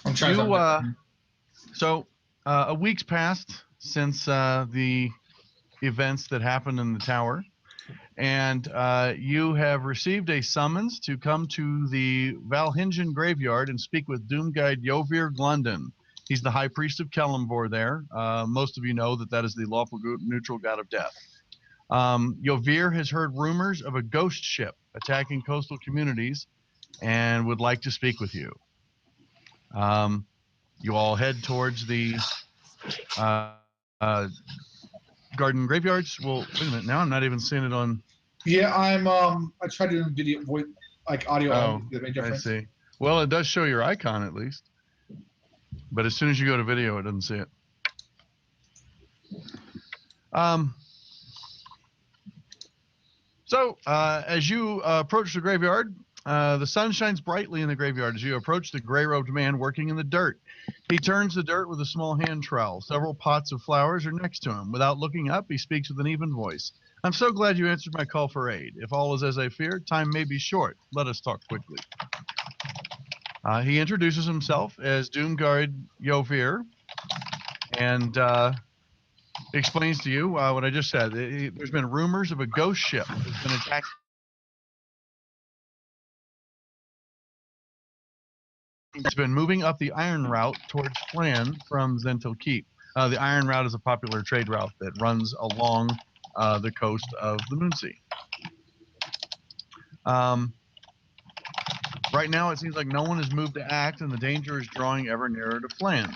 I'm trying a week's passed since the events that happened in the tower, and you have received a summons to come to the Valhingen graveyard and speak with Doom Guide Yovir Glundon. He's the High Priest of Kellumbor there. Most of you know that is the lawful neutral god of death. Yovir has heard rumors of a ghost ship attacking coastal communities and would like to speak with you. You all head towards the garden graveyards. Well, wait a minute. Now I'm not even seeing it on. Yeah, I tried doing video, voice, like audio. Oh, I see. Well, it does show your icon at least, but as soon as you go to video, it doesn't see it. So as you approach the graveyard, the sun shines brightly in the graveyard as you approach the gray-robed man working in the dirt. He turns the dirt with a small hand trowel. Several pots of flowers are next to him. Without looking up, he speaks with an even voice. I'm so glad you answered my call for aid. If all is as I feared, time may be short. Let us talk quickly. He introduces himself as Doomguard Yovir and explains to you what I just said. There's been rumors of a ghost ship that's been attacked. It's been moving up the iron route towards Phlan from Sokol Keep. The iron route is a popular trade route that runs along the coast of the Moonsea. Right now, it seems like no one has moved to act, and the danger is drawing ever nearer to Phlan.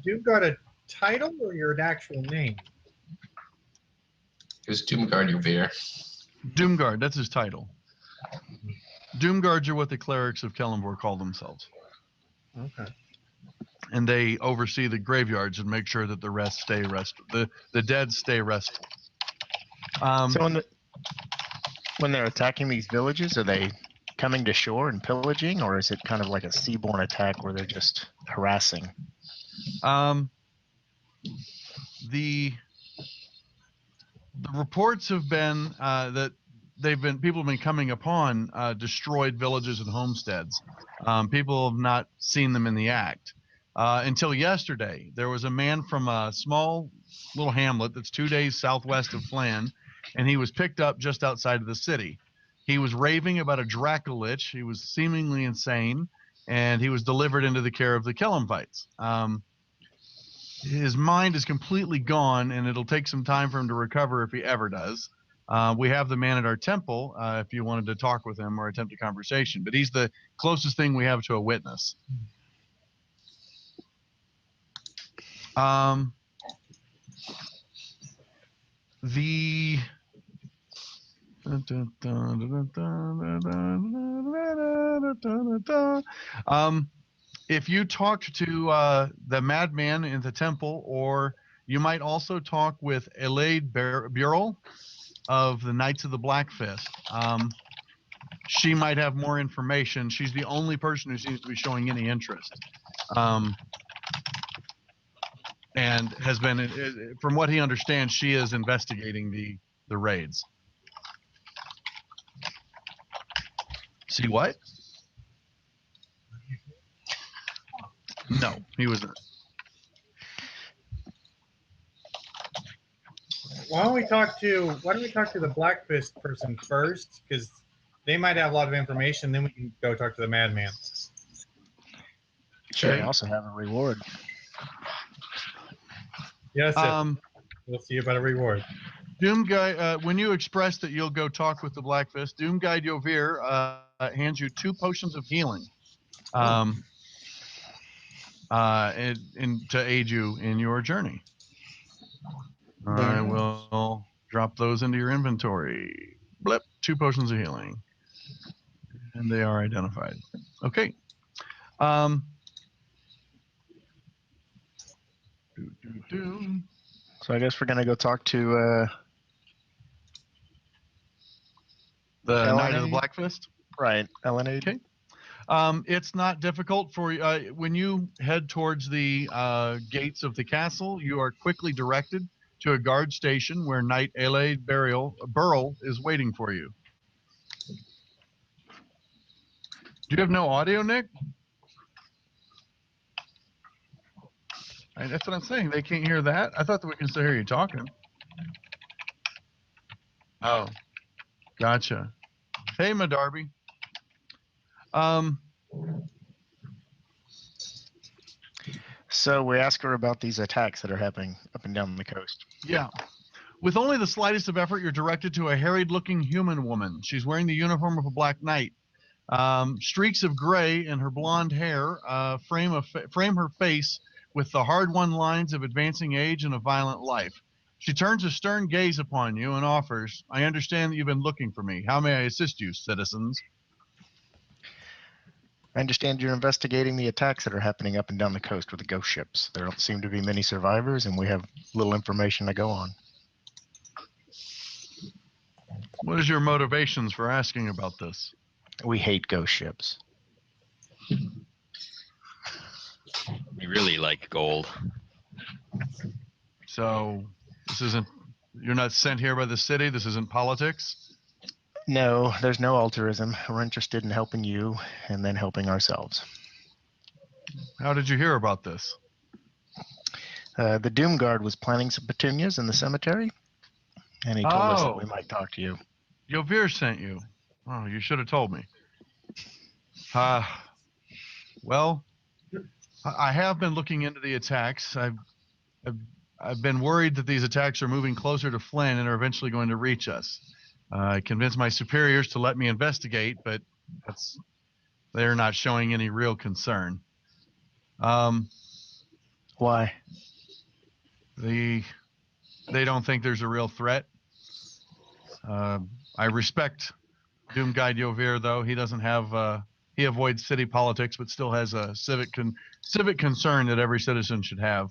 You've got a title or your actual name? It was Doomguard Yovir. Doomguard, that's his title. Doomguards are what the clerics of Kellumbor call themselves. Okay. And they oversee the graveyards and make sure that the rest stay the dead stay restful. So when they're attacking these villages, are they coming to shore and pillaging, or is it kind of like a seaborne attack where they're just harassing? The reports have been that people have been coming upon destroyed villages and homesteads. People have not seen them in the act. Until yesterday, there was a man from a small little hamlet that's 2 days southwest of Phlan, and he was picked up just outside of the city. He was raving about a dracolich. He was seemingly insane, and he was delivered into the care of the Kellumvites. His mind is completely gone, and it'll take some time for him to recover if he ever does. We have the man at our temple if you wanted to talk with him or attempt a conversation, but he's the closest thing we have to a witness. If you talked to the madman in the temple, or you might also talk with Elaide Burrell of the Knights of the Black Fist. She might have more information. She's the only person who seems to be showing any interest. And has been, from what he understands, she is investigating the raids. See what? No, he was not. Why don't we talk to the Black Fist person first, because they might have a lot of information. Then we can go talk to the madman. Sure. They also have a reward. Yes. We'll see about a reward. Doomguide, when you express that you'll go talk with the Black Fist, Doomguide Yovir hands you 2 potions of healing, and to aid you in your journey. I will drop those into your inventory. Blip, 2 potions of healing, and they are identified. Okay. So I guess we're gonna go talk to the Knight of the Black Fist. Right, Elenade. Okay. It's not difficult for you. When you head towards the gates of the castle, you are quickly directed to a guard station where Knight Ele Burl is waiting for you. Do you have no audio, Nick? That's what I'm saying. They can't hear that. I thought that we can still hear you talking. Oh, gotcha. Hey, Madarby. So we ask her about these attacks that are happening up and down the coast. Yeah. With only the slightest of effort, you're directed to a harried-looking human woman. She's wearing the uniform of a black knight. Streaks of gray in her blonde hair frame her face with the hard-won lines of advancing age and a violent life. She turns a stern gaze upon you and offers, "I understand that you've been looking for me. How may I assist you, citizens?" I understand you're investigating the attacks that are happening up and down the coast with the ghost ships. There don't seem to be many survivors, and we have little information to go on. What is your motivations for asking about this? We hate ghost ships. We really like gold. So you're not sent here by the city? This isn't politics? No, there's no altruism. We're interested in helping you and then helping ourselves. How did you hear about this? The Doom Guard was planting some petunias in the cemetery, and he told us that we might talk to you. Yovir sent you. Oh, you should have told me. Well, I have been looking into the attacks. I've been worried that these attacks are moving closer to Phlan and are eventually going to reach us. I convinced my superiors to let me investigate, but they're not showing any real concern. Why? They don't think there's a real threat. I respect Doom Guide Yovir, though. He doesn't have he avoids city politics, but still has a civic concern that every citizen should have.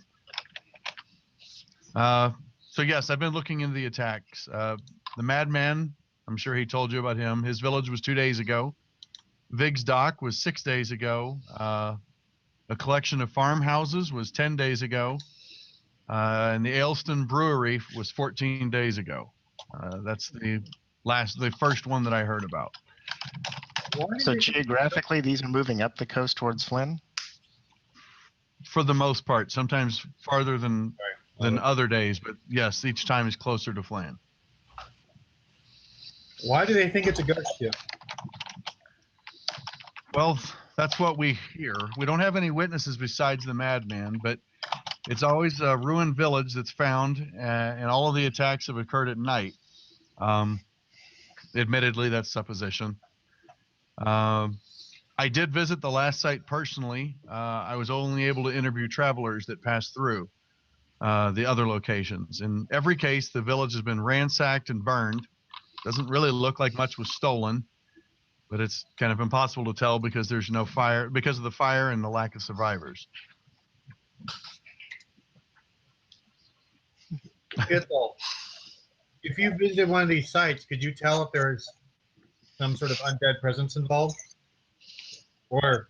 So yes, I've been looking into the attacks. The Madman, I'm sure he told you about him. His village was 2 days ago. Vig's Dock was 6 days ago. A collection of farmhouses was 10 days ago. And the Ayleston Brewery was 14 days ago. That's the first one that I heard about. So geographically, these are moving up the coast towards Phlan? For the most part, sometimes farther than other days, but yes, each time is closer to Phlan. Why do they think it's a ghost ship? Well, that's what we hear. We don't have any witnesses besides the Madman, but it's always a ruined village that's found, and all of the attacks have occurred at night. Admittedly, that's supposition. I did visit the last site personally. I was only able to interview travelers that passed through the other locations. In every case, the village has been ransacked and burned. Doesn't really look like much was stolen, but it's kind of impossible to tell because there's no fire, because of the fire and the lack of survivors. If you visited one of these sites, could you tell if there's some sort of undead presence involved? Or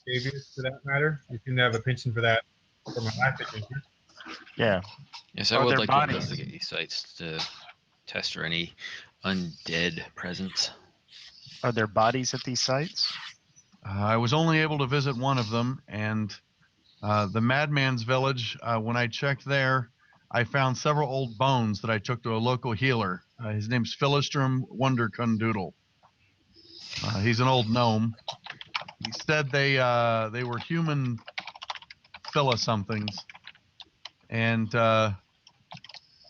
saviors, for that matter? You seem to have a penchant for that from my last adventure. Yeah. Yes, I Are would there like bodies? to investigate these sites to test for any undead presence. Are there bodies at these sites? I was only able to visit one of them, and the Madman's village, when I checked there, I found several old bones that I took to a local healer. His name's Philistrum Wondercundoodle. He's an old gnome. He said they were human Phila-somethings, and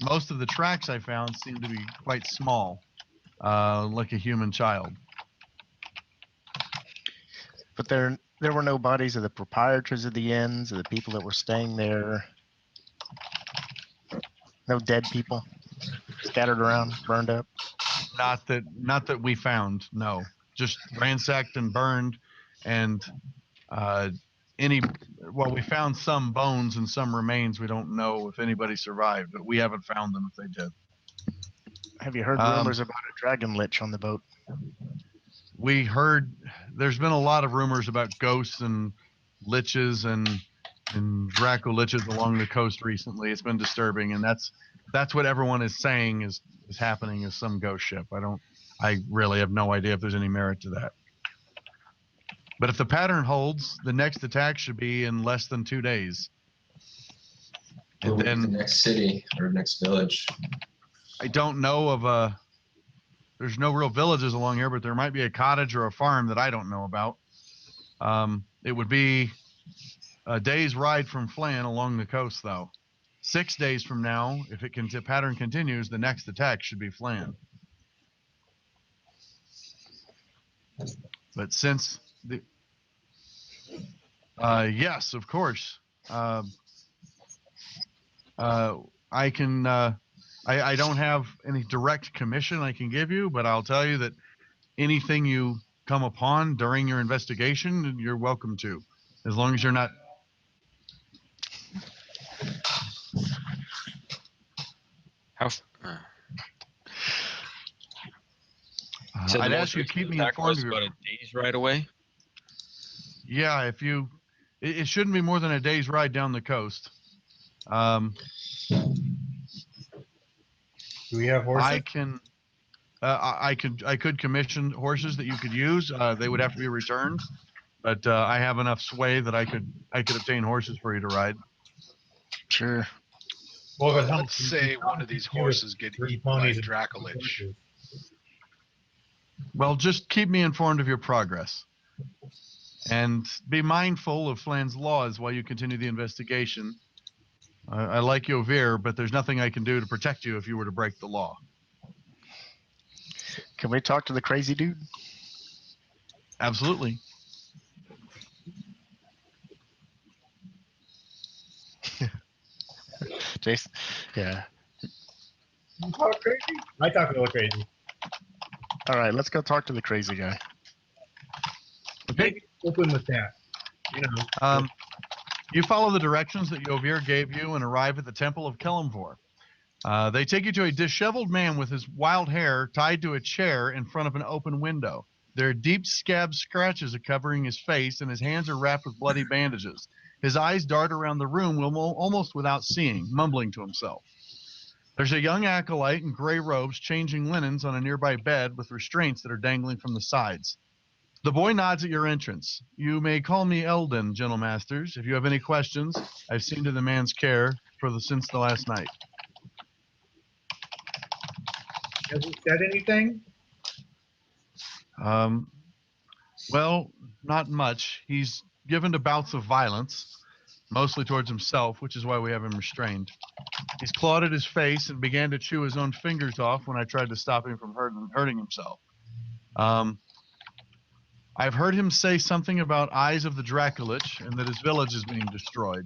most of the tracks I found seemed to be quite small, like a human child. But there were no bodies of the proprietors of the inns, of the people that were staying there. No dead people scattered around, burned up. Not that we found. No, just ransacked and burned, and we found some bones and some remains. We don't know if anybody survived, but we haven't found them if they did. Have you heard rumors about a dragon lich on the boat? We heard there's been a lot of rumors about ghosts and liches and dracoliches along the coast recently. It's been disturbing, and that's That's what everyone is saying is happening, is some ghost ship. I really have no idea if there's any merit to that. But if the pattern holds, the next attack should be in less than 2 days. And What would be then the next city or next village? I don't know of there's no real villages along here, but there might be a cottage or a farm that I don't know about. It would be a day's ride from Phlan along the coast, though. 6 days from now, if the pattern continues, the next attack should be Phlan. But since the yes, of course. I can. I don't have any direct commission I can give you, but I'll tell you that anything you come upon during your investigation, you're welcome to, as long as you're not. How? So I'd ask you to keep me informed. About a day's ride away. Yeah, if you, it shouldn't be more than a day's ride down the coast. Do we have horses? I could commission horses that you could use. They would have to be returned, but I have enough sway that I could obtain horses for you to ride. Sure. Well, if it Let's helps, say one of these horses get eaten by dracolich. Well, just keep me informed of your progress, and be mindful of Phlan's laws while you continue the investigation. I like you, Veer, but there's nothing I can do to protect you if you were to break the law. Can we talk to the crazy dude? Absolutely. Jason? Yeah. You talk crazy? I talk a little crazy. All right, let's go talk to the crazy guy. Okay. Maybe open with that. You know. You follow the directions that Yovir gave you and arrive at the Temple of Kelemvor. They take you to a disheveled man with his wild hair tied to a chair in front of an open window. There are deep scab scratches covering his face, and his hands are wrapped with bloody bandages. His eyes dart around the room almost without seeing, mumbling to himself. There's a young acolyte in gray robes changing linens on a nearby bed with restraints that are dangling from the sides. The boy nods at your entrance. You may call me Eldon, gentle masters. If you have any questions, I've seen to the man's care since the last night. Has he said anything? Well, not much. He's given to bouts of violence, mostly towards himself, which is why we have him restrained. He's clawed at his face and began to chew his own fingers off when I tried to stop him from hurting himself. I've heard him say something about eyes of the dracolich and that his village is being destroyed.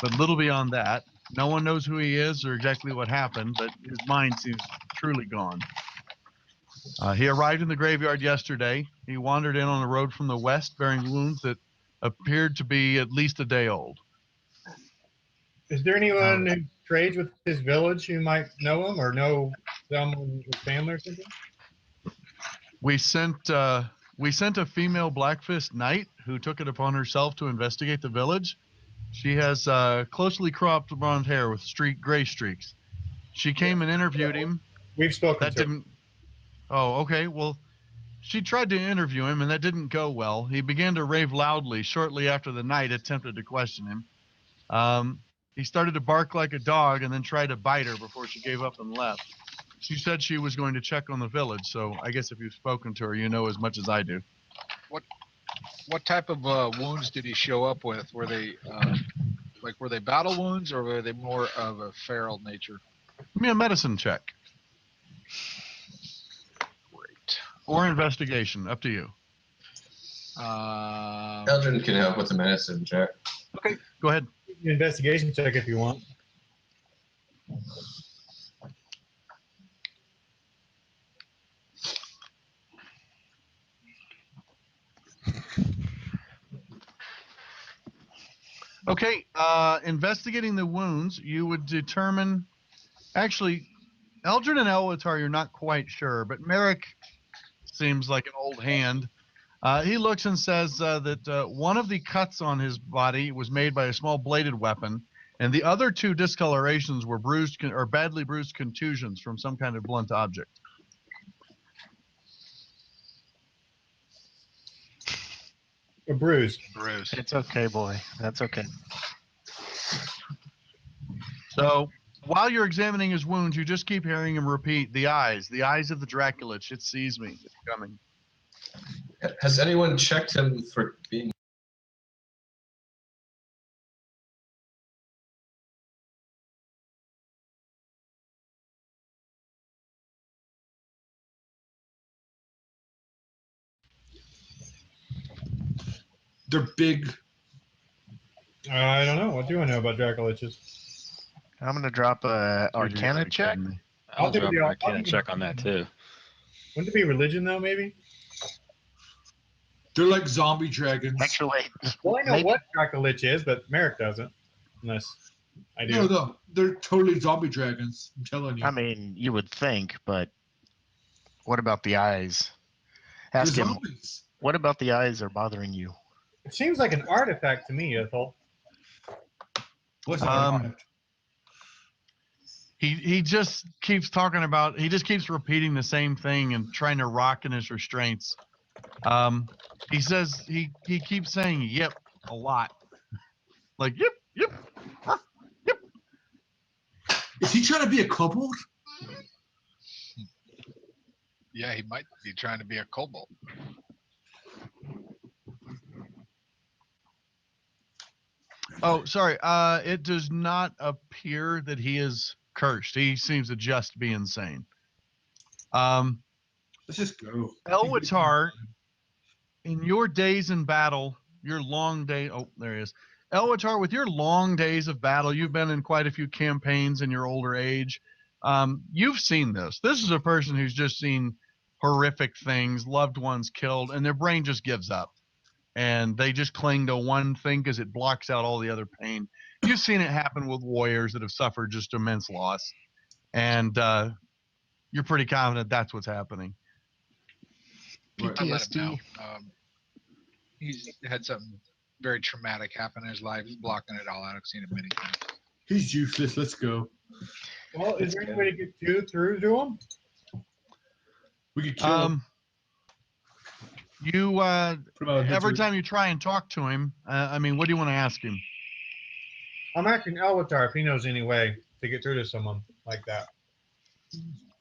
But little beyond that. No one knows who he is or exactly what happened, but his mind seems truly gone. He arrived in the graveyard yesterday. He wandered in on a road from the west bearing wounds that appeared to be at least a day old. Is there anyone who trades with his village who might know him or know someone in his family or something? We sent a female Blackfist knight who took it upon herself to investigate the village. She has closely cropped blonde hair with gray streaks. She came and interviewed him. We've spoken That to him. didn't. Oh, okay. Well, she tried to interview him, and that didn't go well. He began to rave loudly shortly after the knight attempted to question him. He started to bark like a dog and then tried to bite her before she gave up and left. She said she was going to check on the village, so I guess if you've spoken to her, you know as much as I do. What type of wounds did he show up with? Were they were they battle wounds, or were they more of a feral nature? Give me a medicine check. Great. Or investigation, up to you. Eldrin can help with the medicine check. Okay, go ahead. Investigation check if you want. Okay, investigating the wounds, you would determine. Actually, Eldrin and Elwatar, you're not quite sure, but Merrick seems like an old hand. He looks and says that one of the cuts on his body was made by a small bladed weapon, And the other 2 discolorations were bruised or badly bruised contusions from some kind of blunt object. A bruise. Bruce. It's okay, boy. That's okay. So while you're examining his wounds, you just keep hearing him repeat, the eyes of the dracolich. It sees me. It's coming. Has anyone checked him for being? They're big. I don't know. What do I know about dracoliches? I'm gonna drop a Arcana check. I'll do drop the- an I'll Arcana do- check on that too. Wouldn't it be religion though? Maybe. They're like zombie dragons. Actually, Well, I know Maybe. what dracolich is, but Merrick doesn't. Unless I do. No, they're totally zombie dragons. I'm telling you. I mean, you would think, but what about the eyes? They're Ask him. zombies. What about the eyes are bothering you? It seems like an artifact to me, Ethel. What's Um, He just keeps talking about. He just keeps repeating the same thing and trying to rock in his restraints. He says he keeps saying "yep" a lot, like "yep, yep, ah, yep." Is he trying to be a kobold? Yeah, he might be trying to be a kobold. Oh, sorry. It does not appear that he is cursed. He seems to just be insane. Let's just go. Elwatar, in your days in battle, your long day. Oh, there he is. Elwatar, with your long days of battle, you've been in quite a few campaigns in your older age. You've seen this. This is a person who's just seen horrific things, loved ones killed, and their brain just gives up. And they just cling to one thing because it blocks out all the other pain. You've seen it happen with warriors that have suffered just immense loss. And you're pretty confident that's what's happening. Right. I let him know. PTSD. He's had something very traumatic happen in his life. He's blocking it all out. I've seen it many times. He's useless. Let's go. Well, is there any way to get through to him? We could kill him. You Put him out of every misery. time you try and talk to him, I mean, what do you want to ask him? I'm asking Elwatar if he knows any way to get through to someone like that.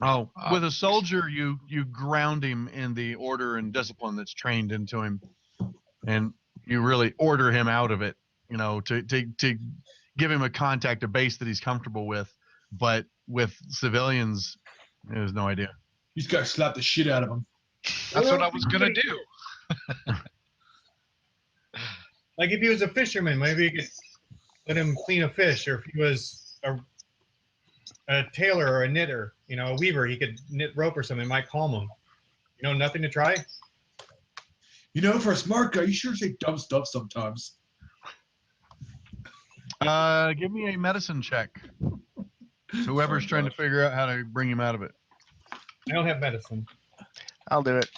Oh, with a soldier, you ground him in the order and discipline that's trained into him, and you really order him out of it. You know, to give him a base that he's comfortable with. But with civilians, there's no idea. You just gotta slap the shit out of him. That's what I was gonna do. Like if he was a fisherman, maybe you could let him clean a fish, or if he was a tailor or a knitter, a weaver, he could knit rope or something. It might calm him. Nothing to try. For a smart guy, you sure say dumb stuff sometimes. Give me a medicine check. Whoever's trying to figure out how to bring him out of it. I don't have medicine. I'll do it.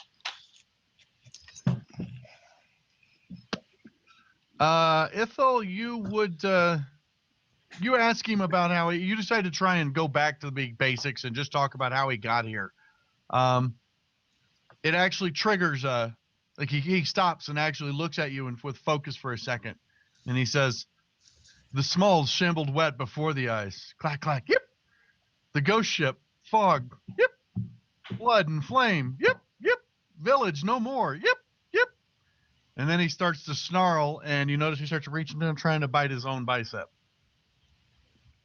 Ithel, you would you ask him about how you decide to try and go back to the big basics and just talk about how he got here. It actually triggers like he stops and actually looks at you and with focus for a second, and he says, "The smalls shambled wet before the ice. Clack clack. Yep. The ghost ship. Fog. Yep. Blood and flame. Yep. Yep. Village. No more. Yep. Yep." And then he starts to snarl, and you notice he starts reaching down, trying to bite his own bicep.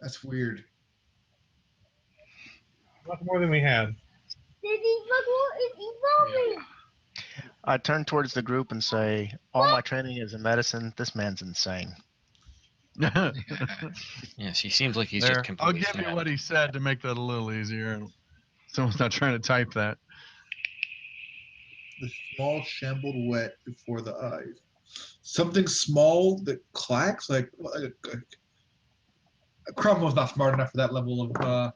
That's weird. Not more than we had. I turn towards the group and say, all my training is in medicine. This man's insane. Yes, he seems like he's There. just I'll completely give you snapped. what he said to make that a little easier. Someone's not trying to type that. The small shambled wet before the eyes. Something small that clacks? Like Cromwell's not smart enough for that level of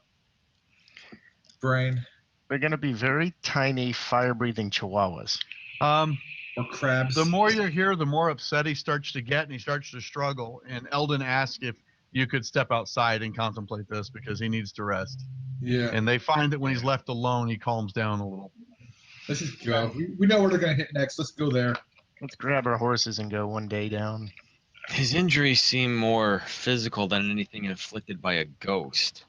brain. They're going to be very tiny, fire-breathing chihuahuas. Or crabs. The more you hear, the more upset he starts to get, and he starts to struggle. And Eldon asks if you could step outside and contemplate this because he needs to rest. Yeah. And they find that when he's left alone, he calms down a little. Let's just go. We know where they're going to hit next. Let's go there. Let's grab our horses and go one day down. His injuries seem more physical than anything inflicted by a ghost.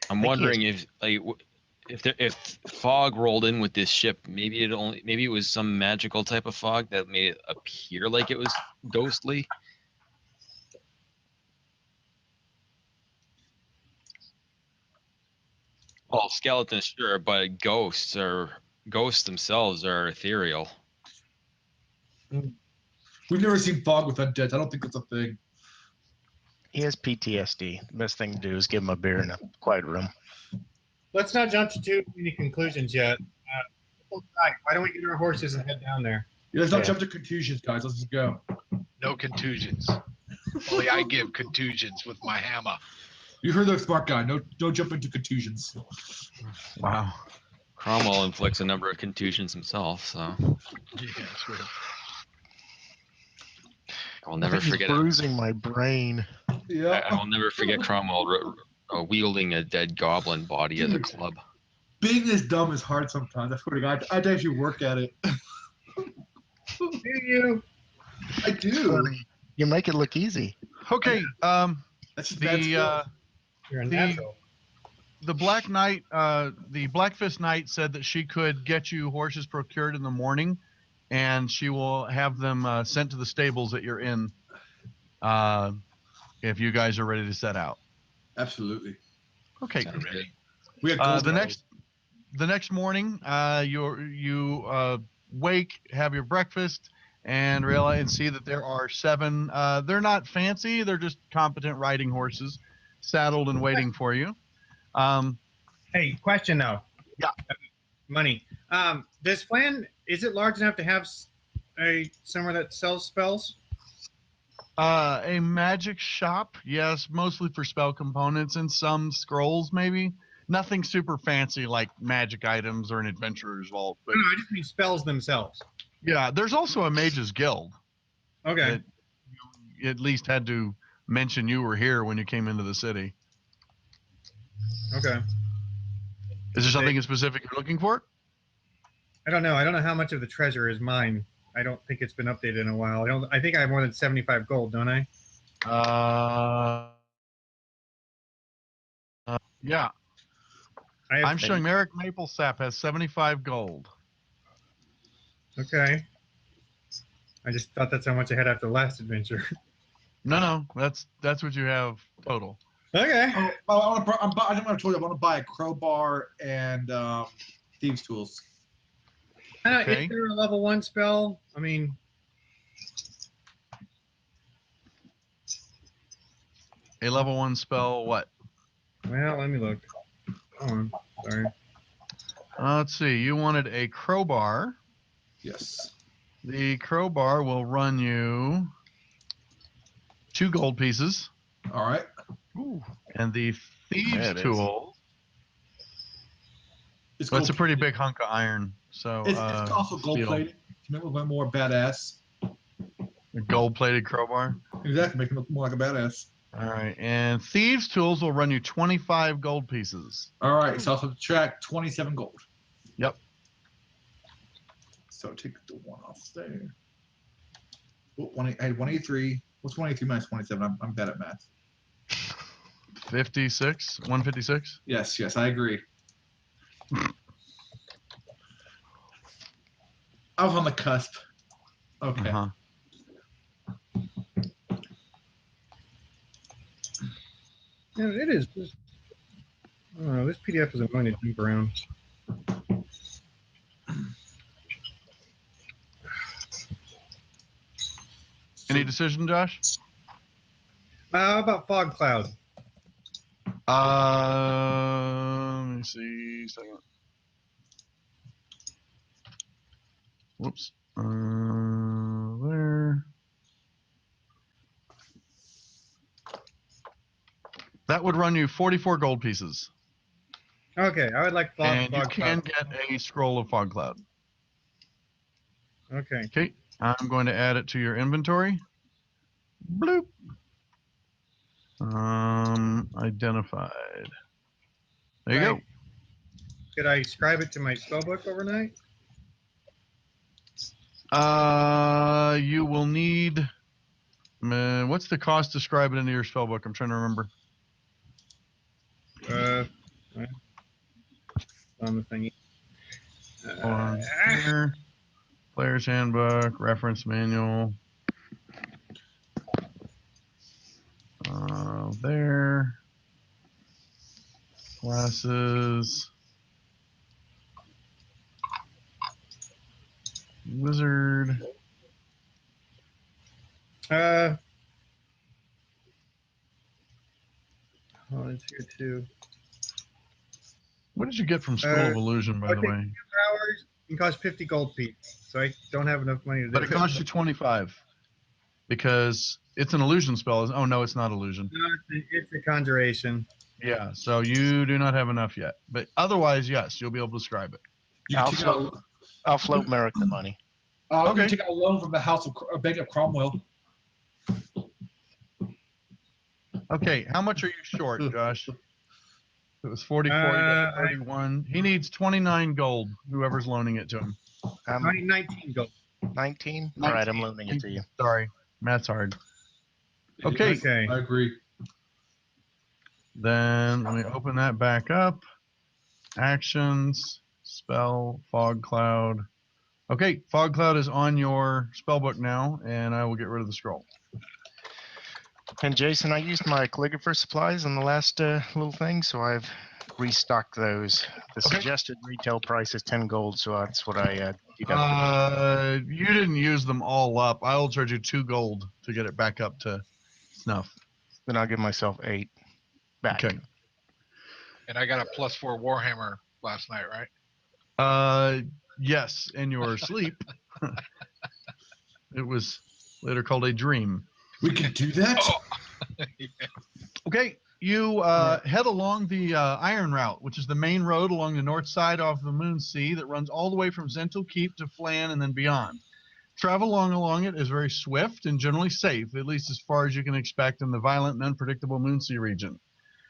I'm wondering if fog rolled in with this ship, maybe it was some magical type of fog that made it appear like it was ghostly. Well, skeletons, sure, but ghosts themselves are ethereal. We've never seen fog with undead. I don't think that's a thing. He has PTSD. The best thing to do is give him a beer in a quiet room. Let's not jump to too many conclusions yet. Why don't we get our horses and head down there? Yeah, let's not jump to contusions, guys. Let's just go. No contusions. Only I give contusions with my hammer. You heard the smart guy. No, don't jump into contusions. Wow. Cromwell inflicts a number of contusions himself, so Yeah, true. I'll never forget it. Bruising my brain. Yeah. I will never forget Cromwell wielding a dead goblin body as a club. Being this dumb is hard sometimes. I swear to God, I'd actually work at it. Do you? I do. You make it look easy. Okay. That's just bad skill. You're a natural. The Black Knight, the Blackfist Knight said that she could get you horses procured in the morning, and she will have them sent to the stables that you're in if you guys are ready to set out. Absolutely. Okay. Sounds good. We have The next morning, you wake, have your breakfast, and realize and see that there are 7. They're not fancy; they're just competent riding horses, saddled and waiting for you. Hey, question though. Yeah. Money. This Phlan, is it large enough to have somewhere that sells spells? A magic shop, yes, mostly for spell components and some scrolls, maybe. Nothing super fancy like magic items or an adventurer's vault. But No, I just mean spells themselves. yeah, there's also a mage's guild. Okay. That you at least had to mention you were here when you came into the city. Okay. Is there something in specific you're looking for? I don't know. I don't know how much of the treasure is mine. I don't think it's been updated in a while. I think I have more than 75 gold, don't I? Yeah. I'm showing Merrick Maple Sap has 75 gold. Okay. I just thought that's how much I had after the last adventure. No, that's what you have total. Okay. I didn't want to tell you. I want to buy a crowbar and thieves' tools. Okay. Is there a level 1 spell? I mean, A level 1 spell, what? well, let me look. Hold on. Sorry. Let's see. You wanted a crowbar. Yes. The crowbar will run you 2 gold pieces. All right. And the There thieves it is. tool. It's Well, it's a gold- pretty big hunk of iron. So It's also gold steel. plated to make it look more badass. A gold-plated crowbar. Exactly, make it look more like a badass. All right, and thieves' tools will run you 25 gold pieces. All right, so I'll subtract 27 gold. Yep. So take the 1 off there. Oh, I had 183. What's 183 minus 27? I'm bad at math. 56, 156. Yes, I agree. I was on the cusp. Okay. Uh-huh. Yeah, it is. I don't know. This PDF is annoying to jump around. Any decision, Josh? How about fog cloud? Let me see. Second. Whoops. There. That would run you 44 gold pieces. Okay, I would like fog. And you fog can cloud. get a scroll of fog cloud. Okay. Okay. I'm going to add it to your inventory. Bloop. Identified. There you go. Could I scribe it to my spellbook overnight? You will need. What's the cost to scribe it into your spellbook? I'm trying to remember. On the thingy. Hold on. Here. Player's handbook, reference manual. There. Classes. Wizard. Oh, it's here too. What did you get from School of Illusion, by the way? 2 hours can cost 50 gold feet, so I don't have enough money to do But it costs you 25 because it's an illusion spell. Oh no, it's not illusion. No, it's a conjuration. Yeah, so you do not have enough yet. But otherwise, yes, you'll be able to describe it. I'll float Merrick the money. I'm going to take out a loan from the House of Bank of Cromwell. Okay, how much are you short, Josh? It was 44, you got 31. He needs 29 gold, whoever's loaning it to him. 19 gold. 19? All right, I'm loaning it to you. Sorry, math's hard. Okay. I agree. Then let me open that back up. Actions, spell, fog cloud. Okay, fog cloud is on your spellbook now, and I will get rid of the scroll. And Jason, I used my calligrapher supplies on the last little thing, so I've restocked those. The suggested retail price is 10 gold, so that's what I deducted. You didn't use them all up. I'll charge you 2 gold to get it back up to snuff. Then I'll give myself 8 back. Okay. And I got a +4 Warhammer last night, right? Yes, in your sleep. It was later called a dream. We can do that? Yeah. Okay, you head along the Iron Route, which is the main road along the north side of the Moonsea that runs all the way from Sokol Keep to Phlan and then beyond. Travel along it is very swift and generally safe, at least as far as you can expect in the violent and unpredictable Moonsea region.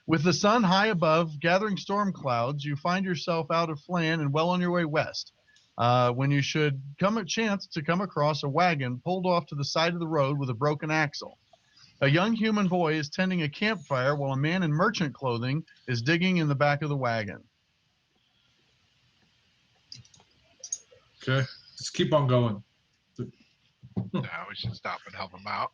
With the sun high above, gathering storm clouds, you find yourself out of Phlan and well on your way west. When you should come a chance to come across a wagon pulled off to the side of the road with a broken axle. A young human boy is tending a campfire while a man in merchant clothing is digging in the back of the wagon. Okay, just keep on going. Now we should stop and help him out.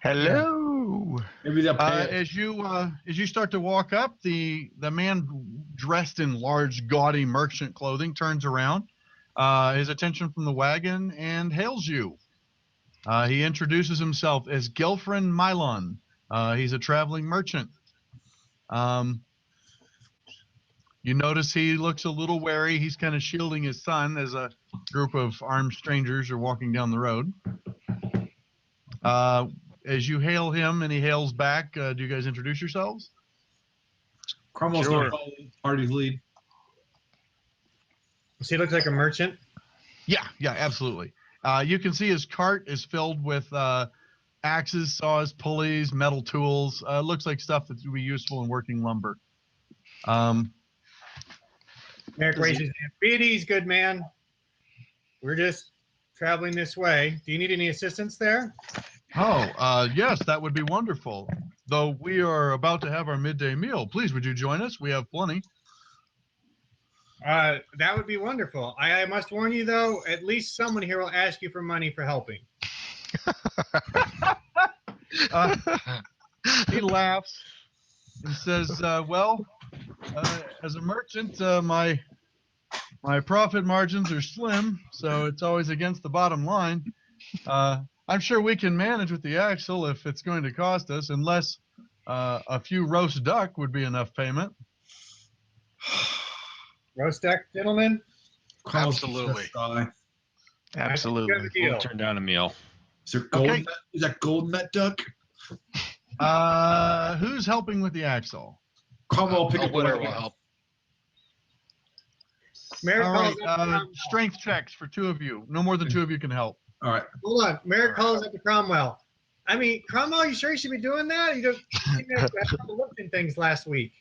Hello. Maybe they'll pay it. As you start to walk up, the man dressed in large, gaudy merchant clothing turns around, his attention from the wagon, and hails you. He introduces himself as Gelfrin Mylon. He's a traveling merchant. You notice he looks a little wary. He's kind of shielding his son as a group of armed strangers are walking down the road. As you hail him and he hails back, do you guys introduce yourselves? Cromwell's going to follow party's lead. Does he look like a merchant? Yeah, absolutely. You can see his cart is filled with axes, saws, pulleys, metal tools. Looks like stuff that would be useful in working lumber. Merrick raises his hand. Be at ease, good man. We're just traveling this way. Do you need any assistance there? Yes, that would be wonderful. Though we are about to have our midday meal. Please, would you join us? We have plenty. That would be wonderful. I must warn you, though, at least someone here will ask you for money for helping. He laughs and says, as a merchant, my profit margins are slim, so it's always against the bottom line. I'm sure we can manage with the axle if it's going to cost us, unless a few roast duck would be enough payment. Roast duck, gentlemen? Absolutely. Absolutely. We'll turn down a meal. Is there gold? Is that golden that duck? Who's helping with the axle? Cromwell, pick up Whatever whatever. will help. Merrick All calls right, up to Cromwell. strength checks for 2 of you. No more than 2 of you can help. All right. Hold on. Merrick calls up to Cromwell. I mean, Cromwell, you sure you should be doing that? You looked in things last week.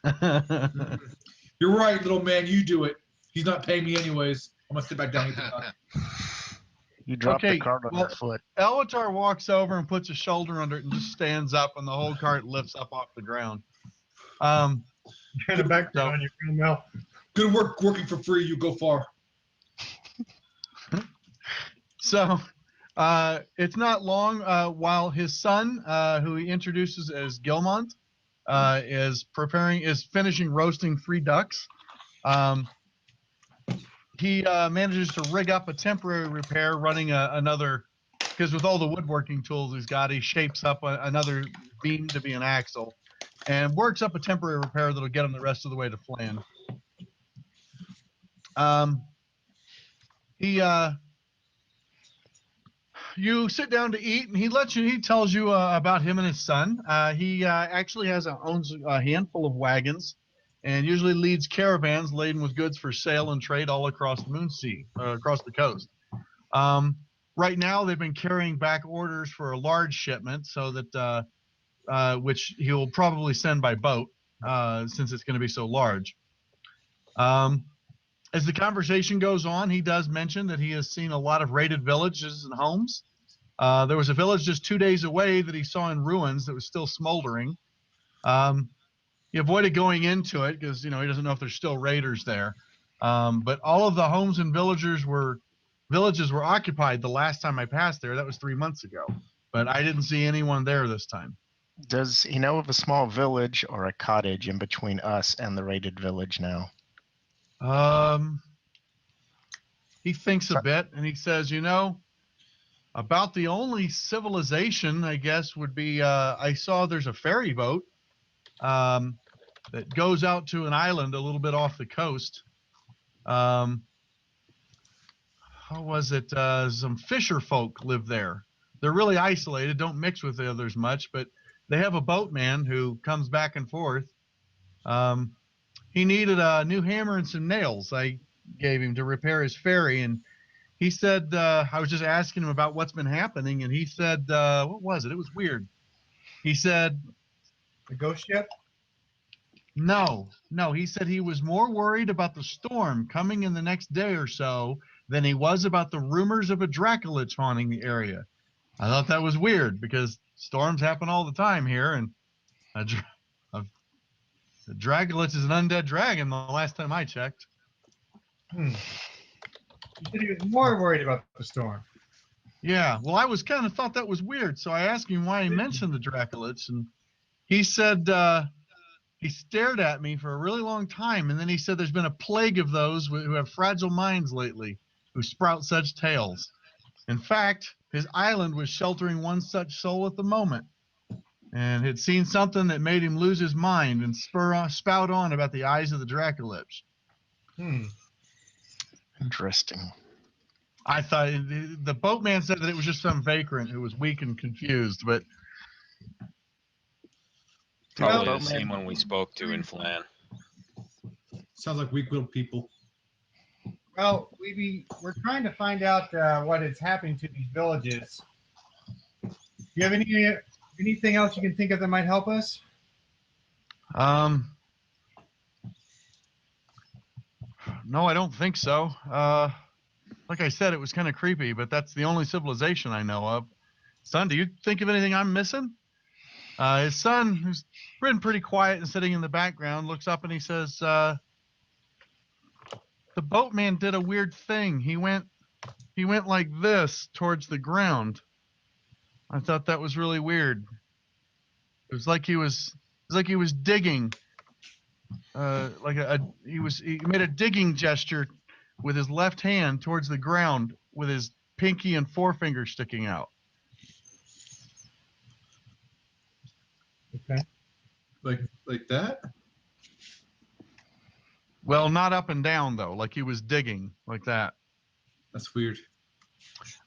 You're right, little man. You do it. He's not paying me anyways. I'm gonna sit back down and eat the duck. You dropped Okay, the cart on well- your foot. Elwatar walks over and puts a shoulder under it and just stands up, and the whole cart lifts up off the ground. Kind of back So- on you, Cromwell. Good work working for free. You go far. So it's not long while his son, who he introduces as Gilmont, is finishing roasting 3 ducks. He manages to rig up a temporary repair running another, because with all the woodworking tools he's got, he shapes up another beam to be an axle and works up a temporary repair that'll get him the rest of the way to Phlan. You sit down to eat, and he tells you about him and his son. He actually owns a handful of wagons, and usually leads caravans laden with goods for sale and trade all across the Moonsea, across the coast. Right now, they've been carrying back orders for a large shipment, so that which he'll probably send by boat, since it's going to be so large. As the conversation goes on, he does mention that he has seen a lot of raided villages and homes. There was a village just 2 days away that he saw in ruins that was still smoldering. He avoided going into it because he doesn't know if there's still raiders there. But all of the homes and villages were occupied the last time I passed there. That was 3 months ago. But I didn't see anyone there this time. Does he know of a small village or a cottage in between us and the raided village now? He thinks a bit, and he says, about the only civilization, I guess, would be I saw there's a ferry boat that goes out to an island a little bit off the coast. How was it? Some fisher folk live there. They're really isolated, don't mix with the others much, but they have a boatman who comes back and forth. He needed a new hammer and some nails I gave him to repair his ferry, and he said, I was just asking him about what's been happening, and he said, what was it? It was weird. He said, The ghost ship? no, he said he was more worried about the storm coming in the next day or so than he was about the rumors of a dracolich haunting the area. I thought that was weird because storms happen all the time here, and the dracolich is an undead dragon the last time I checked. You said he was more worried about the storm. Yeah, well, I was kind of thought that was weird, so I asked him why he mentioned the dracolich, and he said he stared at me for a really long time, and then he said there's been a plague of those who have fragile minds lately, who sprout such tales. In fact, his island was sheltering one such soul at the moment, and had seen something that made him lose his mind and spout on about the eyes of the dracolich. Interesting. I thought the boatman said that it was just some vagrant who was weak and confused, but Probably Well, the same one we spoke to in Phlan. Sounds like weak-willed people. Well, we're trying to find out what is happening to these villages. Do you have anything else you can think of that might help us? no, I don't think so. Like I said, it was kind of creepy, but that's the only civilization I know of. Son, do you think of anything I'm missing? His son, who's been pretty quiet and sitting in the background, looks up and he says, the boatman did a weird thing. He went like this towards the ground. I thought that was really weird. It was like he was digging. He made a digging gesture with his left hand towards the ground with his pinky and forefinger sticking out. Okay. Like that? Well, not up and down though, like he was digging like that. That's weird.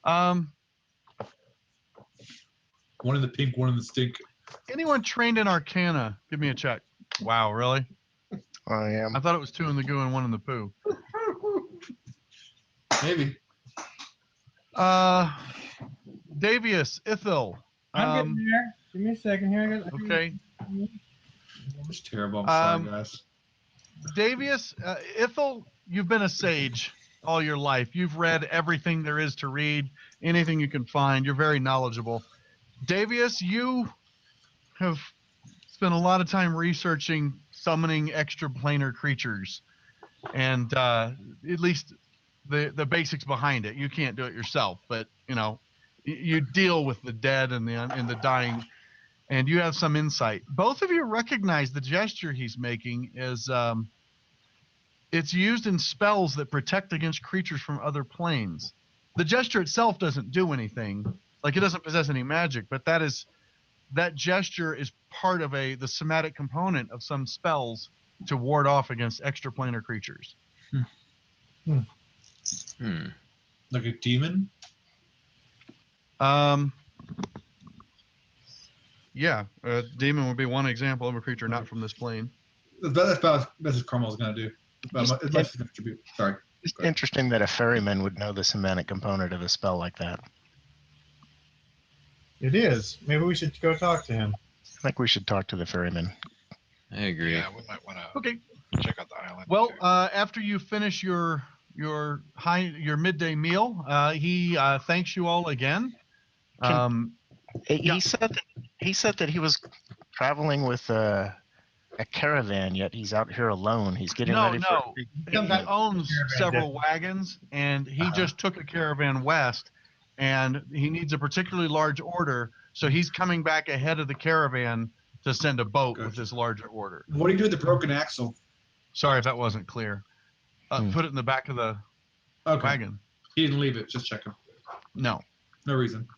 Um, One in the pink, one in the stink. anyone trained in Arcana? Give me a check. Wow, really? I am. I thought it was 2 in the goo and 1 in the poo. Maybe. Davius, Ithil, I'm getting there. Give me a second here. Okay. It's terrible. I'm sorry, guys. Davius, Ithel, you've been a sage all your life. You've read everything there is to read, anything you can find. You're very knowledgeable. Davius, you have spent a lot of time researching summoning extraplanar creatures, and at least the basics behind it. You can't do it yourself, but you deal with the dead and the dying, and you have some insight. Both of you recognize the gesture he's making is it's used in spells that protect against creatures from other planes. The gesture itself doesn't do anything, like it doesn't possess any magic, but that gesture is part of the somatic component of some spells to ward off against extraplanar creatures. Like a demon? Yeah, a demon would be one example of a creature not from this plane. That's about as Cromwell's going to do. Unless it's attribute. Sorry. It's interesting that a ferryman would know the semantic component of a spell like that. It is. Maybe we should go talk to him. I think we should talk to the ferryman. I agree. Yeah, we might want to Okay. check out the island. Well, too. after you finish your midday meal, he thanks you all again. He said that he was traveling with a caravan, yet he's out here alone. He's getting ready for. He owns several wagons, and he just took a caravan west, and he needs a particularly large order, so he's coming back ahead of the caravan to send a boat with this larger order. What do you do with the broken axle? Sorry if that wasn't clear. Put it in the back of the wagon. He didn't leave it. Just checking. No. No reason.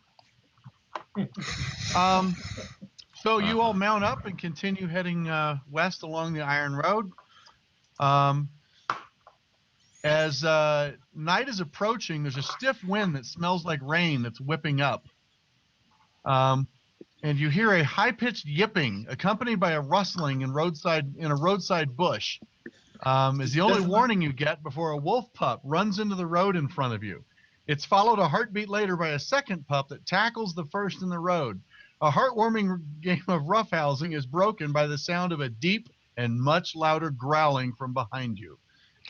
So you all mount up and continue heading west along the Iron Road. As night is approaching, there's a stiff wind that smells like rain that's whipping up. And you hear a high-pitched yipping accompanied by a rustling in a roadside bush. Is the only warning you get before a wolf pup runs into the road in front of you. It's followed a heartbeat later by a second pup that tackles the first in the road. A heartwarming game of roughhousing is broken by the sound of a deep and much louder growling from behind you.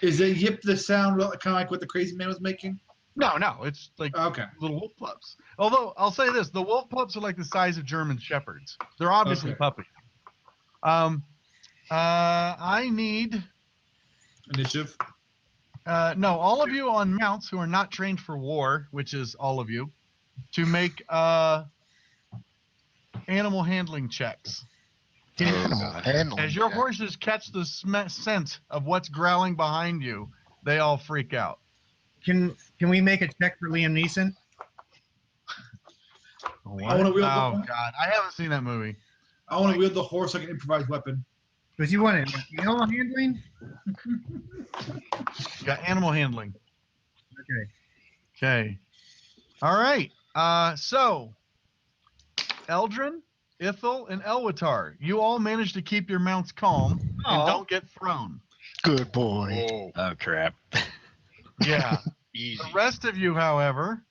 Is a yip the sound kind of like what the crazy man was making? No, it's like little wolf pups. Although, I'll say this, the wolf pups are like the size of German shepherds. They're obviously puppies. I need... Initiative? No, all of you on mounts who are not trained for war, which is all of you, to make animal handling checks. As your horses catch the scent of what's growling behind you, they all freak out. Can we make a check for Liam Neeson? God, I haven't seen that movie. I want to wield the horse like an improvised weapon. Because you want it, animal handling? Got animal handling. Okay. All right. So, Eldrin, Ithel, and Elwitar, you all managed to keep your mounts calm and don't get thrown. Good boy. Whoa. Oh crap. Yeah. Easy. The rest of you, however,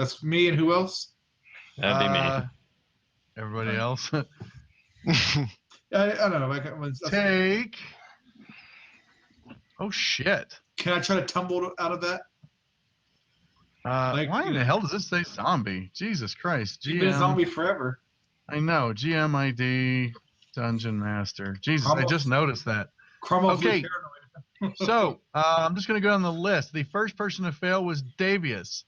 That's me and who else? That'd be me. Everybody else. I don't know. Take. Oh shit. Can I try to tumble out of that? Why in the hell does this say zombie? Jesus Christ. You've been a zombie forever. I know. GM ID, Dungeon Master. Jesus, I just noticed that. Cromwell's Okay. paranoid. So, I'm just going to go down the list. The first person to fail was Davius.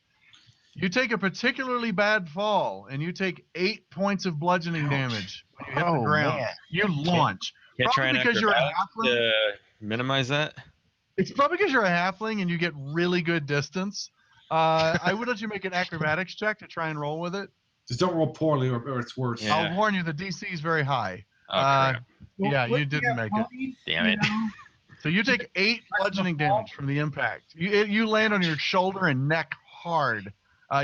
You take a particularly bad fall, and you take 8 points of bludgeoning damage when you hit the ground. Man. You launch. Can't try an Probably because you're a acrobatics halfling. to minimize that. It's probably because you're a halfling and you get really good distance. I would let you make an acrobatics check to try and roll with it. Just don't roll poorly or it's worse. Yeah. I'll warn you, the DC is very high. Oh, crap. Yeah, you didn't make it. Damn it. So you take 8 bludgeoning damage from the impact. You land on your shoulder and neck hard.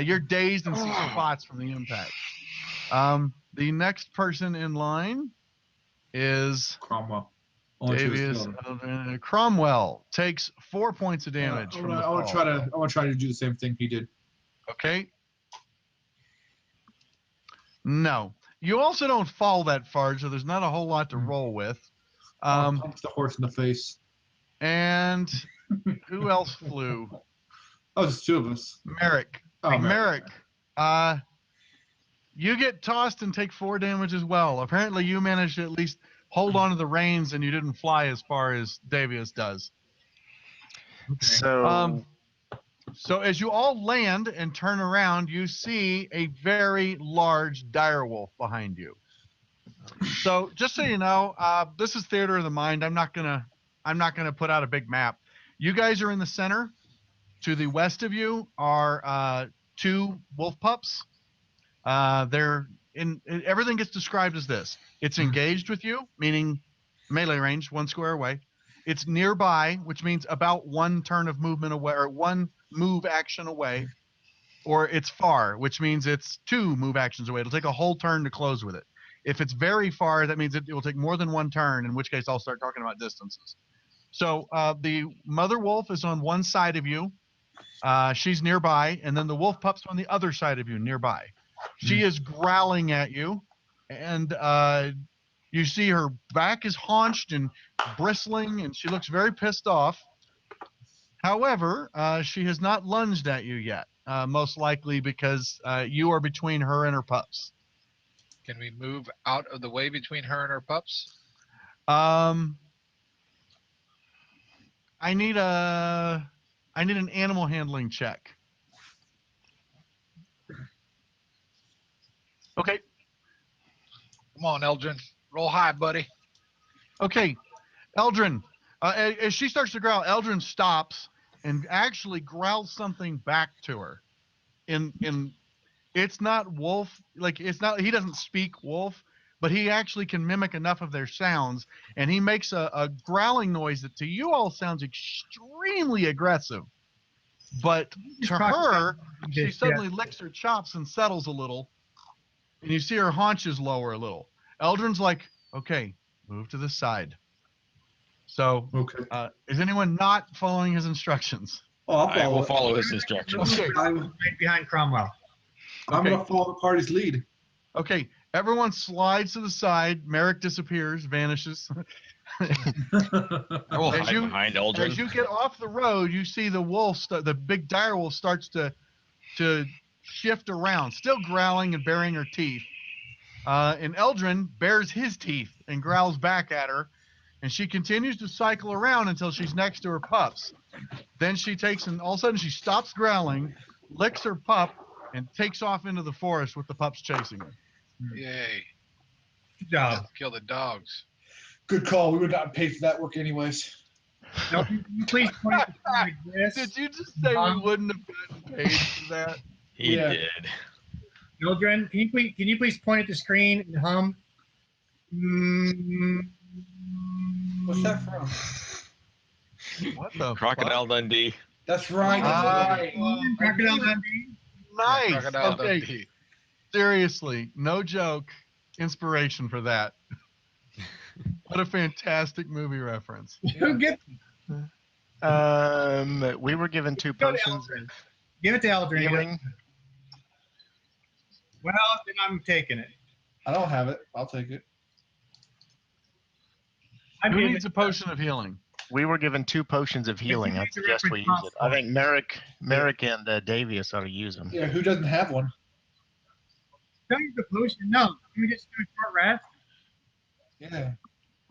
You're dazed and see spots from the impact. The next person in line is Cromwell. Only two is Davius. killed. Cromwell takes 4 points of damage. I from the want fall. to try to do the same thing he did. Okay. No. You also don't fall that far, so there's not a whole lot to roll with. Punch the horse in the face. And who else flew? Oh, it's 2 of us. Merrick. Oh, Merrick. You get tossed and take 4 damage as well. Apparently, you managed to at least hold on to the reins, and you didn't fly as far as Davius does. So So as you all land and turn around, you see a very large direwolf behind you. So just so you know, this is Theater of the Mind. I'm not gonna put out a big map. You guys are in the center. To the west of you are 2 wolf pups. They're in. Everything gets described as this. It's engaged with you, meaning melee range, 1 square away. It's nearby, which means about 1 turn of movement away, or 1 move action away. Or it's far, which means it's 2 move actions away. It'll take a whole turn to close with it. If it's very far, that means it will take more than 1 turn, in which case I'll start talking about distances. So the mother wolf is on one side of you. She's nearby, and then the wolf pup's on the other side of you, nearby. She is growling at you, and you see her back is haunched and bristling, and she looks very pissed off. However, she has not lunged at you yet, most likely because you are between her and her pups. Can we move out of the way between her and her pups? I need an animal handling check. Okay. Come on, Eldrin. Roll high, buddy. Okay, Eldrin. As she starts to growl, Eldrin stops and actually growls something back to her. It's not wolf, like it's not. He doesn't speak wolf, but he actually can mimic enough of their sounds, and he makes a growling noise that to you all sounds extremely aggressive. But to her, she suddenly licks her chops and settles a little, and you see her haunches lower a little. Eldrin's like, okay, move to the side. So, Okay. is anyone not following his instructions? Oh, I'll I will follow. follow his instructions. Okay. I'm right behind Cromwell. I'm Okay. going to follow the party's lead. Okay, everyone slides to the side. Merrick disappears, vanishes. I will As hide you- behind As Eldrin. you get off the road, you see the wolf, the big dire wolf, starts to shift around, still growling and baring her teeth. And Eldrin bares his teeth and growls back at her, and she continues to cycle around until she's next to her pups. Then she takes, and all of a sudden she stops growling, licks her pup, and takes off into the forest with the pups chasing her. Yay. Good job. Kill the dogs. Good call. We would not pay for that work anyways. Now, can you please point to like this? Did you just say we wouldn't have gotten paid for that? He Yeah. did. Children, can you please point at the screen and hum? What's that from? What the Crocodile Dundee. That's right. Ah. That's right. Crocodile Dundee. Nice. Crocodile Okay. Dundee. Seriously, no joke. Inspiration for that. What a fantastic movie reference. Who gets? We were given 2 Go to potions Eldrin. of Give it to Eldrin. healing. Well, then I'm taking it. I don't have it. I'll take it. I'm Who giving needs a it- potion of healing? We were given 2 potions of healing. I make the suggest we use reference it. I think Merrick and Davius ought to use them. Yeah, who doesn't have one? Don't use the potion. No, can we just do a short rest? Yeah.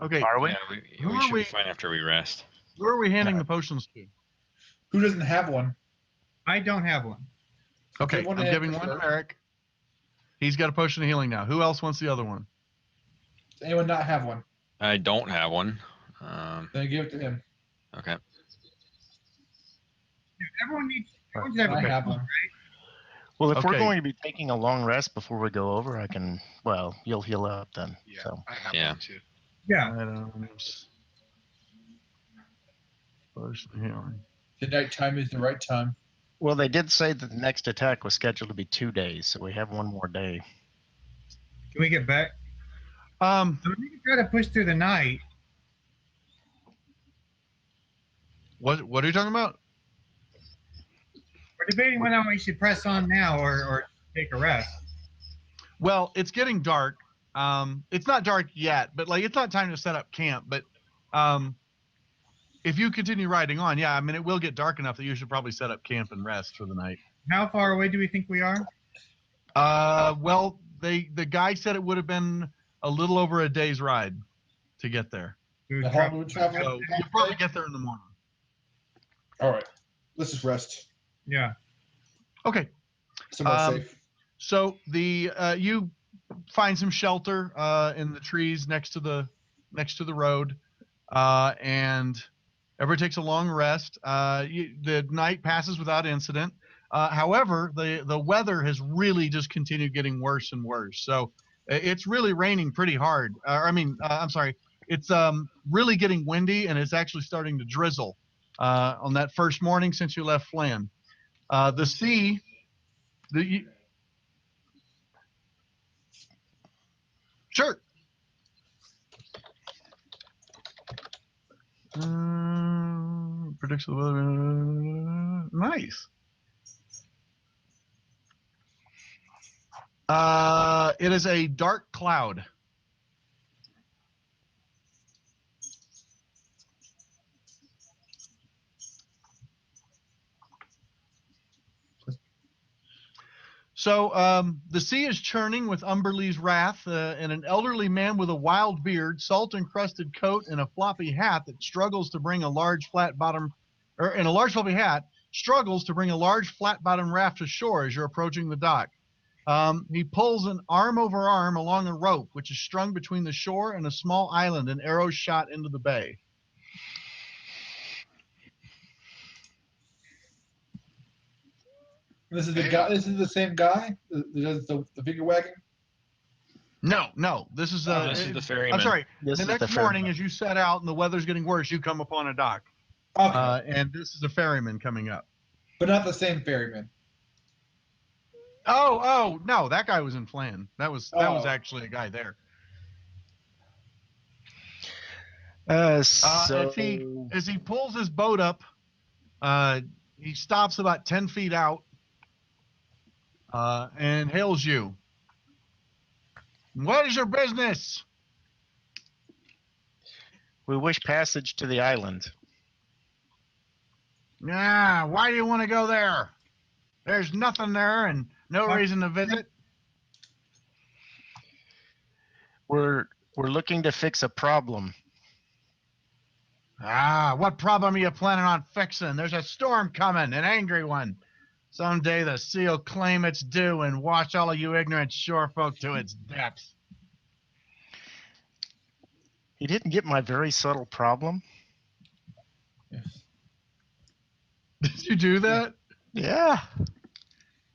Okay, Are we? Yeah, Who we are should we- be fine after we rest. who are we handing the potions to? Who doesn't have one? I don't have one. Okay, Give one I'm to giving Ed one to first. Eric. He's got a potion of healing now. Who else wants the other one? Does anyone not have one? I don't have one. Then give it to him. Okay. Everyone should have a I have potion. one. Well, if we're Okay. going to be taking a long rest before we go over, I can. Well, you'll heal up then. Yeah, So I have Yeah. one too. Yeah. Items. Potion of healing. The night time is the right time. well, they did say that the next attack was scheduled to be 2 days, so we have one more day. Can we get back? So we can try to push through the night. What are you talking about? We're debating whether we should press on now or take a rest. Well, it's getting dark. It's not dark yet, but like it's not time to set up camp. But if you continue riding on, yeah, I mean it will get dark enough that you should probably set up camp and rest for the night. How far away do we think we are? Well, the guy said it would have been a little over a day's ride to get there. We How would long tra- would we travel? So you'll probably get there in the morning. All right. Let's just rest. Yeah. Okay. Somewhere safe. So the you find some shelter in the trees next to the road, and everybody takes a long rest. The night passes without incident. However, the weather has really just continued getting worse and worse. So it's really raining pretty hard. I'm sorry. It's really getting windy, and it's actually starting to drizzle on that first morning since you left Phlan. The sea, sure. Predicts the weather. Nice. It is a dark cloud. So the sea is churning with Umberlee's wrath, and an elderly man with a wild beard, salt-encrusted coat, and a floppy hat that struggles to bring a large flat-bottom, struggles to bring a large flat-bottom raft ashore as you're approaching the dock. He pulls an arm over arm along a rope, which is strung between the shore and a small island, and arrows shot into the bay. This is the guy. This is the same guy that does the figure wagging. No. This is this is the ferryman. I'm sorry. This the is next the morning, ferryman. as you set out and the weather's getting worse, you come upon a dock, Okay. and this is a ferryman coming up. But not the same ferryman. Oh no, that guy was in Phlan. That was Oh. actually a guy there. So As he pulls his boat up, he stops about 10 feet out and hails you. What is your business? we wish passage to the island. Why do you want to go there? There's nothing there and no reason to visit. We're looking to fix a problem. What problem are you planning on fixing? There's a storm coming, an angry one. Someday the sea will claim its due and wash all of you ignorant shore folk to its depths. He didn't get my very subtle problem. Yes. Did you do that? Yeah.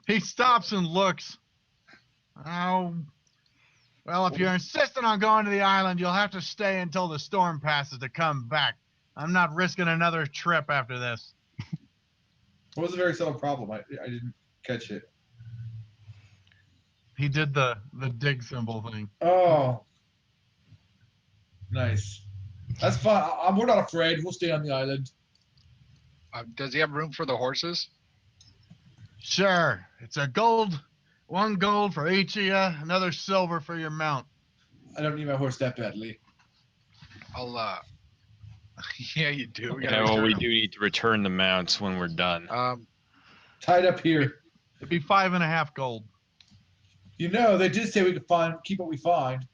He stops and looks. Oh, well, if you're insisting on going to the island, you'll have to stay until the storm passes to come back. I'm not risking another trip after this. What was a very subtle problem? I didn't catch it. He did the dig symbol thing. Oh. Nice. That's fine. We're not afraid. We'll stay on the island. Does he have room for the horses? Sure. It's a gold. 1 gold for each of you, another silver for your mount. I don't need my horse that badly. I'll yeah, you do. Yeah, well, we do need to return the mounts when we're done. Tied up here. It'd be 5.5 gold. You know, they did say we could keep what we find.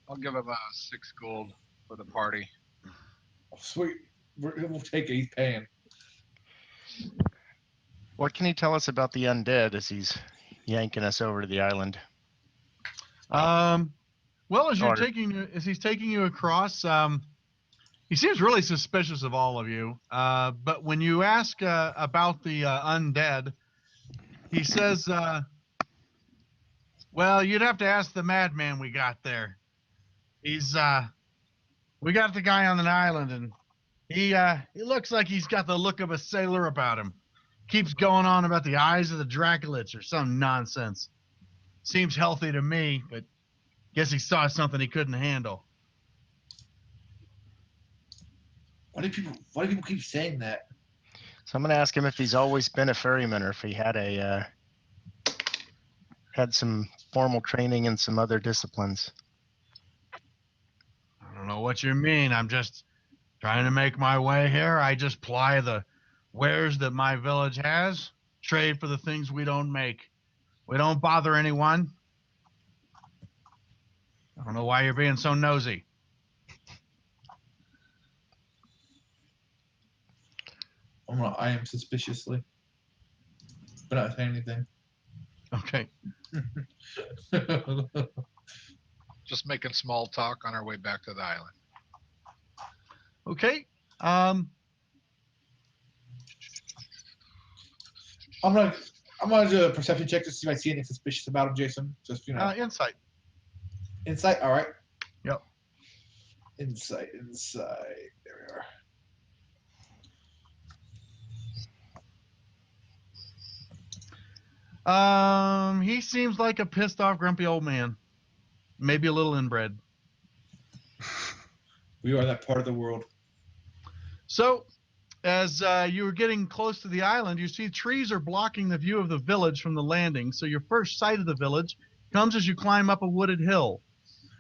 I'll give him 6 gold for the party. Oh, sweet. We'll take it. He's paying. What can he tell us about the undead as he's yanking us over to the island? Well, as Or- he's taking you across, he seems really suspicious of all of you. But when you ask about the undead, he says, "Well, you'd have to ask the madman we got there. He's we got the guy on an island, and he looks like he's got the look of a sailor about him. Keeps going on about the eyes of the dracolich or some nonsense. Seems healthy to me, but guess he saw something he couldn't handle." Why do people keep saying that? So I'm going to ask him if he's always been a ferryman or if he had had some formal training in some other disciplines. I don't know what you mean. I'm just trying to make my way here. I just ply the wares that my village has, trade for the things we don't make. We don't bother anyone. I don't know why you're being so nosy. I am suspiciously, but not saying anything. Okay. Just making small talk on our way back to the island. Okay. I'm gonna do a perception check to see if I see anything suspicious about him, Jason. Just Insight. Insight. All right. Yep. Insight. There we are. He seems like a pissed off, grumpy old man. Maybe a little inbred. We are that part of the world. So, as you were getting close to the island, you see trees are blocking the view of the village from the landing. So your first sight of the village comes as you climb up a wooded hill.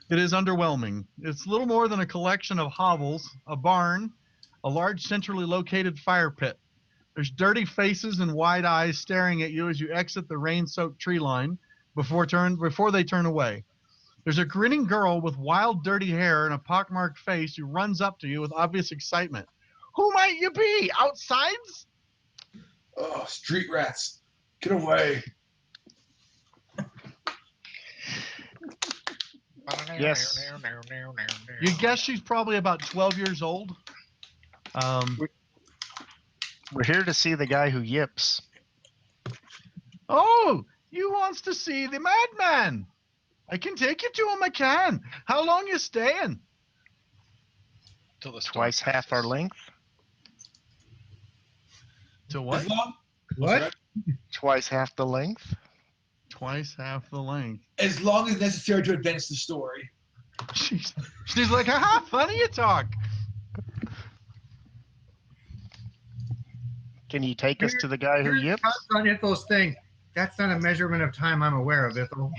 It is underwhelming. It's little more than a collection of hovels, a barn, a large centrally located fire pit. There's dirty faces and wide eyes staring at you as you exit the rain-soaked tree line before they turn away. There's a grinning girl with wild, dirty hair and a pockmarked face who runs up to you with obvious excitement. Who might you be? Outsides? Oh, street rats. Get away. Yes. You guess she's probably about 12 years old. We're here to see the guy who yips. Oh, you wants to see the madman? I can take you to him, I can. How long you staying? Till the storm Twice half our passes. length. To what? As long, What? Twice half the length. Twice half the length. as long as necessary to advance the story. She's like, haha, funny you talk. Can you take us to the guy who yips? On Ithel's thing. That's not a measurement of time I'm aware of, Ithel.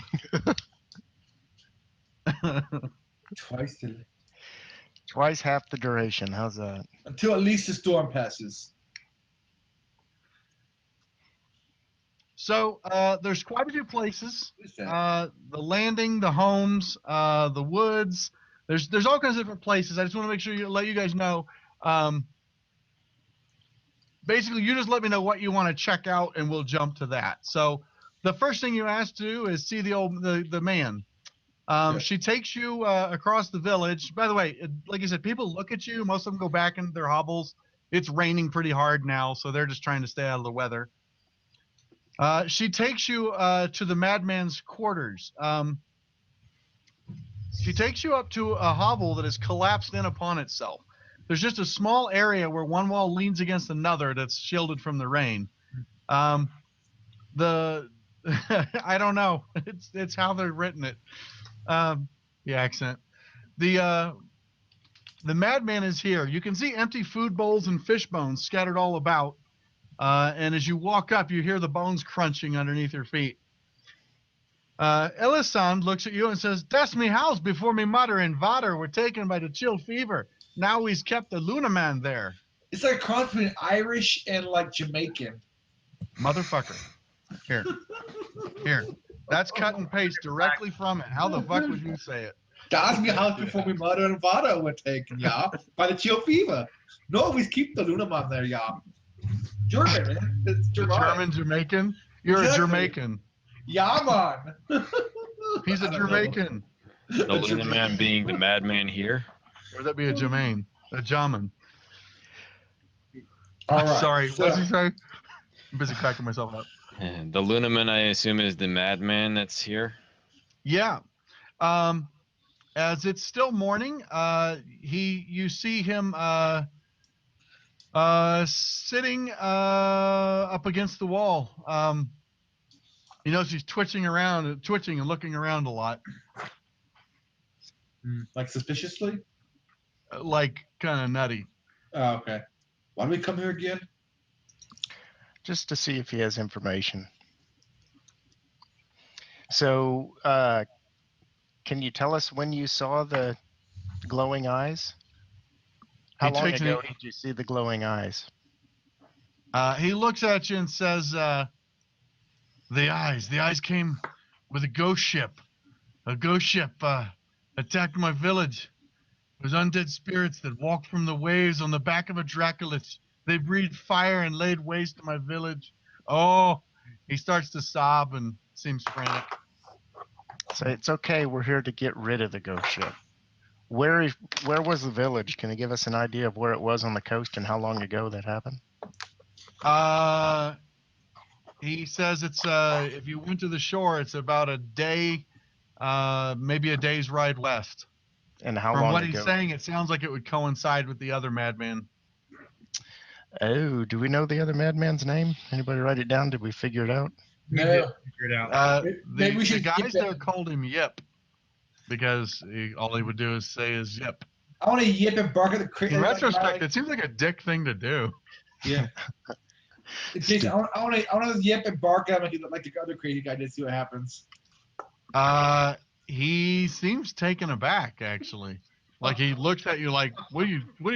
Twice the Twice half the duration. How's that? until at least the storm passes. So there's quite a few places. What is that? The landing, the homes, the woods. There's all kinds of different places. I just want to make sure let you guys know. Basically, you just let me know what you want to check out, and we'll jump to that. So the first thing you ask to do is see the man. Yeah. She takes you across the village. By the way, like I said, people look at you. Most of them go back into their hovels. It's raining pretty hard now, so they're just trying to stay out of the weather. She takes you to the madman's quarters. She takes you up to a hovel that is collapsed in upon itself. There's just a small area where one wall leans against another that's shielded from the rain. I don't know. It's how they're written it. The accent. The madman is here. You can see empty food bowls and fish bones scattered all about. And as you walk up, you hear the bones crunching underneath your feet. Elisand looks at you and says, "That's me house before me mother and father were taken by the chill fever. Now he's kept the Luna Man there." It's like a cross between Irish and like Jamaican. Motherfucker. Here. That's cut and paste directly from it. How the fuck would you say it? That's me house before me mother and father were taken, yeah, by the chill fever. No, we keep the Luna Man there, yeah. German, man. It's German. German Jamaican? You're Exactly. a Jamaican. Yeah, man. He's a I don't know. Jamaican. The Luna Man being the madman here. Or would that be a Jermaine? A Jamin. All right. Sorry, so- what did he say? I'm busy cracking myself up. And the Luna Man, I assume, is the madman that's here. Yeah. As it's still morning, you see him sitting up against the wall. You notice he's twitching and looking around a lot. Like suspiciously? Like kind of nutty. Oh, okay. Why do we come here again? Just to see if he has information. So, can you tell us when you saw the glowing eyes? How He long takes ago an- did you see the glowing eyes? He looks at you and says, the eyes came with a ghost ship. A ghost ship attacked my village. It was undead spirits that walked from the waves on the back of a dracolich. They breathed fire and laid waste to my village. Oh, he starts to sob and seems frantic. So it's okay. We're here to get rid of the ghost ship. Where was the village? Can you give us an idea of where it was on the coast and how long ago that happened? He says it's if you went to the shore, it's about a day, maybe a day's ride west. And how From long what ago? he's saying, it sounds like it would coincide with the other madman. Oh, do we know the other madman's name? Anybody write it down? Did we figure it out? We No. did figure it out. Maybe we The should guys skip there that. called him Yip because all he would do is say is Yip. I want to yip and bark at the crazy. In retrospect, it seems like a dick thing to do. Yeah. Jason, I want to yip and bark at him like the other crazy guy did. See what happens. He seems taken aback, actually. Like he looks at you like, what are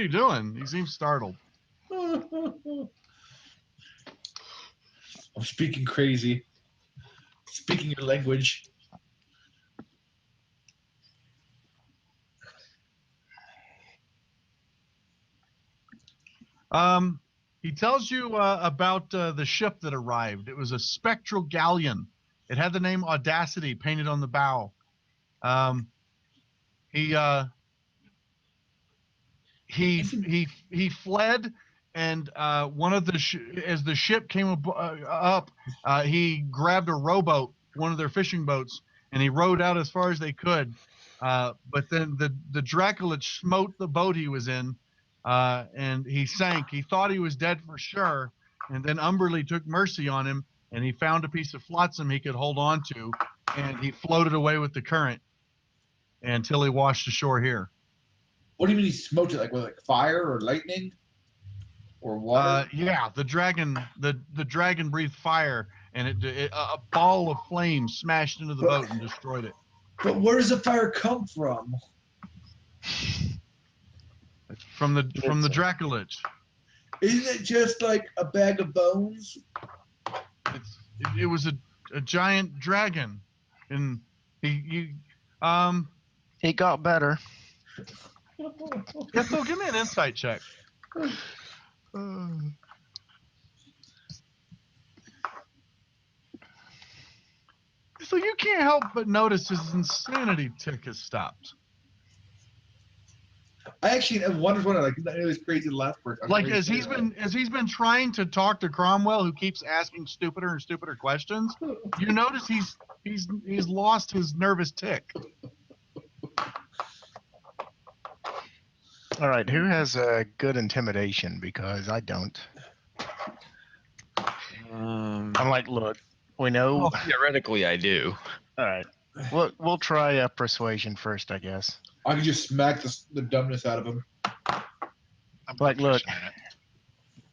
you doing? He seems startled. I'm speaking crazy. Speaking your language. He tells you about the ship that arrived. It was a spectral galleon. It had the name Audacity painted on the bow. He fled, and one of the as the ship came up, he grabbed a rowboat, one of their fishing boats, and he rowed out as far as they could. But then the dracolich smote the boat he was in, and he sank. He thought he was dead for sure, and then Umberly took mercy on him, and he found a piece of flotsam he could hold on to, and he floated away with the current until he washed ashore here. What do you mean he smoked it? Like with fire or lightning or water? Yeah, the dragon breathed fire, and a ball of flame smashed into the boat and destroyed it. But where does the fire come from? From the dracolich. Isn't it just like a bag of bones? It was a giant dragon, and he got better. Yeah, so give me an insight check. So you can't help but notice his insanity tick has stopped. I actually wondered like it was crazy the last person. Like as he's been trying to talk to Cromwell, who keeps asking stupider and stupider questions, you notice he's lost his nervous tick. All right, who has a good intimidation? Because I don't. I'm like, look, we know. Well, theoretically, I do. All right, we'll try persuasion first, I guess. I can just smack the dumbness out of him. I'm Like, look, pushing it.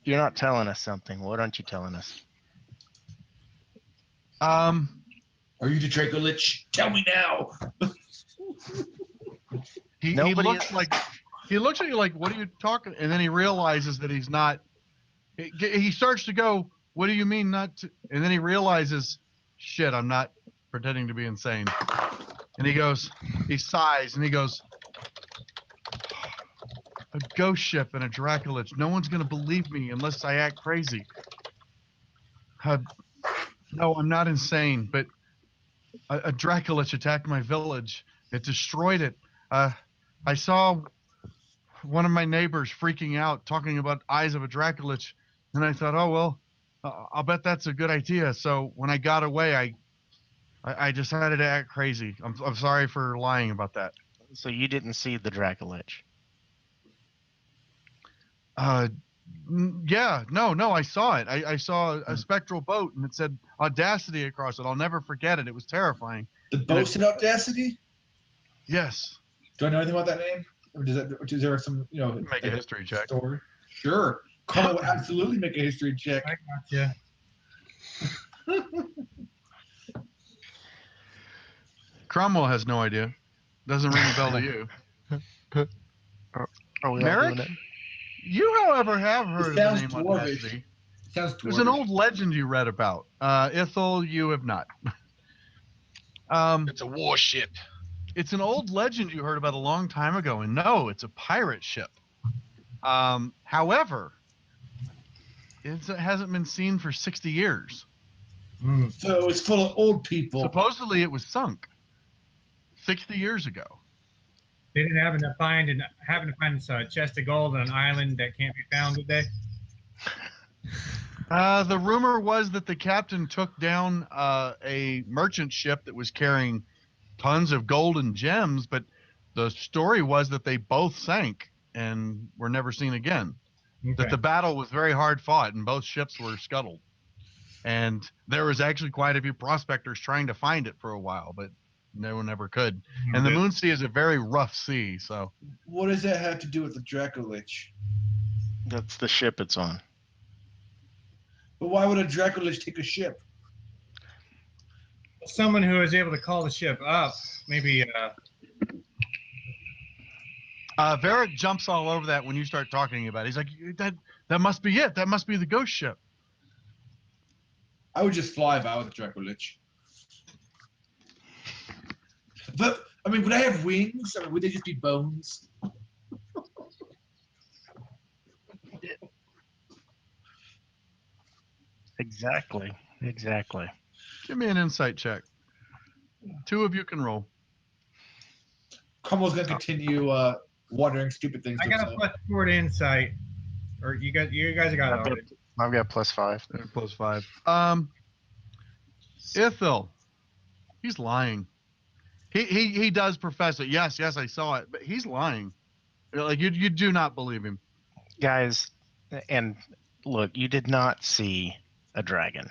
you're not telling us something. What aren't you telling us? Are you the dracolich? Tell me now. He looks at you like, what are you talking? And then he realizes that he's not. He starts to go, what do you mean not to? And then he realizes, shit, I'm not pretending to be insane. And he sighs and he goes, a ghost ship and a dracolich. No one's going to believe me unless I act crazy. No, I'm not insane, but a dracolich attacked my village. It destroyed it. I saw one of my neighbors freaking out, talking about eyes of a dracolich, and I thought, oh, well, I'll bet that's a good idea. So when I got away, I decided to act crazy. I'm sorry for lying about that. So you didn't see the dracolich? Yeah, no, I saw it. I saw a spectral boat, and it said Audacity across it. I'll never forget it. It was terrifying. The boasted Audacity? Yes. Do I know anything about that name? Or is there some, Make a history check. story? Sure. Carl will absolutely make a history check. I gotcha. Cromwell has no idea. Doesn't ring a bell to you. Are we all Merrick? doing it? You, however, have heard of the sounds name dwarvish. Audacity. Sounds There's an dwarvish. old legend you read about. Ithil, you have not. It's a warship. It's an old legend you heard about a long time ago, and no, it's a pirate ship. However, it hasn't been seen for 60 years. So it's full of old people. Supposedly, it was sunk 60 years ago. They didn't happen to find a chest of gold on an island that can't be found, did they? The rumor was that the captain took down a merchant ship that was carrying tons of gold and gems, but the story was that they both sank and were never seen again. Okay. That the battle was very hard fought and both ships were scuttled. And there was actually quite a few prospectors trying to find it for a while, but no one ever could. And the Moonsea is a very rough sea, so. What does that have to do with the dracolich? That's the ship it's on. But why would a dracolich take a ship? Someone who is able to call the ship up, maybe. Varric jumps all over that when you start talking about it. He's like, that must be it. That must be the ghost ship. I would just fly about with a dracolich. But, I mean, would I have wings? Or would they just be bones? Exactly. Give me an insight check. 2 of you can roll. Cromwell's going to continue wondering stupid things. I got a +4 to insight. Or you guys got it already. I've got +5. +5. Ithil, he's lying. He does profess it. Yes, I saw it, but he's lying. Like you do not believe him. Guys, and look, you did not see a dragon.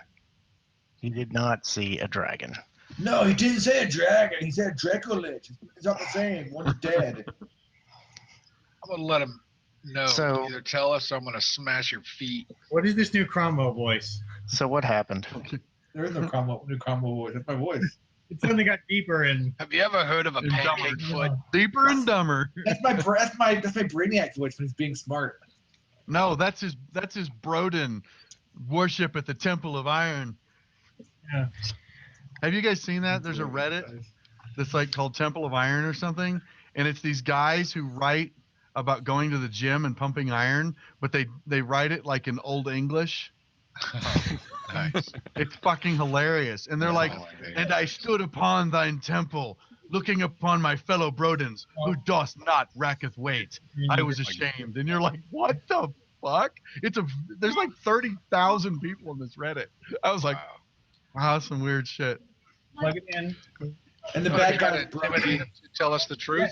You did not see a dragon. No, he didn't say a dragon. He said a dracolich. It's not the same. One's dead. I'm gonna let him know. So- Either tell us or I'm gonna smash your feet. What is this new Cromwell voice? So what happened? There is no Cromwell voice. That's my voice. It suddenly got deeper and Have you ever heard of a And pancake dumber. foot? Deeper and dumber. That's my Brainiac voice when he's being smart. No, that's his Broden worship at the Temple of Iron. Yeah. Have you guys seen that? There's a Reddit that's like called Temple of Iron or something, and it's these guys who write about going to the gym and pumping iron, but they write it like in Old English. Nice. It's fucking hilarious. And they're like, and I stood upon thine temple, looking upon my fellow Brodens, who dost not racketh weight. I was ashamed. And you're like, what the fuck? There's like 30,000 people in this Reddit. I was like, wow, that's some weird shit. plug it in. And the So bad you guy gotta is broken. tell us the truth.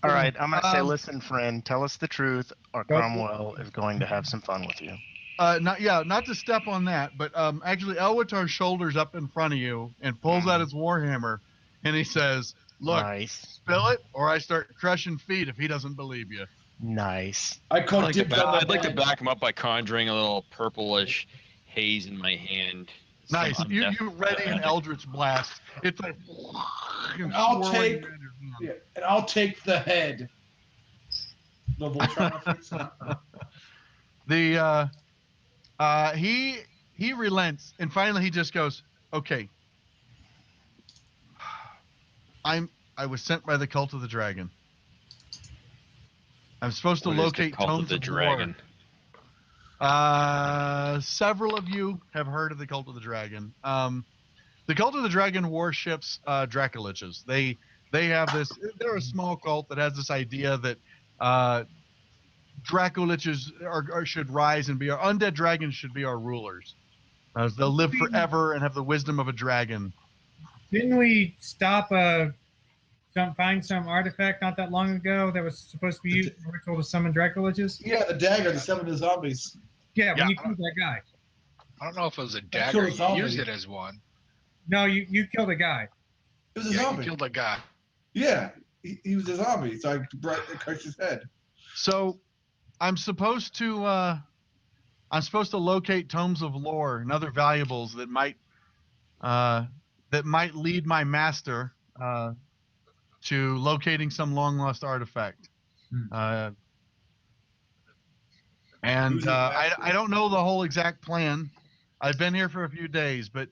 All right, I'm going to say, Um, listen, friend, tell us the truth, or Cromwell is going to have some fun with you. Not to step on that, but actually Elwatar shoulders up in front of you and pulls out his warhammer, and he says, "Look, Nice. spill it, or I start crushing feet if he doesn't believe you." Nice. I call I'd dibs on like the to bad. back him up by conjuring a little purplish haze in my hand. Nice. Some You undeath- ready an Eldritch blast? It's like. And I'll swirling take- around your hand. Yeah, and I'll take the head. No Voltron reference? He relents, and finally he just goes, "Okay, I was sent by the cult of the dragon. I'm supposed to What is the locate cult of tomes the of dragon? war." Several of you have heard of the cult of the dragon. The cult of the dragon worships dracoliches. They have this. They're a small cult that has this idea that dracoliches should rise and be our undead dragons should be our rulers. They'll live forever and have the wisdom of a dragon. Didn't we stop find some artifact not that long ago that was supposed to be used in ritual to summon dracoliches? Yeah, the dagger to summon the zombies. Yeah, when Yeah. you killed that guy. I don't know if it was a killed dagger. a zombie. You used it as one. No, you killed a guy. It was a Yeah, you zombie. killed a guy. Yeah, he was a zombie, so I crushed his head. So I'm supposed to locate tomes of lore and other valuables that might lead my master to locating some long lost artifact. And I don't know the whole exact plan. I've been here for a few days, but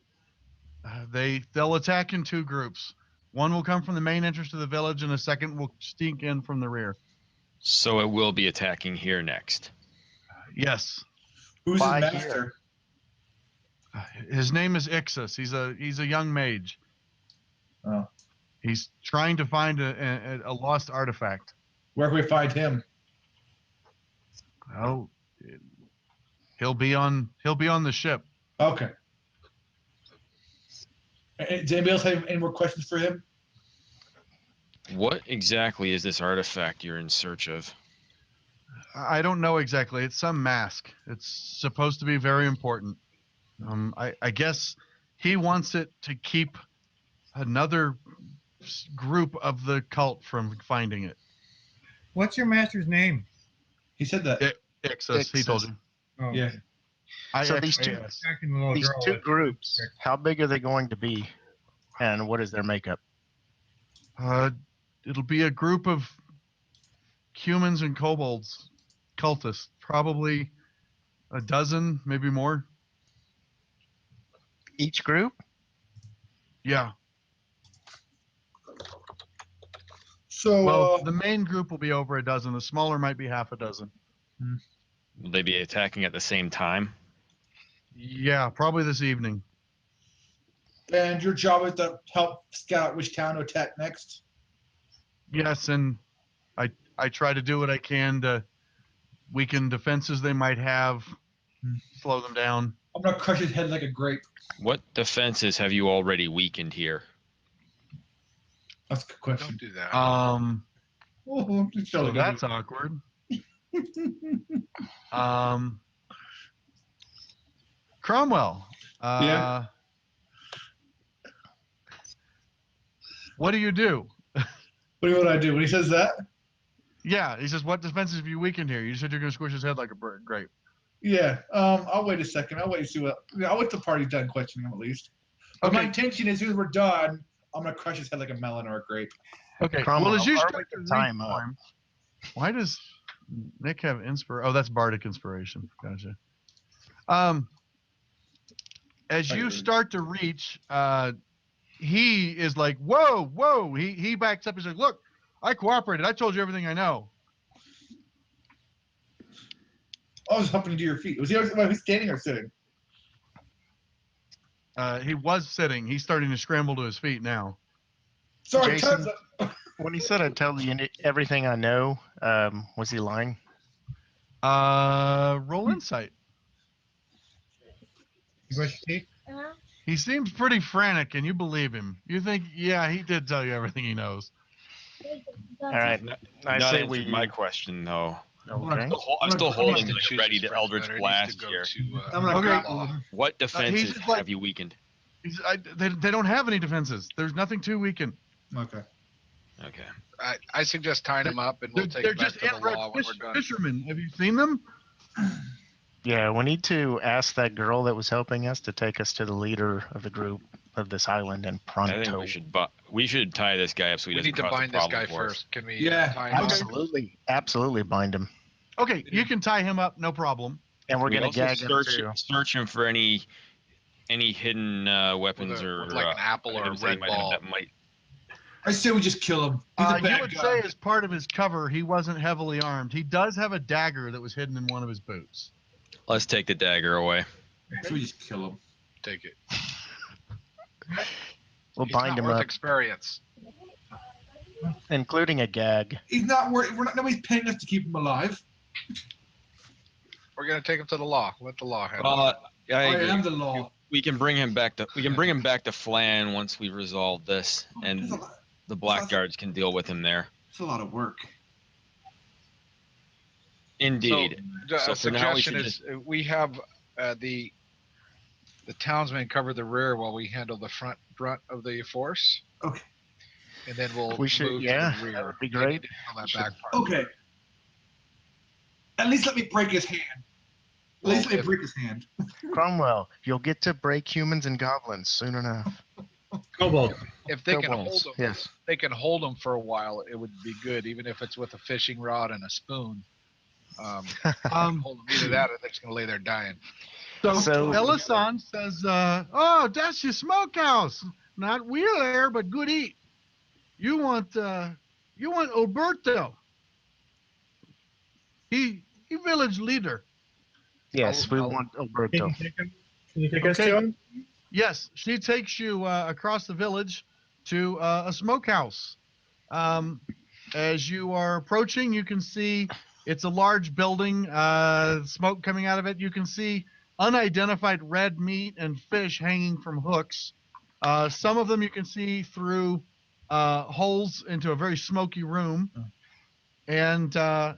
they'll attack in 2 groups. One will come from the main entrance to the village, and a second will sneak in from the rear. So it will be attacking here next. Yes. Who's his Why master? His name is Ixus. He's a young mage. Oh. He's trying to find a lost artifact. Where can we find him? Oh, he'll be on the ship. Okay. Does anybody else have any more questions for him? What exactly is this artifact you're in search of? I don't know exactly. It's some mask. It's supposed to be very important. I guess he wants it to keep another group of the cult from finding it. What's your master's name? He said that. Ixus, he told you. Oh, Yeah. So these two- IXAS. attacking the little These girl 2 with- groups, how big are they going to be? And what is their makeup? It'll be a group of humans and kobolds, cultists, probably a dozen, maybe more. Each group? Yeah. So, Well, the main group will be over a dozen. The smaller might be half a dozen. Will they be attacking at the same time? Yeah, probably this evening. and your job is to help scout which town to attack next? Yes, and I try to do what I can to weaken defenses they might have, slow them down. I'm going to crush his head like a grape. What defenses have you already weakened here? That's a good question. Don't do that. Oh, just So totally that's awkward. Cromwell. Yeah. What do you do? What do I do when he says that? Yeah, he says, what defenses have you weakened here? You said you're going to squish his head like a bird. Great. Yeah. I'll wait a second. I'll wait to see what. Yeah, I'll wait till the party's done questioning him at least. But my Okay. intention is, as soon as we're done, I'm gonna crush his head like a melon or a grape. Okay. Cromwell, Well, as you are start we to to time read up? form, why does Nick have inspiration? Oh, that's bardic inspiration. Gotcha. As you start to reach, he is like, whoa, whoa. He backs up. He's like, look, I cooperated. I told you everything I know. I was hopping to your feet. Was he standing or sitting? He was sitting. He's starting to scramble to his feet now. Sorry, Jason? time's up. When he said I'd tell you everything I know, was he lying? Roll insight. You brush your teeth? He seems pretty frantic, and you believe him. You think, yeah, he did tell you everything he knows. All right. I Not say answered we. my question though. Okay. I'm still I'm gonna holding to like, choose ready his to friends Eldritch better. He Blast needs to go here. to, I'm gonna Okay. grapple him. What defenses just like- have you weakened? They don't have any defenses. There's nothing to weaken. Okay. Okay. I suggest tying him up, and we'll take They're it back just to the inbred law when we're done. fishermen. Have you seen them? Yeah, we need to ask that girl that was helping us to take us to the leader of the group of this island in I think pronto. we should tie this guy up so he We doesn't need to cause a bind this problem guy for us. first. Can we Yeah, tie him up? Absolutely bind him, Okay, you can tie him up, no problem. and we're We gonna also gag him too. search him for any hidden weapons With or like an apple or a items that he red might have ball. that might. I say we just kill him. He's a You bad would guy. say as part of his cover, he wasn't heavily armed. He does have a dagger that was hidden in one of his boots. Let's take the dagger away. So we just kill him. Take it. We'll He's bind not him worth up, experience. including a gag. He's not worth. Nobody's paying us to keep him alive. We're gonna take him to the law. Let the law handle it. I I agree. am the law. We can bring him back to Phlan once we resolve this, and the Blackguards can deal with him there. It's a lot of work. Indeed. The So for now, we suggestion should is we have the townsmen cover the rear while we handle the front of the force. Okay. And then we'll We should- move yeah, to the rear. that would be They need great. to handle that back part. Okay. At least let me break his hand. At least Well, let me break his hand. Cromwell, you'll get to break humans and goblins soon enough. Kobold. If they can hold Kobolds, them, yes. they can hold them for a while. It would be good, even if it's with a fishing rod and a spoon. Hold them either that, or they're just gonna lay there dying. So- Elisan says, "Oh, that's your smokehouse. Not wheel air, but good eat. You want Alberto. He village leader. Yes, we I'll- want Can Alberto. you take him? Can you take us Okay. to him? Yes, she takes you across the village to a smokehouse. As you are approaching, you can see it's a large building, smoke coming out of it. You can see unidentified red meat and fish hanging from hooks. Some of them you can see through holes into a very smoky room. And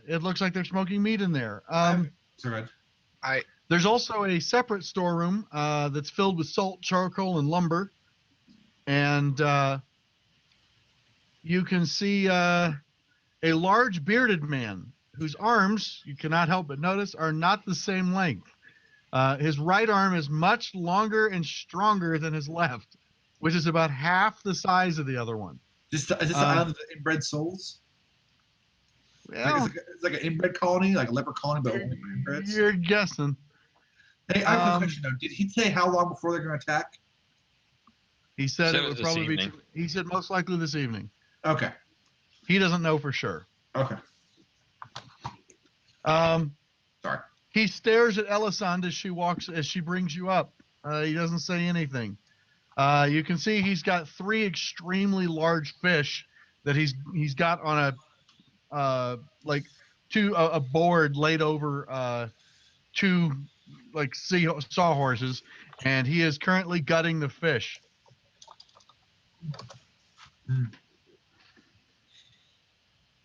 it looks like they're smoking meat in there. Sorry. There's also a separate storeroom that's filled with salt, charcoal, and lumber. And you can see a large bearded man whose arms, you cannot help but notice, are not the same length. His right arm is much longer and stronger than his left, which is about half the size of the other one. Is this the island of the inbred souls? Well, It's like an inbred colony, like a leper colony, but only for inbreds. you're guessing. Hey, I have a question though. Did he say how long before they're going to attack? He said Said it it would was this probably be. evening. He said most likely this evening. Okay. He doesn't know for sure. Okay. Sorry. He stares at Elisande as she brings you up. He doesn't say anything. You can see he's got 3 extremely large fish that he's got on a board laid over 2 like sawhorses, and he is currently gutting the fish.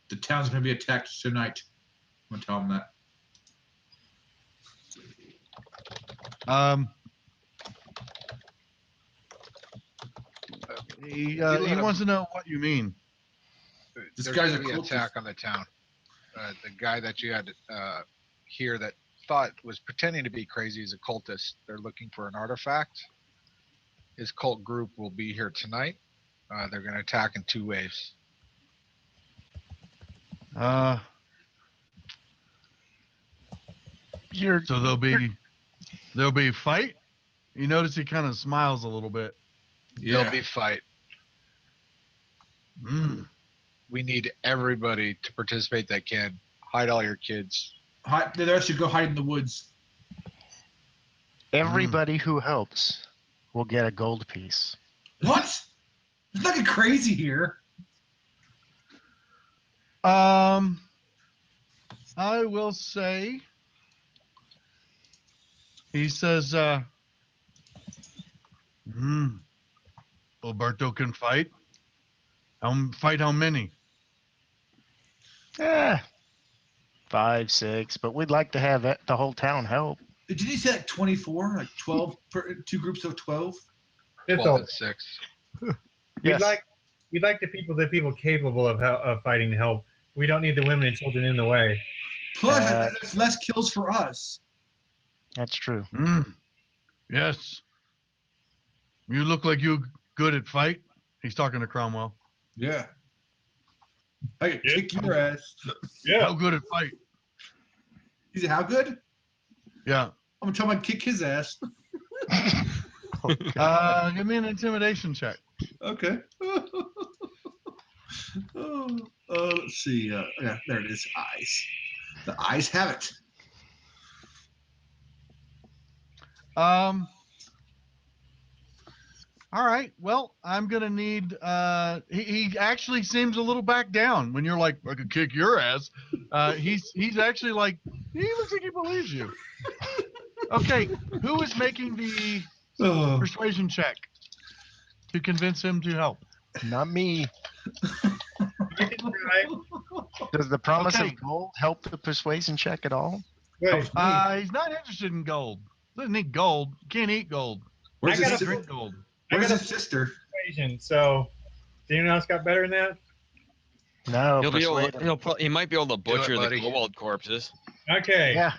The town's going to be attacked tonight. I'm going to tell him that. He let him- wants to know what you mean. This There's guy's gonna a be an cultist. attack on the town. The guy that you had here that thought was pretending to be crazy is a cultist. They're looking for an artifact. His cult group will be here tonight. They're going to attack in 2 waves. So there'll be fight. You notice he kind of smiles a little bit. There'll be fight. Mm. We need everybody to participate that can. Hide all your kids. The rest should go hide in the woods. Everybody who helps will get a gold piece. What? It's not get crazy here. I will say. He says, Alberto can fight. Fight how many? 5, 6, but we'd like to have the whole town help. Did you say like 24? Like 12? 2 groups of 12? It's 12 all. and 6. Yes. We'd like the people capable of fighting to help. We don't need the women and children in the way. Plus, that's less kills for us. That's true. Yes. You look like you're good at fight. He's talking to Cromwell. Yeah. I can kick your ass. How good at fight? He said, how good? Yeah. I'm trying to kick his ass. Give me an intimidation check. Okay. Let's see. Yeah, there it is. Eyes. The eyes have it. All right. Well, I'm gonna need. He actually seems a little back down when you're like, I could kick your ass. He's actually like, he looks like he believes you. Okay. Who is making the persuasion check to convince him to help? Not me. Does the promise Okay. of gold help the persuasion check at all? Wait, He's not interested in gold. Doesn't need gold. Can't eat gold. Where's I his, gotta sister? Drink gold. Where's his sister? persuasion. So, does anyone else got better than that? No. He'll be able. persuade him. He might be able to butcher the buddy. kobold corpses. Okay. Yeah.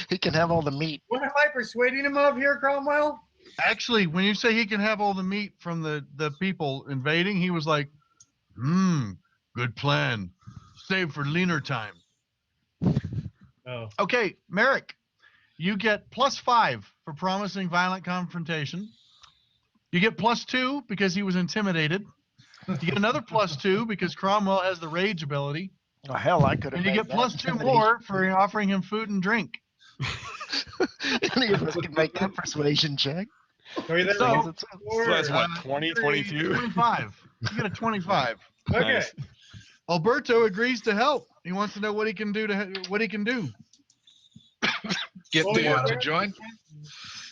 He can have all the meat. What am I persuading him of here, Cromwell? Actually, when you say he can have all the meat from the people invading, he was like, good plan. Save for leaner time. Oh. Okay, Merrick, you get +5 for promising violent confrontation. You get +2 because he was intimidated. You get another +2 because Cromwell has the rage ability. Oh, hell, I could have. And you get +2 more for offering him food and drink. Any of us can make that persuasion check. So either So- we get So four that's or- what, 20, 22? 25. You get a 25. Okay. Nice. Alberto agrees to help. He wants to know what he can do what he can do. Get Well, the yeah. to join.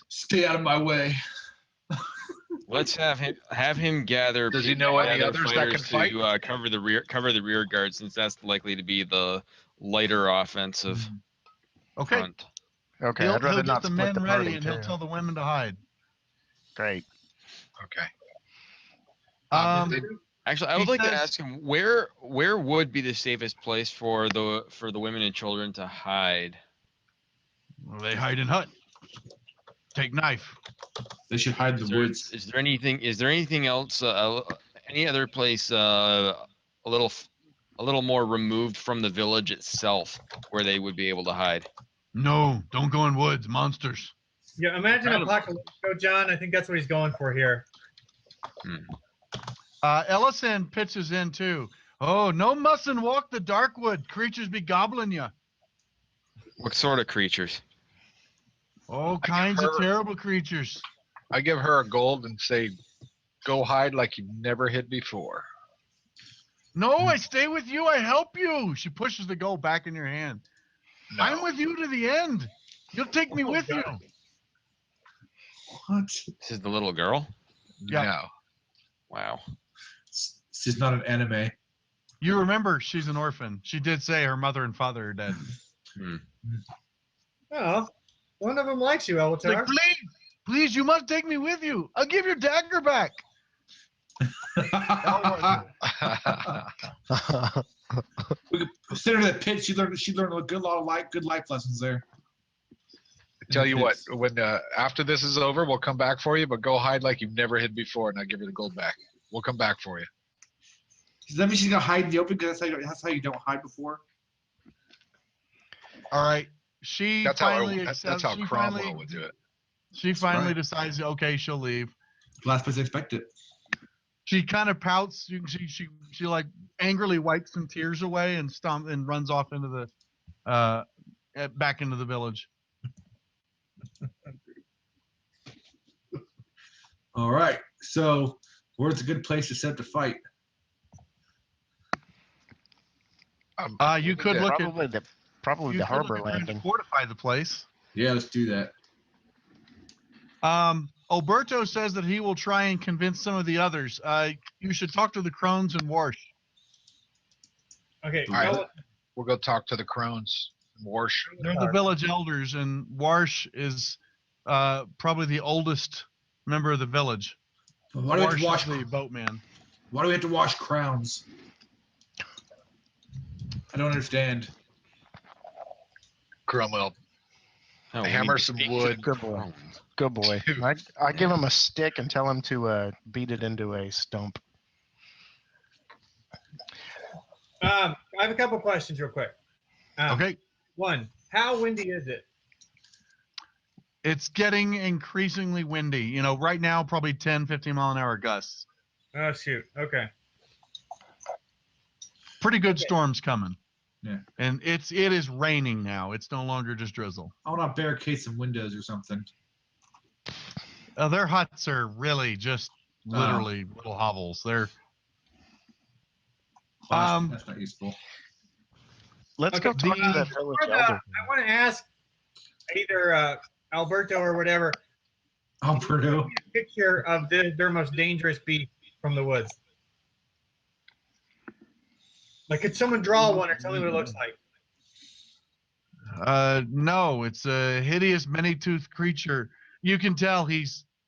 Stay out of my way. Let's have him gather. Does he know any gather others that can fighters to cover the rear guard, since that's likely to be the lighter offensive Okay. front. Okay, He'll I'd rather get not the split men the ready party and he'll too. tell the women to hide. Great. Okay. Um, Actually, I He would like to says- ask him where would be the safest place for the women and children to hide. they hide in hut. Take knife. They should hide in the woods. Is there anything else? Any other place a little more removed from the village itself where they would be able to hide? No, don't go in woods. Monsters. Yeah, imagine Apocalypto, John. I think that's what he's going for here. Ellison pitches in too. Oh, no mustn't walk the dark wood. Creatures be gobbling ya. What sort of creatures? All kinds of her- terrible creatures. I give her a gold and say, go hide like you've never hid before. No, I stay with you. I help you. She pushes the gold back in your hand. No. I'm with you to the end. You'll take me with you. What? This is the little girl. Yeah. No. Wow. This is not an anime. You remember she's an orphan. She did say her mother and father are dead. Oh, one of them likes you, It's like, Elwatar. please, you must take me with you. I'll give your dagger back. We could consider that pit. She learned a good life lessons there. Tell you what, when after this is over, we'll come back for you, but go hide like you've never hid before, and I'll give you the gold back. We'll come back for you. Does that mean she's gonna hide in the open? Because that's how you don't hide before. All right. She That's finally how accepts. that's how she Cromwell finally, would do it. she finally right. decides, okay, she'll leave. Last place I expected. She kind of pouts. She like angrily wipes some tears away and runs off into the back into the village. All right. So where's a good place to set the fight? You could look at Probably you the could look harbor at trying to landing. fortify the place. Yeah, let's do that. Alberto says that he will try and convince some of the others. You should talk to the Crones and Warsh. Okay, All right. Elwa- We'll go talk to the Crones. Warsh. They're the village elders, and Warsh is probably the oldest member of the village. Why do we have Warsh to wash? is the boatman. Why do we have to wash crowns? I don't understand. Cromwell. Oh, we Hammer need to some speak to wood. the Good boy. Crones. Good boy. I give him a stick and tell him to beat it into a stump. I have a couple questions real quick. Okay. One, how windy is it? It's getting increasingly windy. You know, right now, probably 10, 15 mile an hour gusts. Oh, shoot. Okay. Pretty good storms coming. Yeah. And it is raining now. It's no longer just drizzle. I want to barricade some windows or something. Their huts are really just literally little hovels. They're That's not useful. Let's go Okay, talk to that village elder. I want to ask either Alberto or whatever, Alberto. a picture of their most dangerous beast from the woods. Like, could someone draw one or tell me what it looks like? No, it's a hideous many-toothed creature. You can tell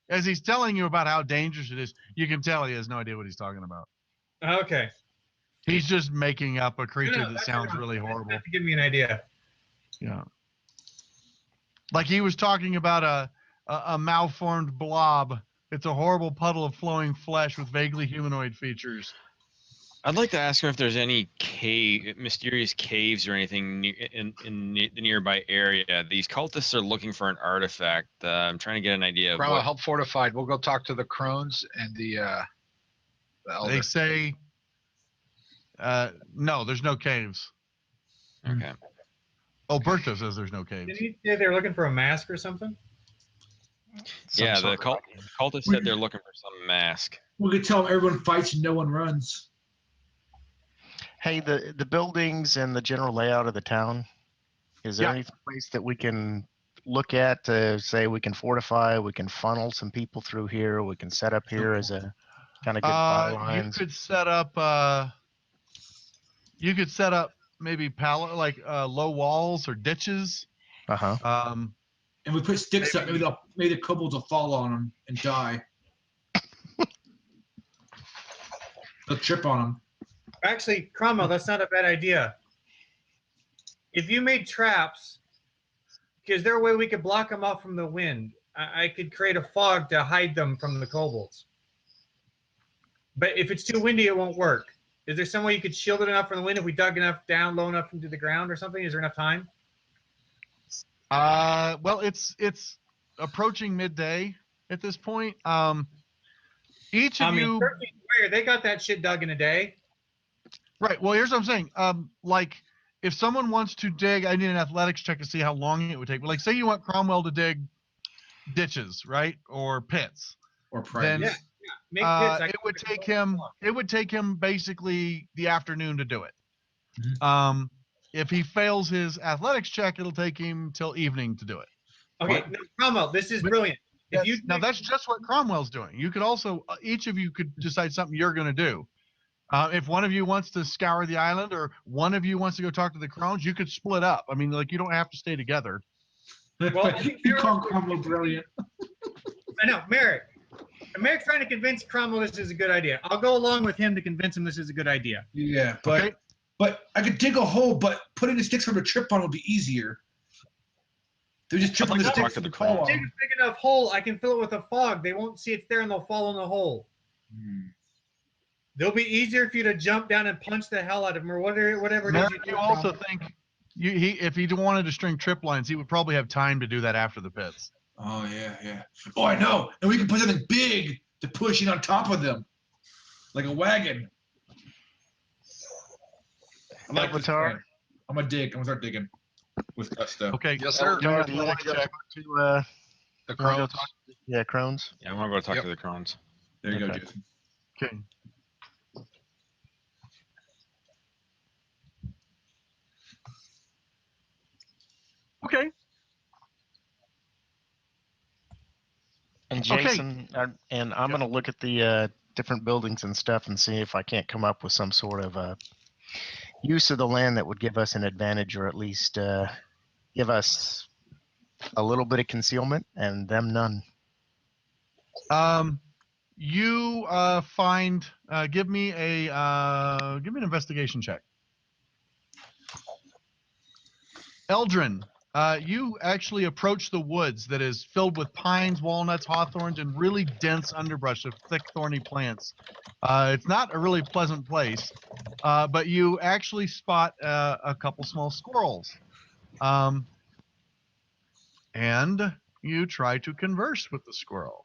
as he's telling you about how dangerous it is, you can tell he has no idea what he's talking about. Okay. He's just making up a creature No, that that's sounds enough. really That's horrible. enough to give me an idea. Yeah. Like he was talking about a malformed blob. It's a horrible puddle of flowing flesh with vaguely humanoid features. I'd like to ask him if there's any mysterious caves or anything in the nearby area. These cultists are looking for an artifact. I'm trying to get an idea of Bravo, what. help fortified. We'll go talk to the crones and the elder. They say, no, there's no caves. Okay. Oh, Bertha says there's no Did caves. he say they were looking for a mask or something? Some Yeah, the sort of cultists said they're looking for some mask. We could tell them everyone fights and no one runs. Hey, the buildings and the general layout of the town, is there Yeah. any place that we can look at to say we can fortify, we can funnel some people through here, we can set up here as a kind of good fire You lines? could set up. You could set up maybe low walls or ditches. Uh-huh. And we put sticks up. Maybe the kobolds will fall on them and die. They'll trip on them. Actually, Cromwell, that's not a bad idea. If you made traps, because there a way we could block them off from the wind. I could create a fog to hide them from the kobolds. But if it's too windy, it won't work. Is there some way you could shield it enough from the wind if we dug enough down, low enough into the ground or something? Is there enough time? Well, it's approaching midday at this point. Each of you, 13 Warrior, they got that shit dug in a day. right? Well, here's what I'm saying. Like if someone wants to dig, I need an athletics check to see how long it would take. But like, say you want Cromwell to dig ditches, right, or pits, Or then private. Make hits. I it can would put take it him. on. It would take him basically the afternoon to do it. Mhm. If he fails his athletics check, it'll take him till evening to do it. Okay, no, Cromwell, this is brilliant. If you Now that's just what Cromwell's doing. You could also, each of you could decide something you're going to do. If one of you wants to scour the island or one of you wants to go talk to the crones, you could split up. I mean, like you don't have to stay together. Well, you call Cromwell brilliant. I know, Merrick. Merrick's trying to convince Cromwell this is a good idea. I'll go along with him to convince him this is a good idea. Yeah, but Okay. but I could dig a hole, but putting the sticks from a trip on would be easier. They just trip I'd on like the to talk sticks to the and fall on Dig a them. big enough hole, I can fill it with a fog. They won't see it's there and they'll fall in the hole. They'll be easier for you to jump down and punch the hell out of them or whatever it is Merrick, you also think if he wanted to string trip lines, he would probably have time to do that after the pits. Oh yeah. Oh, I know. And we can put something big to push in on top of them, like a wagon. I like this Avatar? plan. I'm gonna dig. I'm gonna start digging with gusto. Okay. Yes, sir. Do an Do you want athletics to go check. talk to, The you wanna go crones. talk to- yeah, crones? Yeah, I want to go talk Yep. to the crones. There you go, Okay. Jason. Okay. Okay. And Okay. Jason, and I'm going to look at the different buildings and stuff and see if I can't come up with some sort of use of the land that would give us an advantage, or at least give us a little bit of concealment and them none. You find. Give me an investigation check. Eldrin, you actually approach the woods that is filled with pines, walnuts, hawthorns, and really dense underbrush of thick, thorny plants. It's not a really pleasant place, but you actually spot a couple small squirrels. And you try to converse with the squirrel.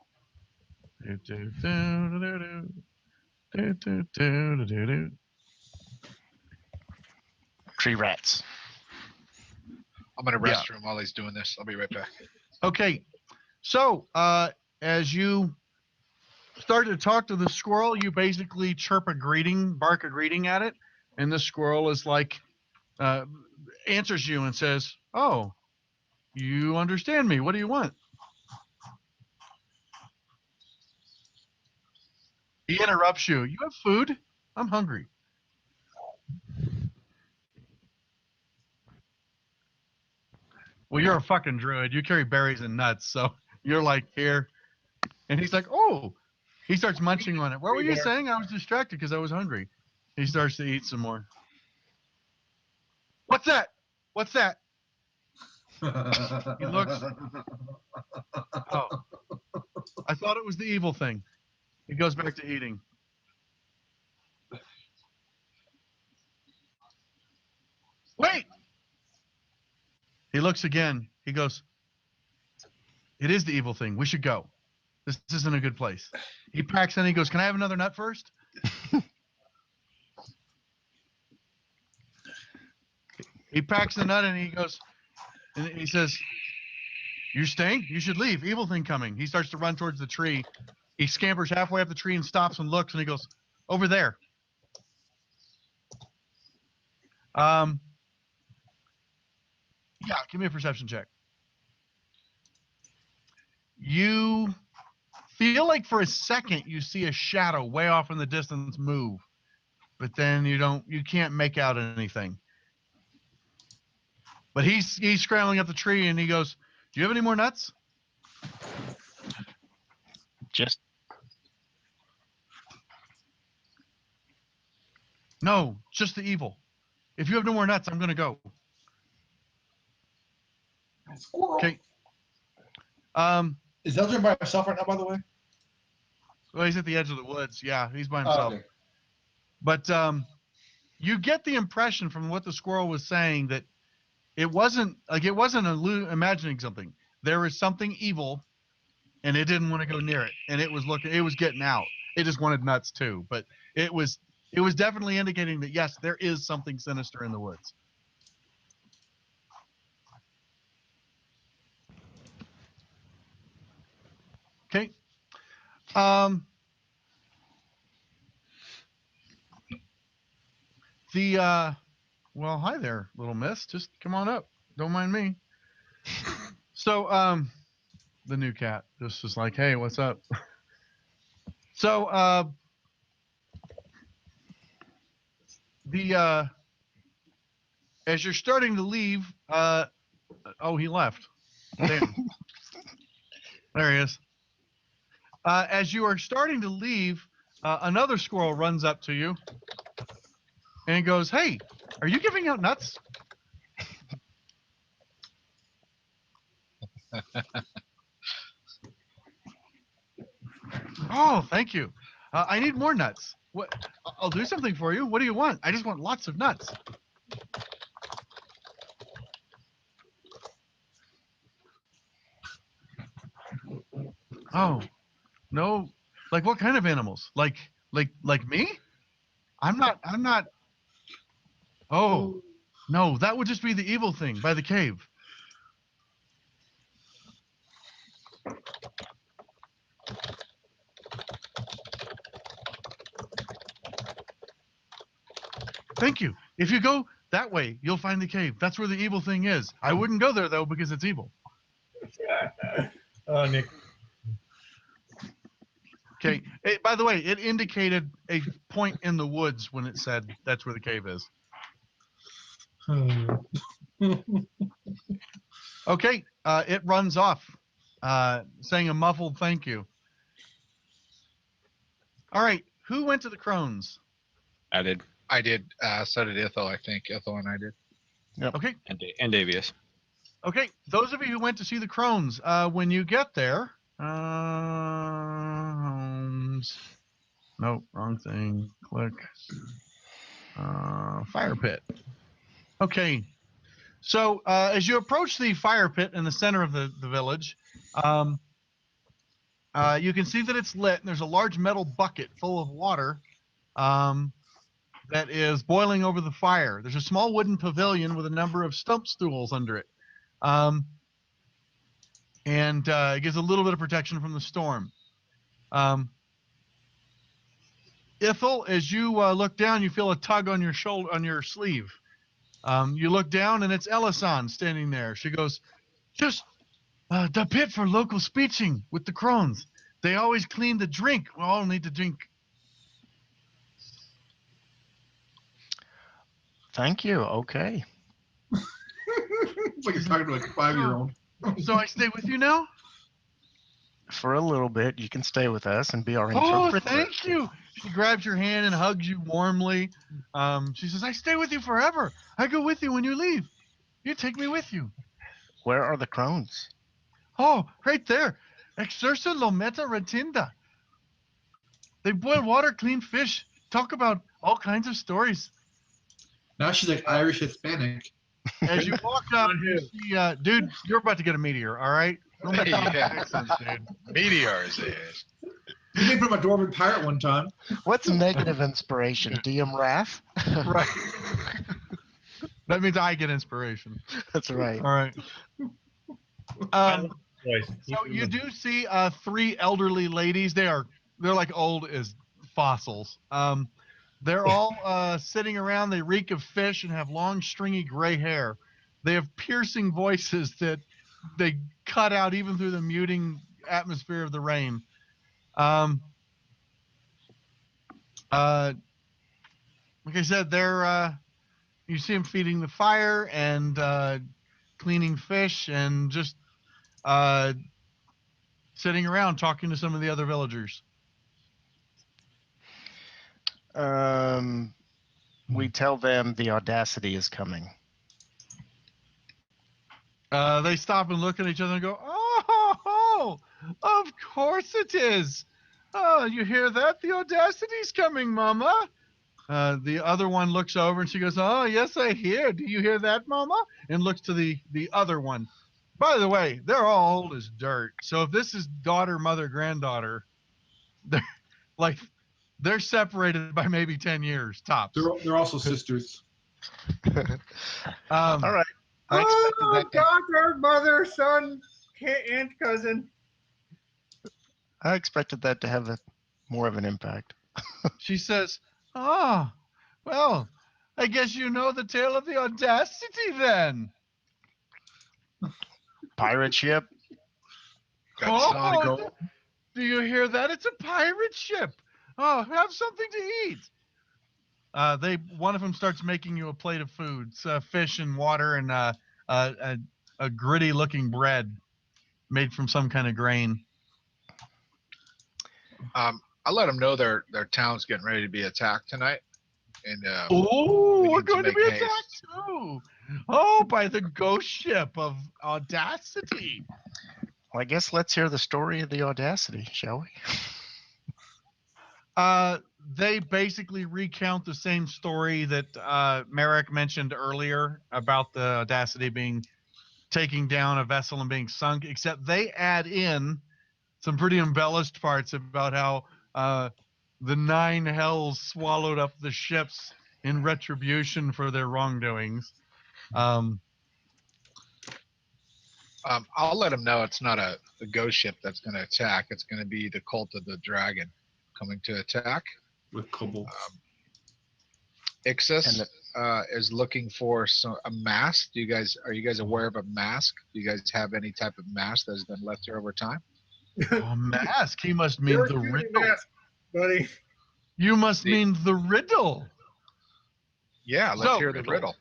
Tree rats. I'm in a Yeah. restroom while he's doing this. I'll be right back. Okay, so as you start to talk to the squirrel, you basically bark a greeting at it, and the squirrel is like, answers you and says, "Oh, you understand me. What do you want?" He interrupts you. "You have food? I'm hungry." Well, you're a fucking druid. You carry berries and nuts, so you're like, "Here." And he's like, "Oh." He starts munching on it. "What were you saying?" "I was distracted because I was hungry." He starts to eat some more. "What's that? What's that?" He looks. Oh, I thought it was the evil thing. He goes back to eating. Wait! He looks again. He goes, it is the evil thing. We should go. This isn't a good place. He packs in. He goes, can I have another nut first? He packs the nut and he goes, and he says, you're staying? You should leave. Evil thing coming. He starts to run towards the tree. He scampers halfway up the tree and stops and looks and he goes, over there. Yeah, give me a perception check. You feel like for a second you see a shadow way off in the distance move, but then you can't make out anything. But he's scrambling up the tree and he goes, do you have any more nuts? No, just the evil. If you have no more nuts, I'm gonna go. Squirrel. Okay. Is Eldrin by himself right now, by the way? Well, he's at the edge of the woods. Yeah, he's by himself. Okay. But you get the impression from what the squirrel was saying that it wasn't imagining something. There was something evil, and it didn't want to go near it, and it was getting out. It just wanted nuts too, but it was definitely indicating that yes, there is something sinister in the woods. Okay. Well, hi there, little miss. Just come on up. Don't mind me. So, the new cat just was like, hey, what's up? So, as you're starting to leave, oh, he left. Damn. There he is. As you are starting to leave, another squirrel runs up to you and goes, hey, are you giving out nuts? Oh, thank you. I need more nuts. What? I'll do something for you. What do you want? I just want lots of nuts. Oh, no. Like what kind of animals? Like me? I'm not. Oh, no, that would just be the evil thing by the cave. Thank you. If you go that way, you'll find the cave. That's where the evil thing is. I wouldn't go there, though, because it's evil. Oh, Nick. Okay. By the way, it indicated a point in the woods when it said that's where the cave is. Okay. It runs off, saying a muffled thank you. All right. Who went to the crones? I did. I did. So did Ithel, I think. Ithel and I did. Yep. Okay. And Davius. Okay. Those of you who went to see the crones, when you get there, homes. Nope, wrong thing. Click. Fire pit. Okay. So as you approach the fire pit in the center of the village, you can see that it's lit, and there's a large metal bucket full of water that is boiling over the fire. There's a small wooden pavilion with a number of stump stools under it. And it gives a little bit of protection from the storm. Ithel, as you look down, you feel a tug on your shoulder, on your sleeve. You look down, and it's Ellison standing there. She goes, just the pit for local speeching with the crones. They always clean the drink. We all need to drink. Thank you. Okay. It's like you're talking to a 5-year-old. So I stay with you now? For a little bit, you can stay with us and be our Oh, interpreter. thank you. She grabs your hand and hugs you warmly. She says, I stay with you forever. I go with you when you leave. You take me with you. Where are the crones? Oh, right there. Exersa lometa retinda. They boil water, clean fish, talk about all kinds of stories. Now she's like Irish Hispanic. As you walk up, you see, dude, you're about to get a meteor, all right? Don't make Yeah. accents, dude. Meteors is. You came from a dwarven pirate one time. What's negative inspiration? DM Wrath? Right. That means I get inspiration. That's right. All right. Voice. So you do see 3 elderly ladies. They're like old as fossils. They're all sitting around. They reek of fish and have long, stringy gray hair. They have piercing voices that they cut out even through the muting atmosphere of the rain. Like I said, they're you see them feeding the fire and cleaning fish and just sitting around talking to some of the other villagers. We tell them the audacity is coming. They stop and look at each other and go, "Oh, of course it is. Oh, you hear that? The audacity's coming, Mama." The other one looks over and she goes, "Oh, yes, I hear. Do you hear that, Mama?" And looks to the other one. By the way, they're all old as dirt. So if this is daughter, mother, granddaughter, they're separated by maybe 10 years tops. They're also sisters. All right. I expected Oh, that to, daughter, mother, son, aunt, cousin. I expected that to have more of an impact. She says, "Ah, well, I guess you know the tale of the audacity then." Pirate ship? Got solid Oh, gold. do you hear that? It's a pirate ship. Oh, have something to eat. One of them starts making you a plate of food, fish and water and a gritty looking bread made from some kind of grain. I'll let them know their town's getting ready to be attacked tonight. And Oh, we're begin to going to make be haste. attacked too. Oh, by the ghost ship of audacity. Well, I guess let's hear the story of the audacity, shall we? They basically recount the same story that Merrick mentioned earlier about the audacity being taking down a vessel and being sunk, except they add in some pretty embellished parts about how the 9 hells swallowed up the ships in retribution for their wrongdoings. I'll let them know it's not a ghost ship that's going to attack. It's going to be the cult of the dragon coming to attack. With kobolds. Ixis is looking for a mask. Are you guys aware of a mask? Do you guys have any type of mask that has been left here over time? A mask. He must mean the riddle. Mask, buddy. You must mean the riddle. Yeah, let's hear the riddle.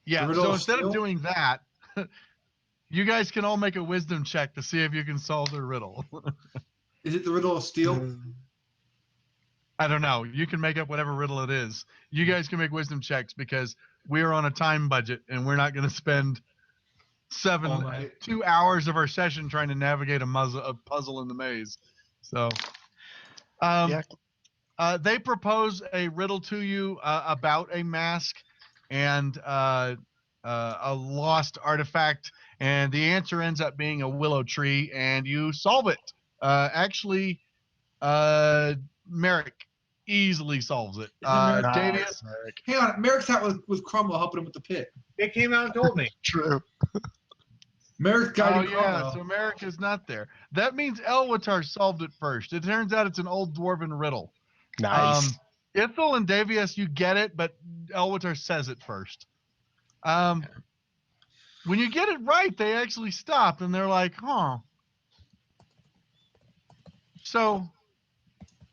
Yeah, The riddle so of instead steel? of doing that, you guys can all make a wisdom check to see if you can solve the riddle. Is it the riddle of steel? I don't know. You can make up whatever riddle it is. You guys can make wisdom checks because we're on a time budget and we're not going to spend 2 hours of our session trying to navigate a puzzle in the maze. So, they propose a riddle to you about a mask and a lost artifact, and the answer ends up being a willow tree, and you solve it. Actually, Merrick easily solves it. Davius, Hang on, Merrick's out with Cromwell helping him with the pit. They came out and told me. True. Merrick's guiding yeah, Cromwell. so Merrick is not there. That means Elwatar solved it first. It turns out it's an old dwarven riddle. Nice. Ithil and Davius, you get it, but Elwatar says it first. When you get it right, they actually stop and they're like, huh. So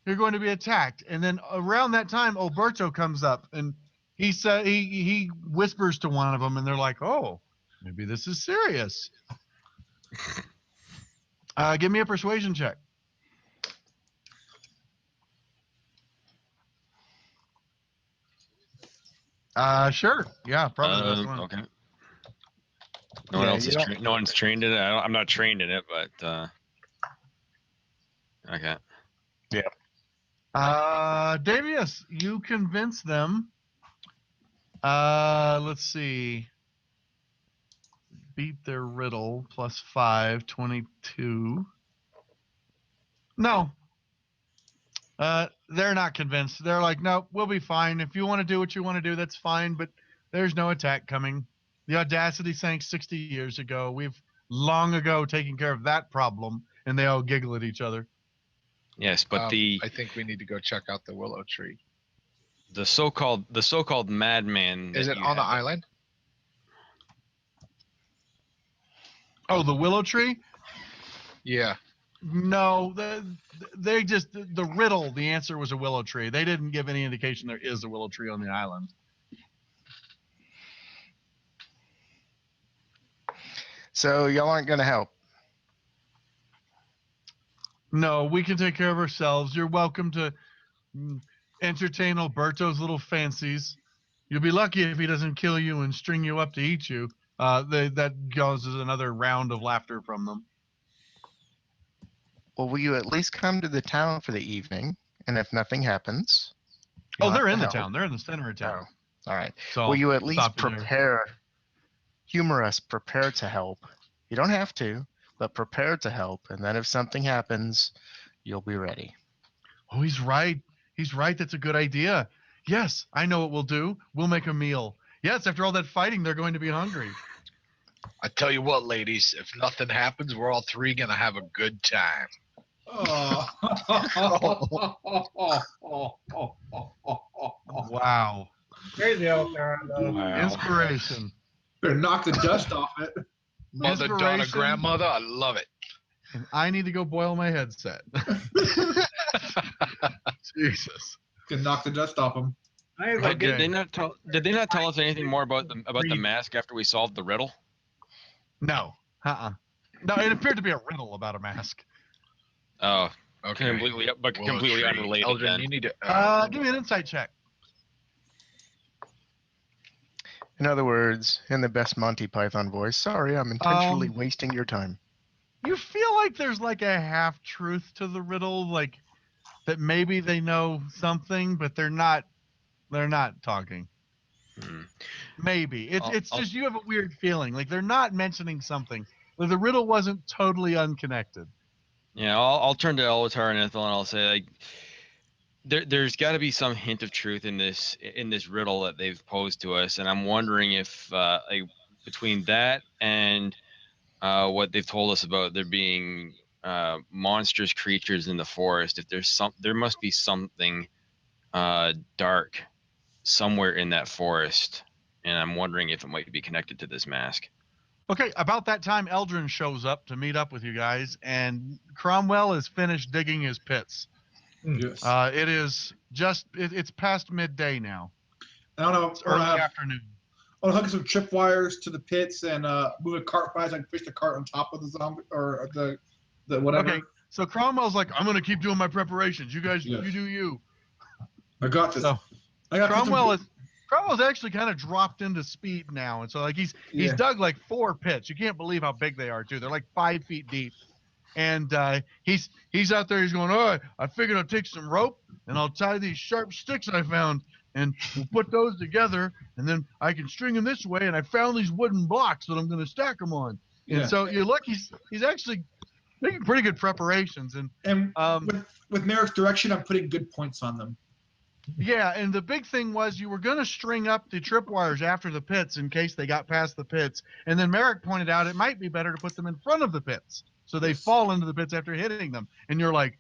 you're going to be attacked. And then around that time, Alberto comes up and he whispers to one of them and they're like, oh, maybe this is serious. Give me a persuasion check. Sure. Yeah, probably the best one. Okay. No one Yeah, else you is. don't- No one's trained in it. I'm not trained in it, but okay. Davius, you convince them. Let's see. Beat their riddle +5, 22. No. They're not convinced. They're like, nope, we'll be fine. If you want to do what you want to do, that's fine, but there's no attack coming. The Audacity sank 60 years ago. We've long ago taken care of that problem, and they all giggle at each other. Yes, but I think we need to go check out the willow tree. the so-called madman. Is that it you on the have- island? Oh, the willow tree? Yeah. No, they just the riddle. The answer was a willow tree. They didn't give any indication there is a willow tree on the island. So y'all aren't gonna help. No, we can take care of ourselves. You're welcome to entertain Alberto's little fancies. You'll be lucky if he doesn't kill you and string you up to eat you. That causes another round of laughter from them. Well, will you at least come to the town for the evening? And if nothing happens, Oh, you'll they're have in to the help. town. They're in the center of town. All right. So Will you at least stop you there. prepare, humor us, prepare to help? You don't have to, but prepare to help. And then if something happens, you'll be ready. Oh, he's right. He's right. That's a good idea. Yes, I know what we'll do. We'll make a meal. Yes, after all that fighting, they're going to be hungry. I tell you what, ladies, if nothing happens, we're all three gonna have a good time. Wow. Crazy out there. Wow. Inspiration. Better knock the dust off it. Mother, daughter, Inspiration. grandmother, I love it. And I need to go boil my headset. Jesus. Can knock the dust off them. But Okay. did they not tell us anything more about the mask after we solved the riddle? No. No, it appeared to be a riddle about a mask. Oh, Okay. completely Willow completely tree. unrelated. Eldrin, Then. you need to. Give me an insight check. In other words, in the best Monty Python voice, sorry, I'm intentionally wasting your time. You feel like there's like a half truth to the riddle, like that maybe they know something, but they're not talking. Hmm. Maybe. It's I'll- just you have a weird feeling. Like they're not mentioning something. Like the riddle wasn't totally unconnected. Yeah, I'll turn to Elvitar and Ethel and I'll say like, there's got to be some hint of truth in this riddle that they've posed to us, and I'm wondering if like between that and what they've told us about there being monstrous creatures in the forest, if there must be something dark somewhere in that forest, and I'm wondering if it might be connected to this mask. Okay, about that time, Eldrin shows up to meet up with you guys, and Cromwell is finished digging his pits. Yes. It is it's past midday now. I don't know. It's early afternoon. I'll hook some tripwires to the pits and move a cart by so I can push the cart on top of the zombie or the whatever. Okay, so Cromwell's like, I'm gonna keep doing my preparations. You guys, Yes. you do you. I got this. So, I got Cromwell's actually kind of dropped into speed now, and so like he's dug like 4 pits. You can't believe how big they are too. They're like 5 feet deep, and he's out there. He's going, all right, I figured I'll take some rope and I'll tie these sharp sticks I found, and we'll put those together, and then I can string them this way. And I found these wooden blocks that I'm going to stack them on. And so you're lucky he's actually making pretty good preparations. And with Merrick's direction, I'm putting good points on them. yeah, and the big thing was you were going to string up the tripwires after the pits in case they got past the pits. And then Merrick pointed out it might be better to put them in front of the pits so they fall into the pits after hitting them. And you're like,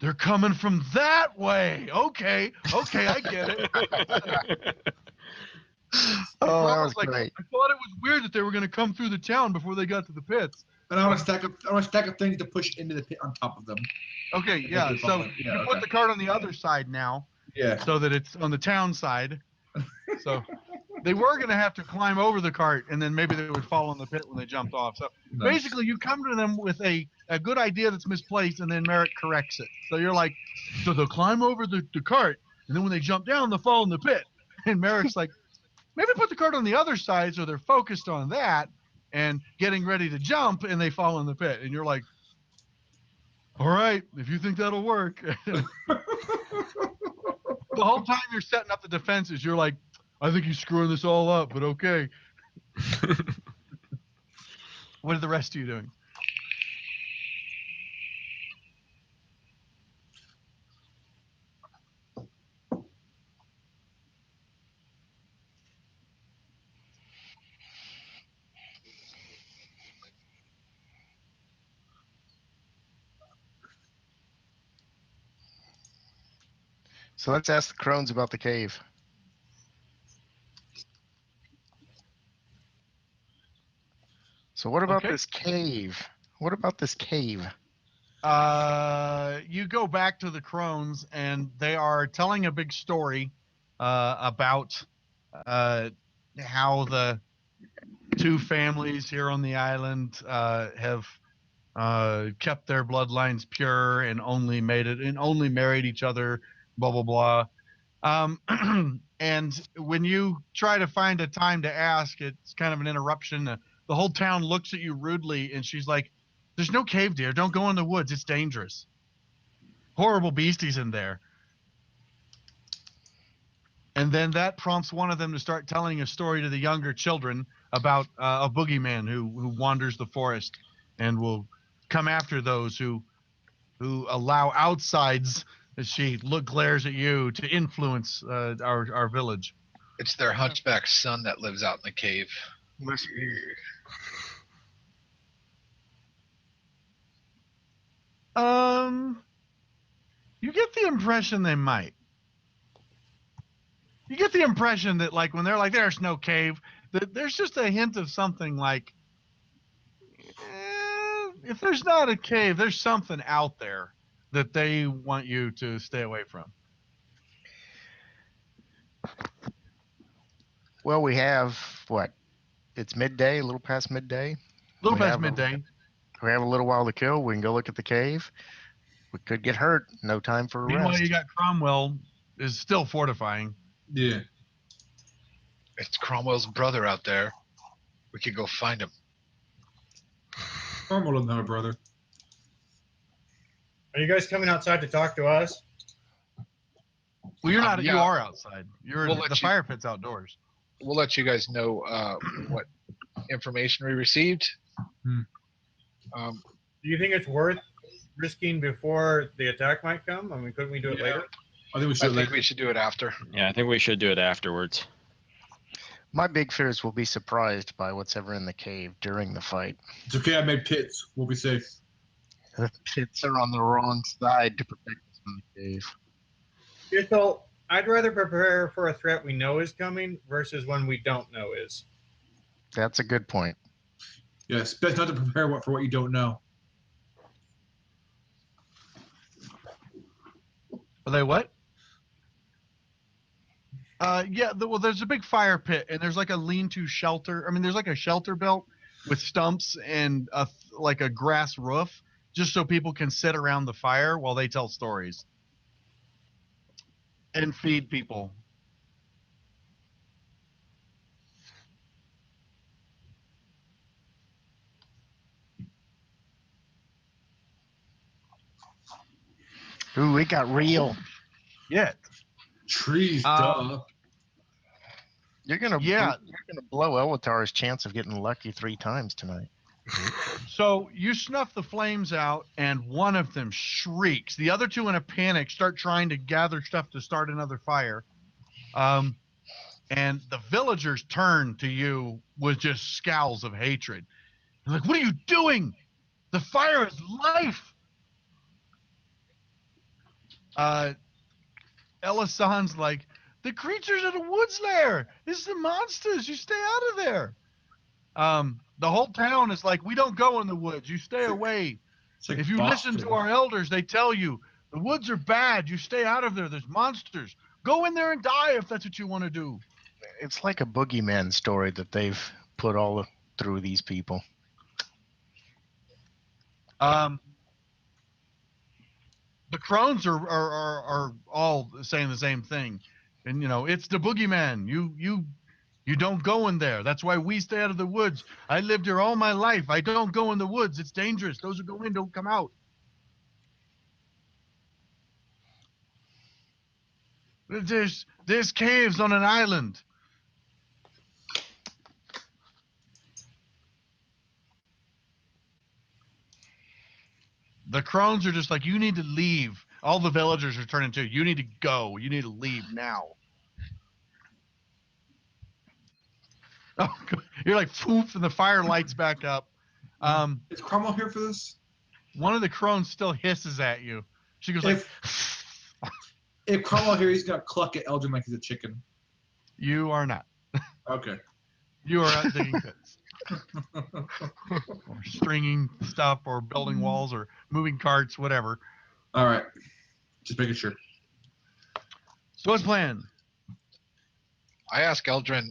they're coming from that way. Okay, I get it. Oh, that I was like, great. I thought it was weird that they were going to come through the town before they got to the pits. And I want to stack up things to push into the pit on top of them. Okay, yeah. So Yeah, you put the cart on the other side now, Yeah. so that it's on the town side. So they were going to have to climb over the cart, and then maybe they would fall in the pit when they jumped off. So basically, you come to them with a good idea that's misplaced, and then Merrick corrects it. So you're like, so they'll climb over the cart, and then when they jump down, they'll fall in the pit. And Merrick's like, maybe put the cart on the other side so they're focused on that and getting ready to jump, and they fall in the pit. And you're like, all right, if you think that'll work. The whole time you're setting up the defenses, you're like, I think he's screwing this all up, but okay. What are the rest of you doing? So let's ask the crones about the cave. So what about this cave? What about this cave? You go back to the crones, and they are telling a big story about how the two families here on the island have kept their bloodlines pure and only married each other, blah blah blah. And when you try to find a time to ask, it's kind of an interruption. The whole town looks at you rudely, and she's like, "There's no cave, dear. Don't go in the woods. It's dangerous. Horrible beasties in there." And then that prompts one of them to start telling a story to the younger children about a boogeyman who wanders the forest and will come after those who allow outsides, as she glares at you, to influence our village. It's their hunchback son that lives out in the cave. You get the impression they might. You get the impression that, like, when they're like, "There's no cave," that there's just a hint of something like, if there's not a cave, there's something out there that they want you to stay away from. Well, we have what? It's midday, a little past midday. A little past midday. We have a little while to kill. We can go look at the cave. We could get hurt. No time for a rest. Meanwhile, you got Cromwell is still fortifying. Yeah. It's Cromwell's brother out there. We could go find him. Cromwell doesn't have a brother. Are you guys coming outside to talk to us? Well, you're not. Yeah. You are outside. You're We'll let the you- fire pit's outdoors. We'll let you guys know what information we received. Hmm. Do you think it's worth risking before the attack might come? I mean, couldn't we do it later? I think we I should. think we should do it after. Yeah, I think we should do it afterwards. My big fear is we'll be surprised by what's ever in the cave during the fight. It's okay. I made pits. We'll be safe. The pits are on the wrong side to protect us from the cave. Yeah, so I'd rather prepare for a threat we know is coming versus one we don't know is. That's a good point. Yeah, it's best not to prepare for what you don't know. Are they what? Yeah. Well, there's a big fire pit, and there's like a lean-to shelter. I mean, there's like a shelter belt with stumps and like a grass roof, just so people can sit around the fire while they tell stories and feed people. Ooh, it got real. Yeah. Trees, duh. You're gonna Yeah. you're gonna blow Elatar's chance of getting lucky 3 times tonight. So you snuff the flames out, and one of them shrieks. The other two, in a panic, start trying to gather stuff to start another fire. And the villagers turn to you with just scowls of hatred. They're like, "What are you doing? The fire is life." Elisan's like, "The creatures of the woods lair. It's the monsters. You stay out of there." The whole town is like, "We don't go in the woods. You stay away. It's like If you listen to Boston. our elders, they tell you the woods are bad. You stay out of there. There's monsters. Go in there and die if that's what you want to do." It's like a boogeyman story that they've put all through these people. The crones are all saying the same thing, and it's the boogeyman. You don't go in there. That's why we stay out of the woods. I lived here all my life. I don't go in the woods. It's dangerous. Those who go in don't come out. There's caves on an island. The crones are just like, you need to leave. All the villagers are turning to you. You need to go. You need to leave now. Oh, you're like, poof, and the fire lights back up. Is Cromwell here for this? One of the crones still hisses at you. She goes like, if Cromwell here, he's gonna cluck at Eldrin like he's a chicken. you are not. Okay. You are out digging pits. Or stringing stuff or building walls or moving carts, whatever. All right. Just making sure. So what's the plan? I ask Eldrin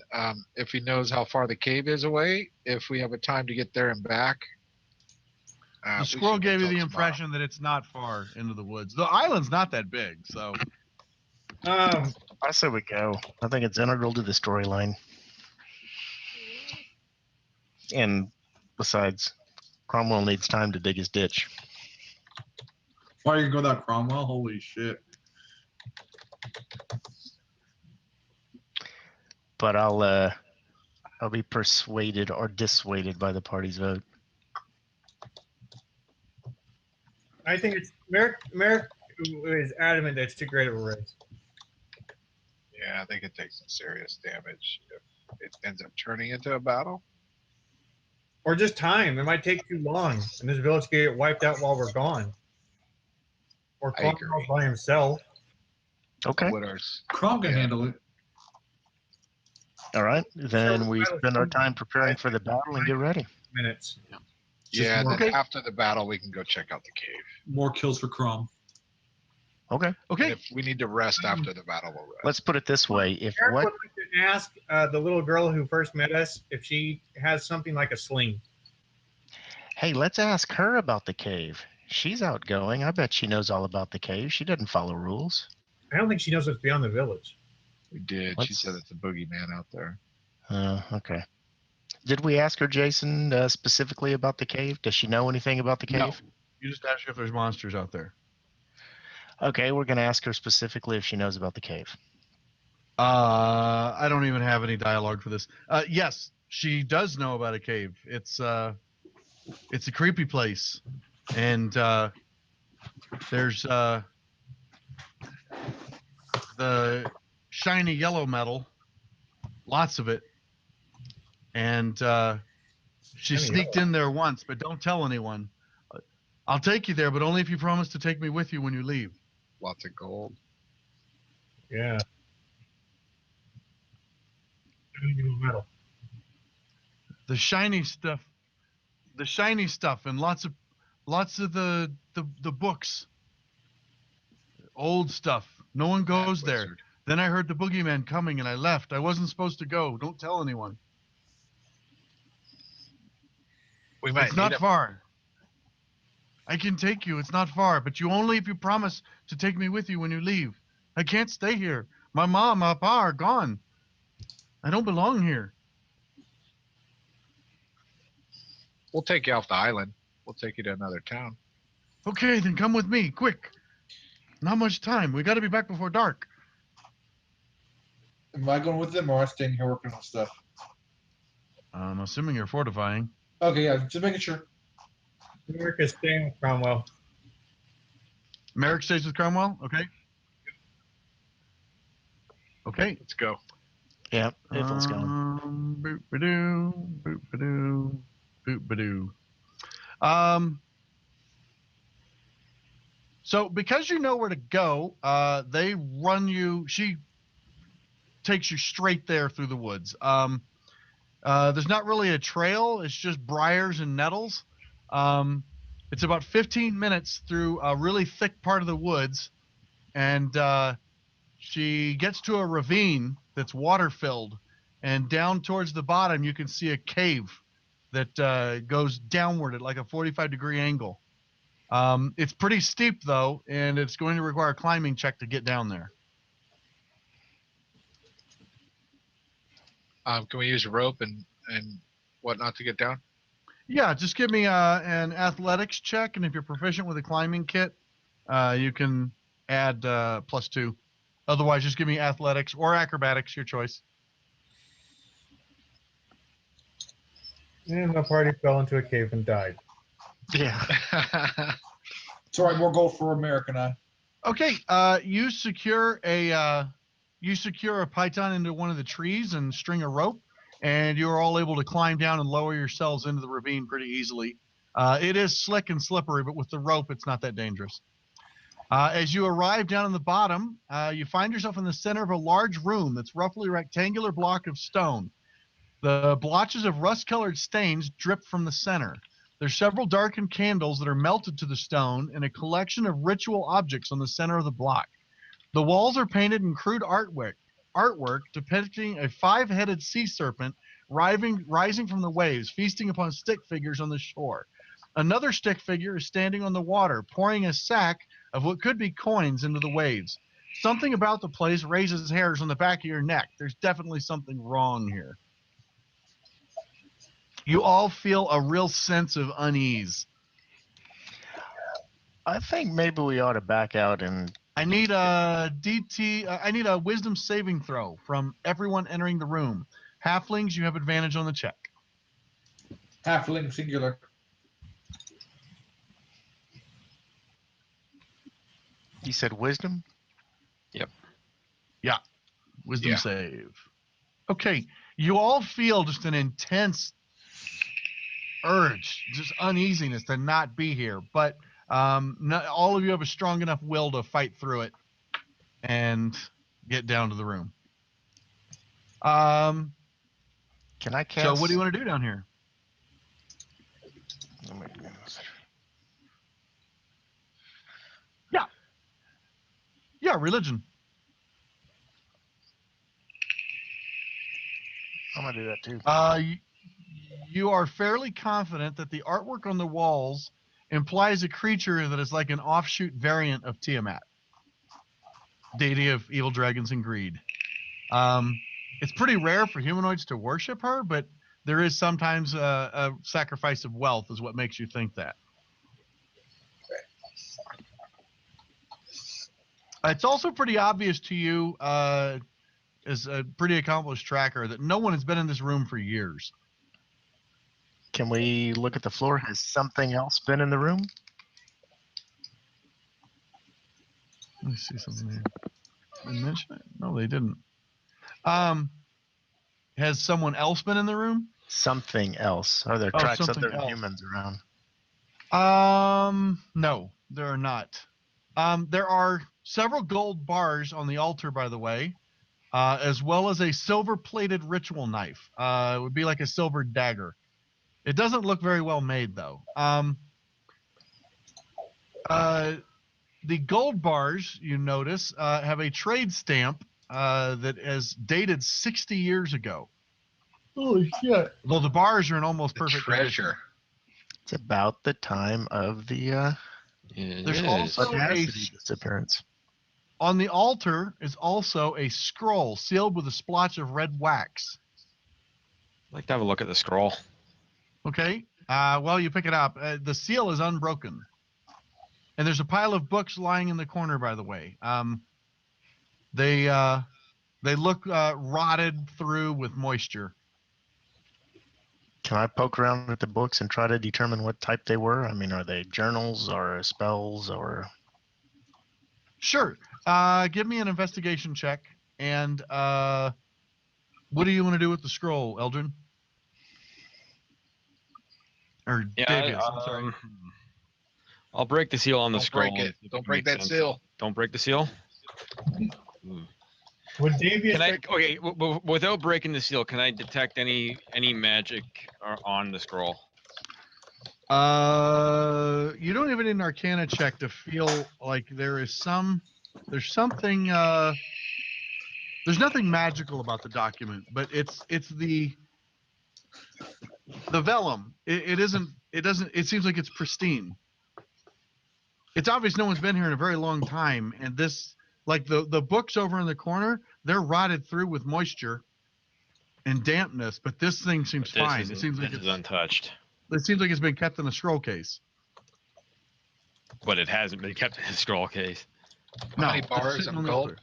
if he knows how far the cave is away, if we have a time to get there and back. The We squirrel should gave you wait the till tomorrow. impression that it's not far into the woods. The island's not that big, so Um, I say we go. I think it's integral to the storyline. And besides, Cromwell needs time to dig his ditch. Why are you gonna go without Cromwell? Holy shit. But I'll be persuaded or dissuaded by the party's vote. I think it's Merrick is adamant that it's too great of a risk. Yeah, I think it takes some serious damage if it ends up turning into a battle. Or just time. It might take too long, and this village could get wiped out while we're gone. Or I agree. Cromwell's by himself. Okay. Winners. Crom can Yeah. handle it. All right. Then Sure, we I was spend our thinking- time preparing for the battle and get ready. Minutes. Yeah, more- then Okay. after the battle, we can go check out the cave. More kills for Crom. Okay. And okay. if we need to rest after the battle, we'll rest. Let's put it this way. If Eric what would like to ask the little girl who first met us if she has something like a sling. Hey, let's ask her about the cave. She's outgoing. I bet she knows all about the cave. She doesn't follow rules. I don't think she knows what's beyond the village. We did. She Let's- said it's a boogeyman out there. Okay. Did we ask her, Jason, specifically about the cave? Does she know anything about the cave? No. You just ask her if there's monsters out there. Okay, we're going to ask her specifically if she knows about the cave. I don't even have any dialogue for this. Yes, she does know about a cave. It's a creepy place, and there's the shiny yellow metal, lots of it, and she Shiny sneaked in there once, but don't tell anyone. I'll take you there, but only if you promise to take me with you when you leave. Lots of gold. Yeah. Metal. The shiny stuff, and lots of the books, old stuff. No one goes there. Wizard. Then I heard the boogeyman coming and I left. I wasn't supposed to go. Don't tell anyone. We might It's need not him. far. I can take you. It's not far, but you only if you promise to take me with you when you leave. I can't stay here. My mom, my pa are gone. I don't belong here. We'll take you off the island. We'll take you to another town. Okay, then come with me, quick. Not much time. We got to be back before dark. Am I going with them or am I staying here working on stuff? I'm assuming you're fortifying. Okay, yeah, just making sure. Merrick is staying with Cromwell. Merrick stays with Cromwell. Okay. Okay. Let's go. Yeah, Nathan's gone. Boop-ba-doo, boop-ba-doo, boop-ba-doo. So because you know where to go, they run you. She takes you straight there through the woods. There's not really a trail. It's just briars and nettles. It's about 15 minutes through a really thick part of the woods, and she gets to a ravine that's water filled, and down towards the bottom you can see a cave that goes downward at like a 45-degree angle. It's pretty steep though, and it's going to require a climbing check to get down there. Can we use a rope and whatnot to get down? Yeah, just give me an athletics check, and if you're proficient with a climbing kit, you can add +2. Otherwise, just give me athletics or acrobatics, your choice. And my party fell into a cave and died. Yeah. It's all right. More gold for America now. Okay, you secure a python into one of the trees and string a rope, and you are all able to climb down and lower yourselves into the ravine pretty easily. It is slick and slippery, but with the rope, it's not that dangerous. As you arrive down in the bottom, you find yourself in the center of a large room that's roughly a rectangular block of stone. The blotches of rust-colored stains drip from the center. There's several darkened candles that are melted to the stone and a collection of ritual objects on the center of the block. The walls are painted in crude artwork depicting a 5-headed sea serpent rising from the waves, feasting upon stick figures on the shore. Another stick figure is standing on the water, pouring a sack of what could be coins into the waves. Something about the place raises hairs on the back of your neck. There's definitely something wrong here. You all feel a real sense of unease. I think maybe we ought to back out and. I need a I need a wisdom saving throw from everyone entering the room. Halflings, you have advantage on the check. Halfling singular. You said wisdom? Yep. Yeah. Wisdom Yeah. save. Okay. You all feel just an intense urge, just uneasiness to not be here. But not all of you have a strong enough will to fight through it and get down to the room. Can I cast? So what do you want to do down here? Oh my goodness. Yeah, religion. I'm gonna do that too. You are fairly confident that the artwork on the walls implies a creature that is like an offshoot variant of Tiamat, deity of evil dragons and greed. It's pretty rare for humanoids to worship her, but there is sometimes a sacrifice of wealth is what makes you think that. It's also pretty obvious to you, as a pretty accomplished tracker, that no one has been in this room for years. Can we look at the floor? Has something else been in the room? Let me see something here. Did they mention it? No, they didn't. Has someone else been in the room? Something else. Are there Oh, tracks of something other else. humans around? No, there are not. There are several gold bars on the altar, by the way, as well as a silver-plated ritual knife. It would be like a silver dagger. It doesn't look very well made, though. The gold bars, you notice, have a trade stamp that is dated 60 years ago. Holy shit. Though the bars are in almost The perfect condition. treasure. It's about the time of the There's It also is. Audacity disappearance. On the altar is also a scroll sealed with a splotch of red wax. I'd like to have a look at the scroll. Okay. Well, you pick it up. The seal is unbroken. And there's a pile of books lying in the corner, by the way. They look rotted through with moisture. Can I poke around with the books and try to determine what type they were? I mean, are they journals or spells or? Sure. Give me an investigation check. And what do you want to do with the scroll, Eldrin? Or Yeah, Davius, I'm sorry. I'll break the seal on the Don't scroll. break it. if Don't break makes that sense. seal. Don't break the seal. Would Davius Can I? like- Okay, without breaking the seal, can I detect any magic on the scroll? You don't even need an Arcana check to feel like there's something. There's nothing magical about the document, but it's the vellum. It seems like it's pristine. It's obvious no one's been here in a very long time, and this, like the books over in the corner, they're rotted through with moisture. and dampness, but this thing seems fine. It seems like it's untouched. It seems like it's been kept in a scroll case. But it hasn't been kept in a scroll case. How many bars of gold?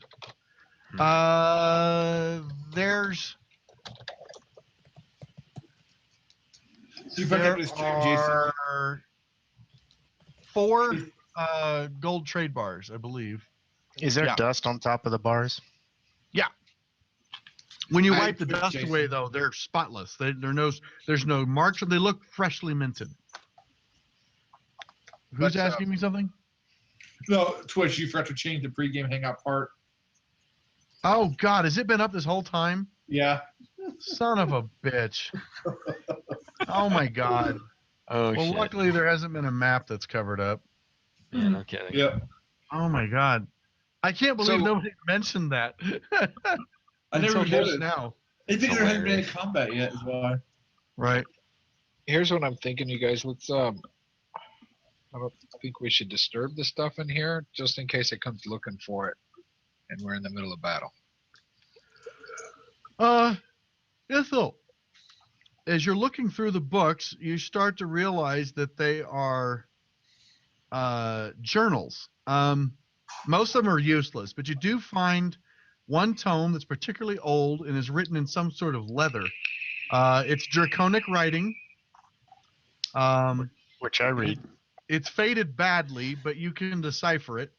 There's. There are 4 gold trade bars, I believe. Is there dust on top of the bars? Yeah. When you wipe the dust away, though, they're spotless. There's no marks, and they look freshly minted. Who's asking me something? No, Twitch, you forgot to change the pregame hangout part. Oh, God, has it been up this whole time? Yeah. Son of a bitch. Oh, my God. Oh, well, shit. luckily, there hasn't been a map that's covered up. Yeah, no kidding. Yep. Oh, my God. I can't believe nobody mentioned that. I never did now. I think there hasn't been any combat yet, is why. Right. Here's what I'm thinking, you guys. Let's I don't think we should disturb the stuff in here, just in case it comes looking for it, and we're in the middle of battle. Ithil, as you're looking through the books, you start to realize that they are journals. Most of them are useless, but you do find one tome that's particularly old and is written in some sort of leather. It's draconic writing. Which I read. It's faded badly, but you can decipher it.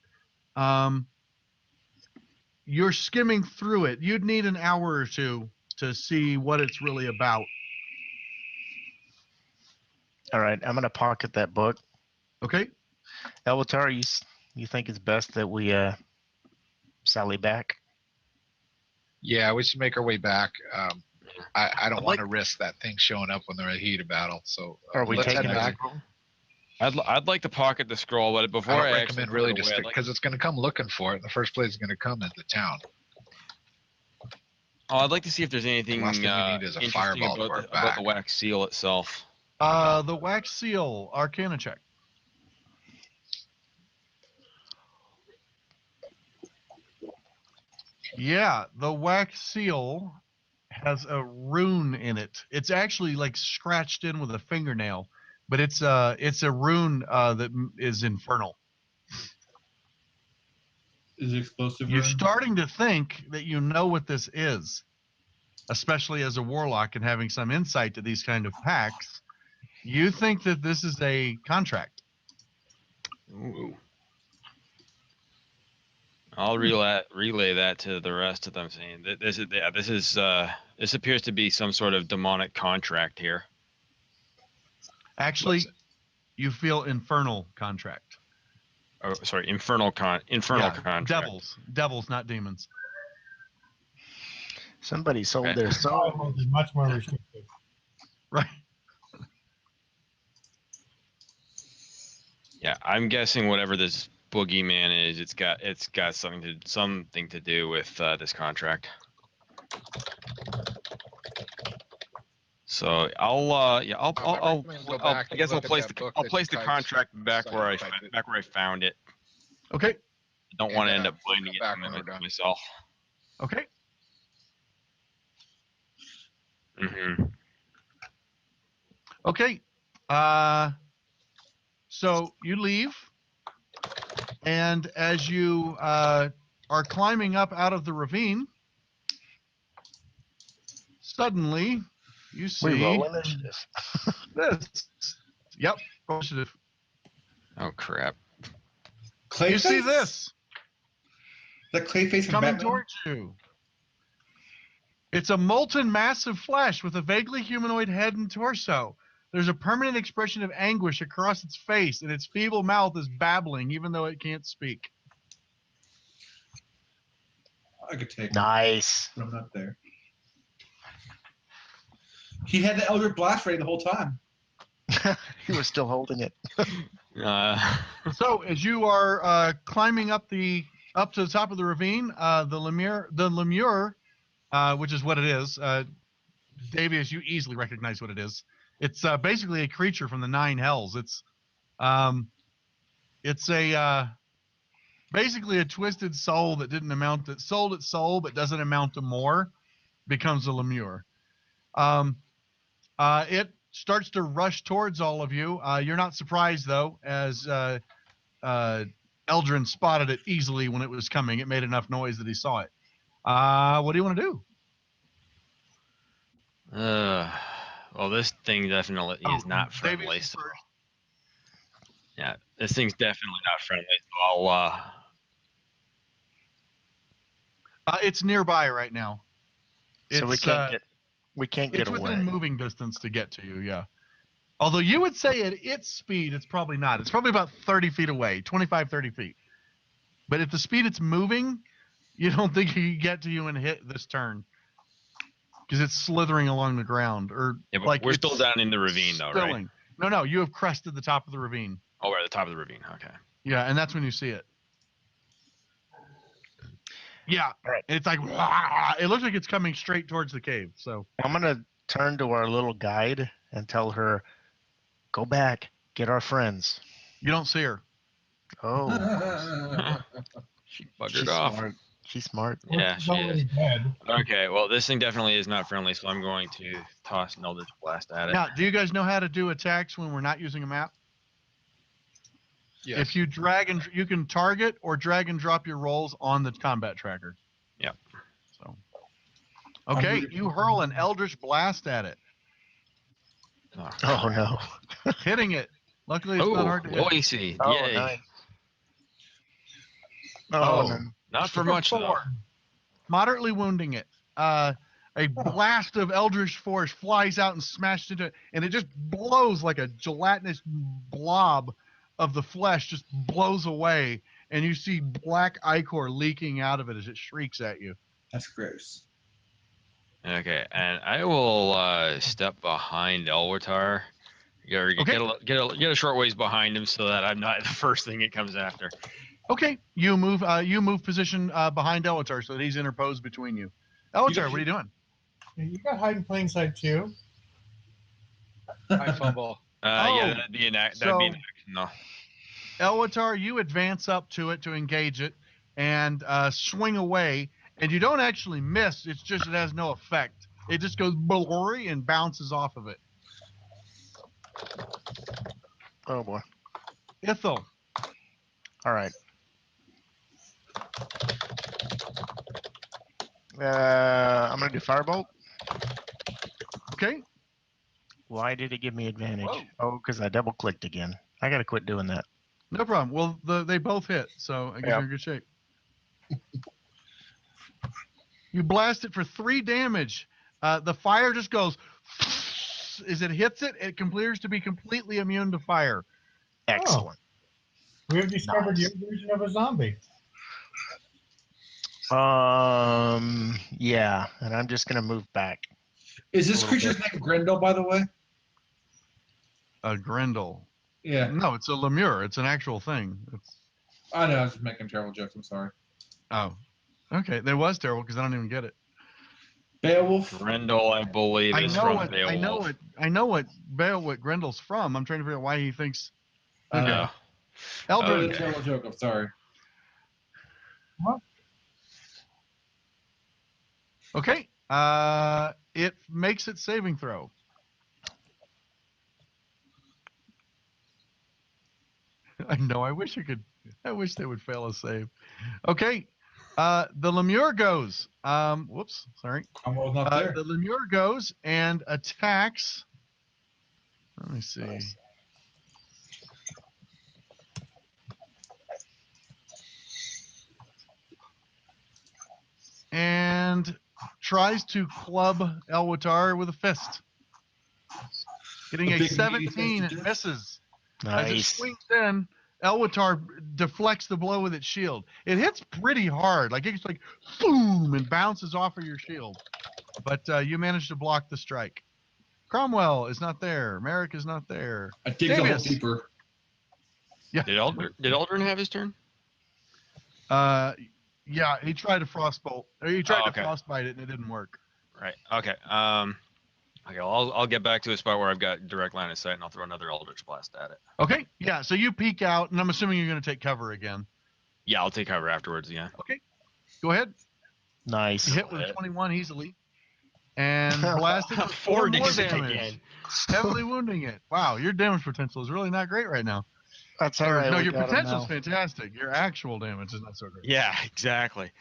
You're skimming through it. You'd need an hour or two to see what it's really about. All right, I'm going to pocket that book. Okay. Elvitar, you think it's best that we sally back? Yeah, we should make our way back. I don't want to risk that thing showing up when they're in heat of battle. So are we taking head back? I'd like to pocket the scroll, but before I I recommend really just because it's going to come looking for it. The first place it's going to come is the town. Oh, I'd like to see if there's anything The last thing we need is a interesting fireball to our about back. the wax seal itself. The wax seal, Arcana check. Yeah, the wax seal has a rune in it. It's actually like scratched in with a fingernail, but it's a rune that is infernal. Is it explosive? You're rune? starting to think that you know what this is, especially as a warlock and having some insight to these kind of pacts. You think that this is a contract. Ooh. I'll relay that to the rest of them, saying that this appears to be some sort of demonic contract here. Actually, you feel infernal contract. Oh, sorry, infernal contract. Devils, not demons. Somebody sold their soul. Is much more restrictive. Right. Yeah, I'm guessing whatever this boogeyman is, it's got something to do with this contract. So I guess I'll place the contract back where I found it. Okay. I don't want to end up finding it myself. Okay. Mm-hmm. Okay. So you leave, and as you are climbing up out of the ravine, suddenly you see We roll initiative. this. Yep, initiative. Oh crap! Clayface? You see this The Clayface from coming Batman? towards you. It's a molten mass of flesh with a vaguely humanoid head and torso. There's a permanent expression of anguish across its face, and its feeble mouth is babbling, even though it can't speak. I could take it, Nice. but I'm not there. He had the Elder Blast Ray the whole time. He was still holding it. So as you are climbing up to the top of the ravine, the lemure, which is what it is, Davius, you easily recognize what it is. It's basically a creature from the Nine Hells. It's basically a twisted soul that sold its soul but doesn't amount to more, becomes a lemure. It starts to rush towards all of you. You're not surprised, though, as Eldrin spotted it easily when it was coming. It made enough noise that he saw it. What do you want to do? Well, this thing definitely is not friendly. So. Yeah, this thing's definitely not friendly. So I'll. It's nearby right now. So we can't get it's away. within moving distance to get to you. Yeah. Although you would say at its speed, it's probably not. It's probably about 30 feet away, 25, 30 feet. But at the speed it's moving, you don't think it can get to you and hit this turn. Because it's slithering along the ground. Yeah, but we're still down in the ravine, though, right? No, you have crested the top of the ravine. Oh, we're at the top of the ravine. Okay. Yeah, and that's when you see it. Yeah, right. It's like, it looks like it's coming straight towards the cave. So I'm going to turn to our little guide and tell her, go back, get our friends. You don't see her. Oh. She buggered off. Smart. She's smart. Yeah, she is. Dead. Okay, well, this thing definitely is not friendly, so I'm going to toss an Eldritch Blast at it. Now, do you guys know how to do attacks when we're not using a map? Yes. If you you can target or drag and drop your rolls on the combat tracker. Yep. So, okay, you hurl an Eldritch Blast at it, Oh, no. hitting it. Luckily, it's not hard to hit. Low AC. Oh, Yay. nice. Oh. No. Not for much, though. Moderately wounding it. A blast of Eldritch Force flies out and smashes into it, and it just blows like a gelatinous blob of the flesh, just blows away, and you see black ichor leaking out of it as it shrieks at you. That's gross. Okay, and I will step behind Elwatar. Get a short ways behind him so that I'm not the first thing it comes after. Okay, you move position behind Elwatar so that he's interposed between you. Elwatar, what are you doing? You got hide in plain sight too. I fumble. Yeah, that'd be an action. No. Elwatar, you advance up to it to engage it and swing away, and you don't actually miss. It's just it has no effect. It just goes blurry and bounces off of it. Oh, boy. Ithel. All right. I'm going to do Firebolt. Okay. Why did it give me advantage? Whoa. Oh, because I double-clicked again. I got to quit doing that. No problem. Well, they both hit, so I guess you're in good shape. You blast it for 3 damage. The fire just goes. As it hits it, it appears to be completely immune to fire. Excellent. We have discovered your version of a zombie. Yeah, and I'm just going to move back. Is this creature's name Grendel, by the way? A Grendel. Yeah. No, it's a lemure. It's an actual thing. I know, I was just making terrible jokes. I'm sorry. Oh. Okay, that was terrible because I don't even get it. Beowulf? Grendel, I believe, is from Beowulf. I know what Grendel's from. I'm trying to figure out why he thinks. Okay. Yeah. Eldrin. Okay. Terrible joke. I'm sorry. What? Okay. It makes its saving throw. I know. I wish they would fail a save. Okay. The lemure goes. Whoops. Sorry. Cromwell's not there. The lemure goes and attacks. Let me see. And tries to club Elwatar with a fist. Getting a 17, it misses. Nice. As it swings in, Elwatar deflects the blow with its shield. It hits pretty hard. Like it's like boom and bounces off of your shield. But you managed to block the strike. Cromwell is not there. Merrick is not there. I dig a hole Davius. deeper. Yeah. Did Aldrin have his turn? Yeah, he tried to frostbolt. Or he tried okay. to frostbite it and it didn't work. Right. Okay. Okay. I'll get back to a spot where I've got direct line of sight, and I'll throw another Eldritch Blast at it. Okay. Yeah. So you peek out, and I'm assuming you're going to take cover again. Yeah, I'll take cover afterwards. Yeah. Okay. Go ahead. Nice. You hit with a 21 easily. and blasted with 4 more damage, heavily wounding it. Wow, your damage potential is really not great right now. That's all right. No, we your got 'em potential is now. fantastic. Your actual damage is not so great. Yeah, exactly.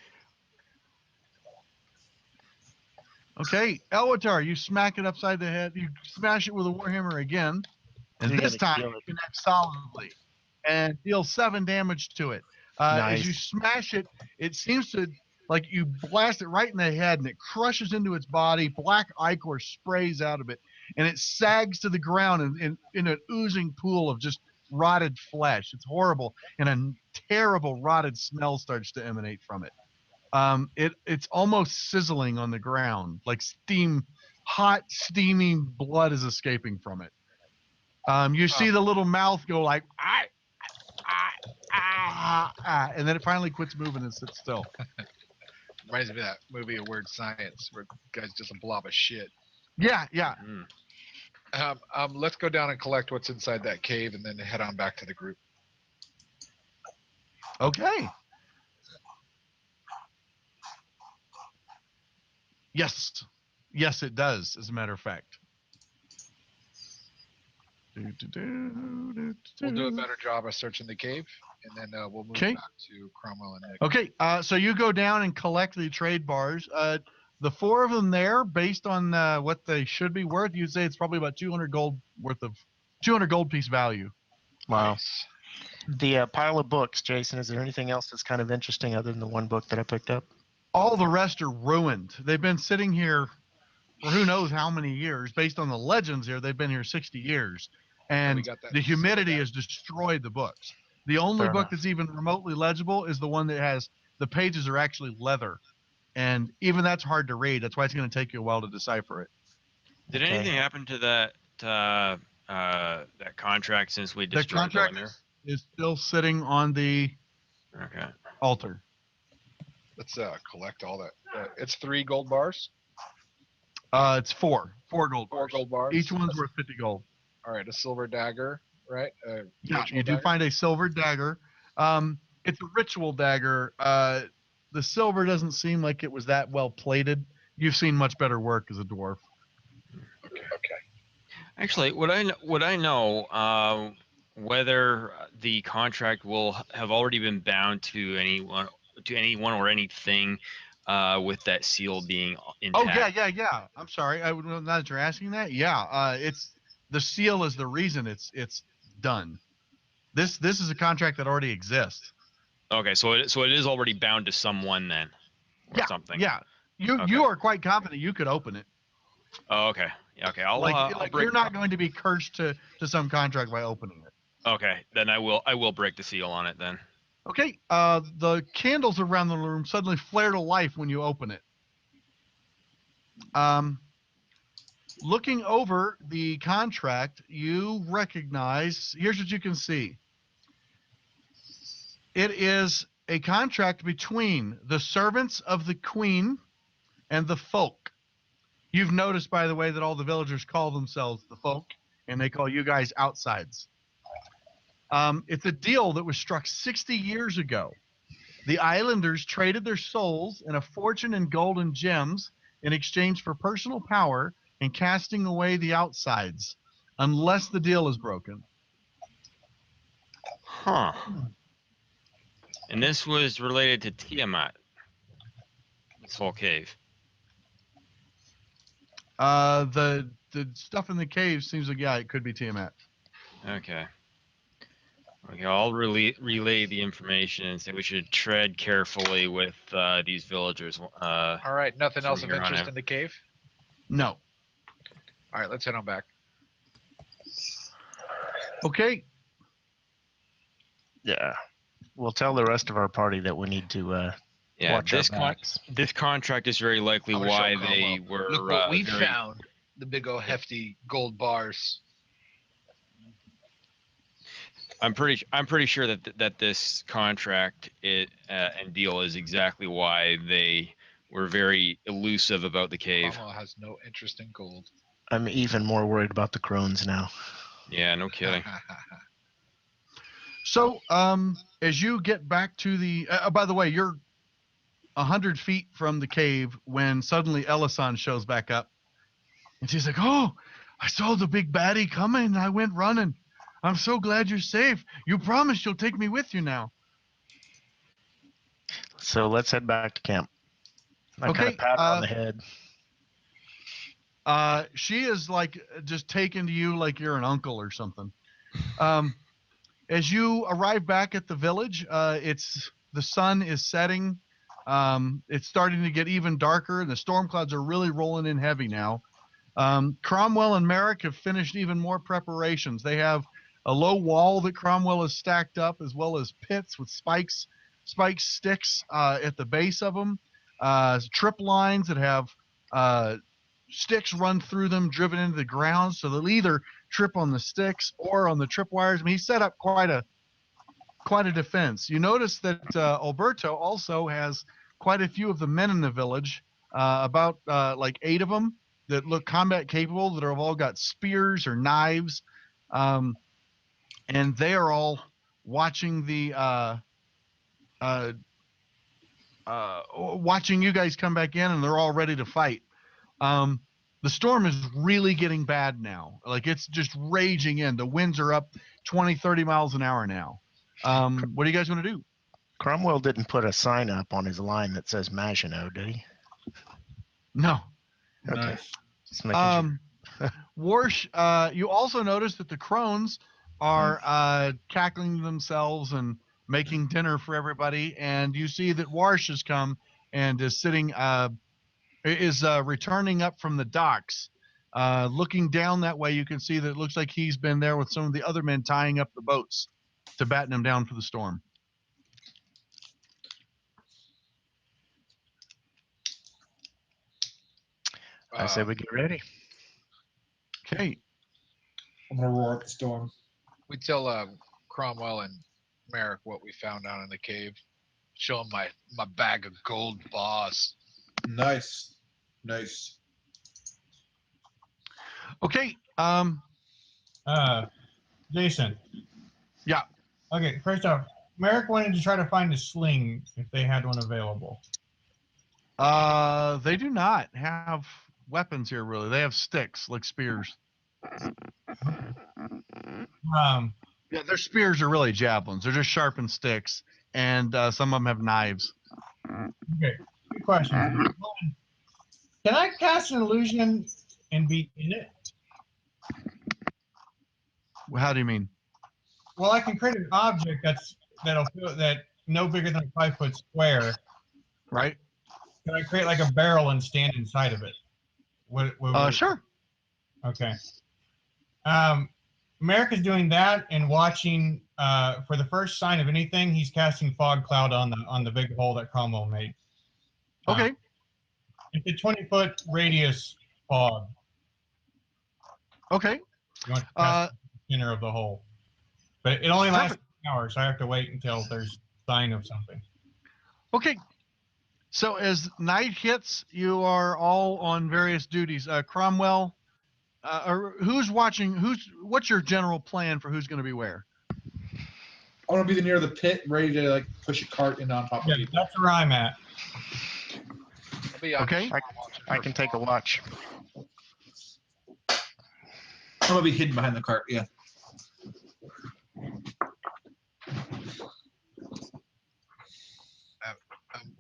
Okay, Elwatar, you smack it upside the head. You smash it with a warhammer again, and You're this gonna time kill you it. connect solidly and deal 7 damage to it. As you Nice. smash it, it seems to like you blast it right in the head, and it crushes into its body. Black ichor sprays out of it, and it sags to the ground in an oozing pool of just rotted flesh. It's horrible, and a terrible rotted smell starts to emanate from it. It's almost sizzling on the ground, like hot, steaming blood is escaping from it. You see the little mouth go like, and then it finally quits moving and sits still. Reminds me of that movie, A Weird Science, where the guy's just a blob of shit. Yeah. Let's go down and collect what's inside that cave, and then head on back to the group. Okay. Yes, it does. As a matter of fact. We'll do a better job of searching the cave, and then we'll move Okay. back to Cromwell and Nick. Okay, so you go down and collect the trade bars. The 4 of them there, based on what they should be worth, you'd say it's probably about 200 gold piece value. Wow. Nice. The pile of books, Jason, is there anything else that's kind of interesting other than the one book that I picked up? All the rest are ruined. They've been sitting here for who knows how many years. Based on the legends here, they've been here 60 years. And got that. the humidity has destroyed the books. The only Fair book enough. that's even remotely legible is the one that has the pages are actually leather. And even that's hard to read. That's why it's going to take you a while to decipher it. Did Okay. anything happen to that contract since we The destroyed contract there? is still sitting on the Okay. altar. Let's collect all that. It's 3 gold bars. It's 4 gold 4 bars. gold bars. Each one's worth 50 gold. All right, a silver dagger, right? Yeah, ritual you do dagger? find a silver dagger. It's a ritual dagger. The silver doesn't seem like it was that well plated. You've seen much better work as a dwarf. Okay. Actually, would I know whether the contract will have already been bound to anyone or anything with that seal being intact? Oh yeah. I'm sorry. I would not that you're asking that. Yeah. It's the seal is the reason it's done. This is a contract that already exists. Okay, so it is already bound to someone then, or Yeah. something. Yeah. You Okay. you are quite confident you could open it. Oh, okay. Yeah, okay. I'll Like break. you're not going to be cursed to some contract by opening it. Okay, then I will break the seal on it then. Okay, the candles around the room suddenly flare to life when you open it. Looking over the contract, you recognize, here's what you can see. It is a contract between the servants of the queen and the folk. You've noticed, by the way, that all the villagers call themselves the folk, and they call you guys outsides. It's a deal that was struck 60 years ago. The islanders traded their souls and a fortune in gold and gems in exchange for personal power and casting away the outsides, unless the deal is broken. Huh. And this was related to Tiamat. This whole cave. The stuff in the cave seems like, yeah, it could be Tiamat. Okay. Okay, I'll relay the information and say we should tread carefully with these villagers. All right, nothing So else of you're on interest it. in the cave? No. All right, let's head on back. Okay. Yeah. We'll tell the rest of our party that we need to Yeah, watch our this backs. this contract is very likely I'm gonna why show they Cromwell. were. Look what we very- found. The big old hefty gold bars. I'm pretty sure that this contract and deal is exactly why they were very elusive about the cave. Cromwell has no interest in gold. I'm even more worried about the crones now. Yeah, no kidding. So, as you get back to the, by the way, 100 feet from the cave when suddenly Ellison shows back up. And she's like, oh, I saw the big baddie coming and I went running. I'm so glad you're safe. You promised you'll take me with you now. So let's head back to camp. I kind Okay, of pat her on the head. She is like just taken to you like you're an uncle or something. As you arrive back at the village, the sun is setting. It's starting to get even darker, and the storm clouds are really rolling in heavy now. Cromwell and Merrick have finished even more preparations. They have a low wall that Cromwell has stacked up, as well as pits with spike sticks at the base of them, trip lines that have sticks run through them, driven into the ground, so they'll either trip on the sticks or on the tripwires. I mean, he set up quite a defense. You notice that Alberto also has quite a few of the men in the village, about like 8 of them that look combat capable, that have all got spears or knives, and they are all watching watching you guys come back in, and they're all ready to fight. The storm is really getting bad now. Like, it's just raging in. The winds are up 20, 30 miles an hour now. What do you guys want to do? Cromwell didn't put a sign up on his line that says Maginot, did he? No. Okay. Nice. Just making sure. Warsh, you also notice that the crones are cackling themselves and making dinner for everybody, and you see that Warsh has come and is sitting, returning up from the docks. Looking down that way, you can see that it looks like he's been there with some of the other men tying up the boats to batten them down for the storm. I said we get ready. Okay. I'm gonna roar up the storm. We tell Cromwell and Merrick what we found down in the cave. Show him my bag of gold, boss. Nice. Nice. Okay. Jason. Yeah. Okay, first off, Merrick wanted to try to find a sling if they had one available. They do not have weapons here, really. They have sticks, like spears. Yeah, their spears are really javelins. They're just sharpened sticks, and some of them have knives. Okay, two questions. One, can I cast an illusion and be in it? How do you mean? Well, I can create an object that'll feel that no bigger than a 5-foot square. Right? Can I create like a barrel and stand inside of it? Sure. Okay. Merrick is doing that and watching. For the first sign of anything, he's casting fog cloud on the big hole that Cromwell made. Okay. It's a 20-foot radius fog. Okay. You want to cast the center of the hole, but it only lasts an hour, so I have to wait until there's sign of something. Okay. So as night hits, you are all on various duties. Cromwell, or who's watching? What's your general plan for who's going to be where? I want to be near the pit, ready to like push a cart in on top of people. That's where I'm at. Okay. I can take a watch. I'm gonna be hidden behind the cart. Yeah.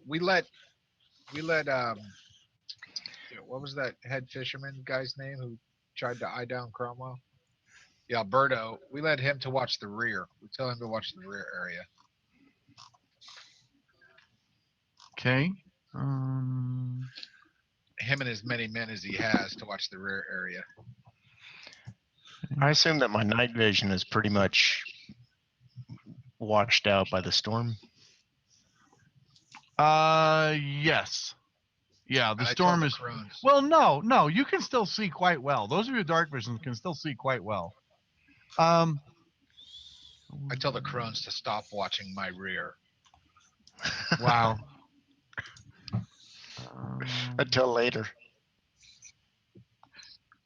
We let what was that head fisherman guy's name who tried to eye down Cromwell? Yeah, Alberto. We let him to watch the rear. We tell him to watch the rear area. Okay. Him and as many men as he has to watch the rear area. I assume that my night vision is pretty much washed out by the storm. Yes. Yeah, the storm is. Well, no, you can still see quite well. Those of you with dark vision can still see quite well. I tell the crones to stop watching my rear. Wow. Until later.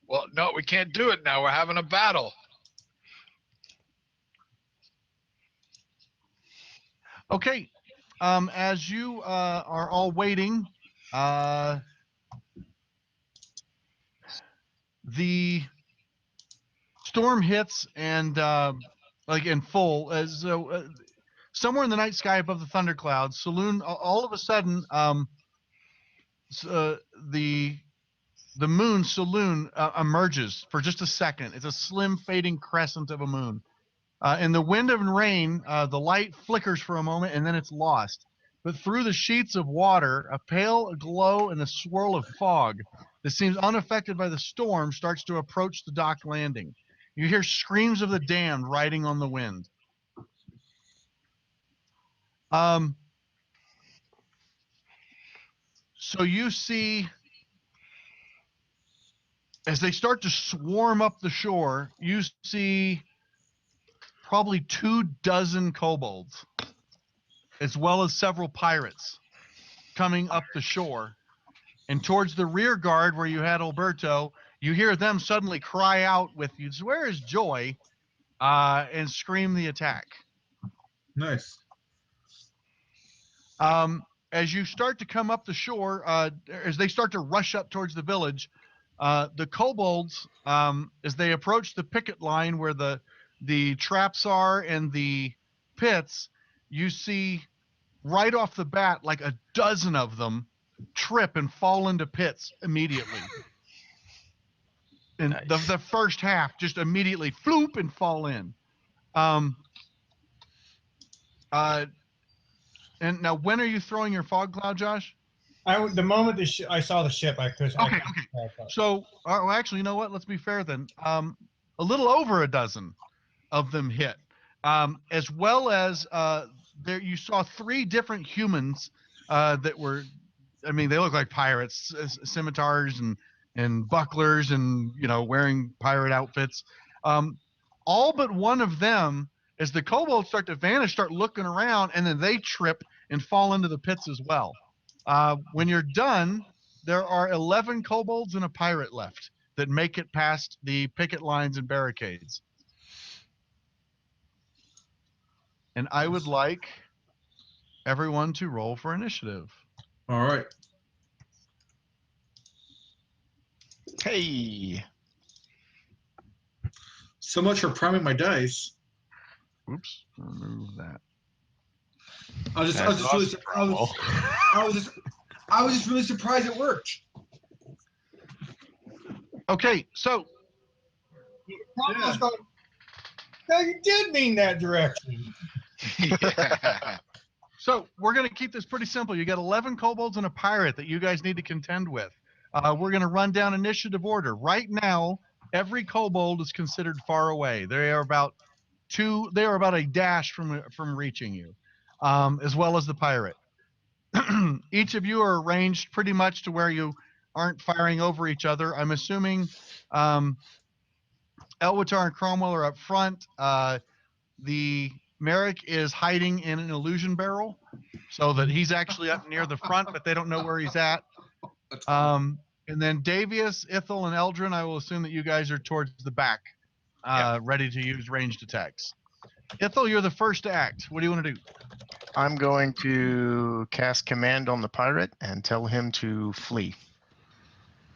Well, no, we can't do it now. We're having a battle. Okay. as you are all waiting, the storm hits and like in full as somewhere in the night sky above the thunderclouds, Saloon all of a sudden the moon Saloon emerges for just a second. It's a slim fading crescent of a moon. In the wind and rain, the light flickers for a moment and then it's lost. But through the sheets of water, a pale glow and a swirl of fog that seems unaffected by the storm starts to approach the dock landing. You hear screams of the damned riding on the wind. So you see, as they start to swarm up the shore, you see probably 24 kobolds, as well as several pirates coming up the shore. And towards the rear guard where you had Alberto, you hear them suddenly cry out with you, "Where is Joy?" And scream the attack. Nice. As you start to come up the shore, as they start to rush up towards the village, the kobolds, as they approach the picket line where the traps are and the pits, you see right off the bat like a dozen of them trip and fall into pits immediately. And Nice. the first half just immediately floop and fall in. And now, when are you throwing your fog cloud, Josh? The moment I saw the ship, I could. Okay. So, well, actually, you know what? Let's be fair then. A little over a dozen of them hit, as well as there you saw 3 different humans that were. I mean, they look like pirates, scimitars and bucklers, and wearing pirate outfits. All but one of them, as the kobolds start to vanish, start looking around, and then they trip and fall into the pits as well. When you're done, there are 11 kobolds and a pirate left that make it past the picket lines and barricades. And I would like everyone to roll for initiative. All right. Hey. So much for priming my dice. Oops, remove that. I was just really surprised it worked. Okay, so Yeah. No, you did mean that direction. Yeah. So we're going to keep this pretty simple. You got 11 kobolds and a pirate that you guys need to contend with. We're going to run down initiative order. Right now, every kobold is considered far away. They are about a dash from reaching you, as well as the pirate. Each of you are arranged pretty much to where you aren't firing over each other. I'm assuming Elwitar and Cromwell are up front. The Merrick is hiding in an illusion barrel so that he's actually up near the front, but they don't know where he's at. And then Davius, Ithel, and Eldrin, I will assume that you guys are towards the back, ready to use ranged attacks. Ithel, you're the first to act. What do you want to do? I'm going to cast command on the pirate and tell him to flee.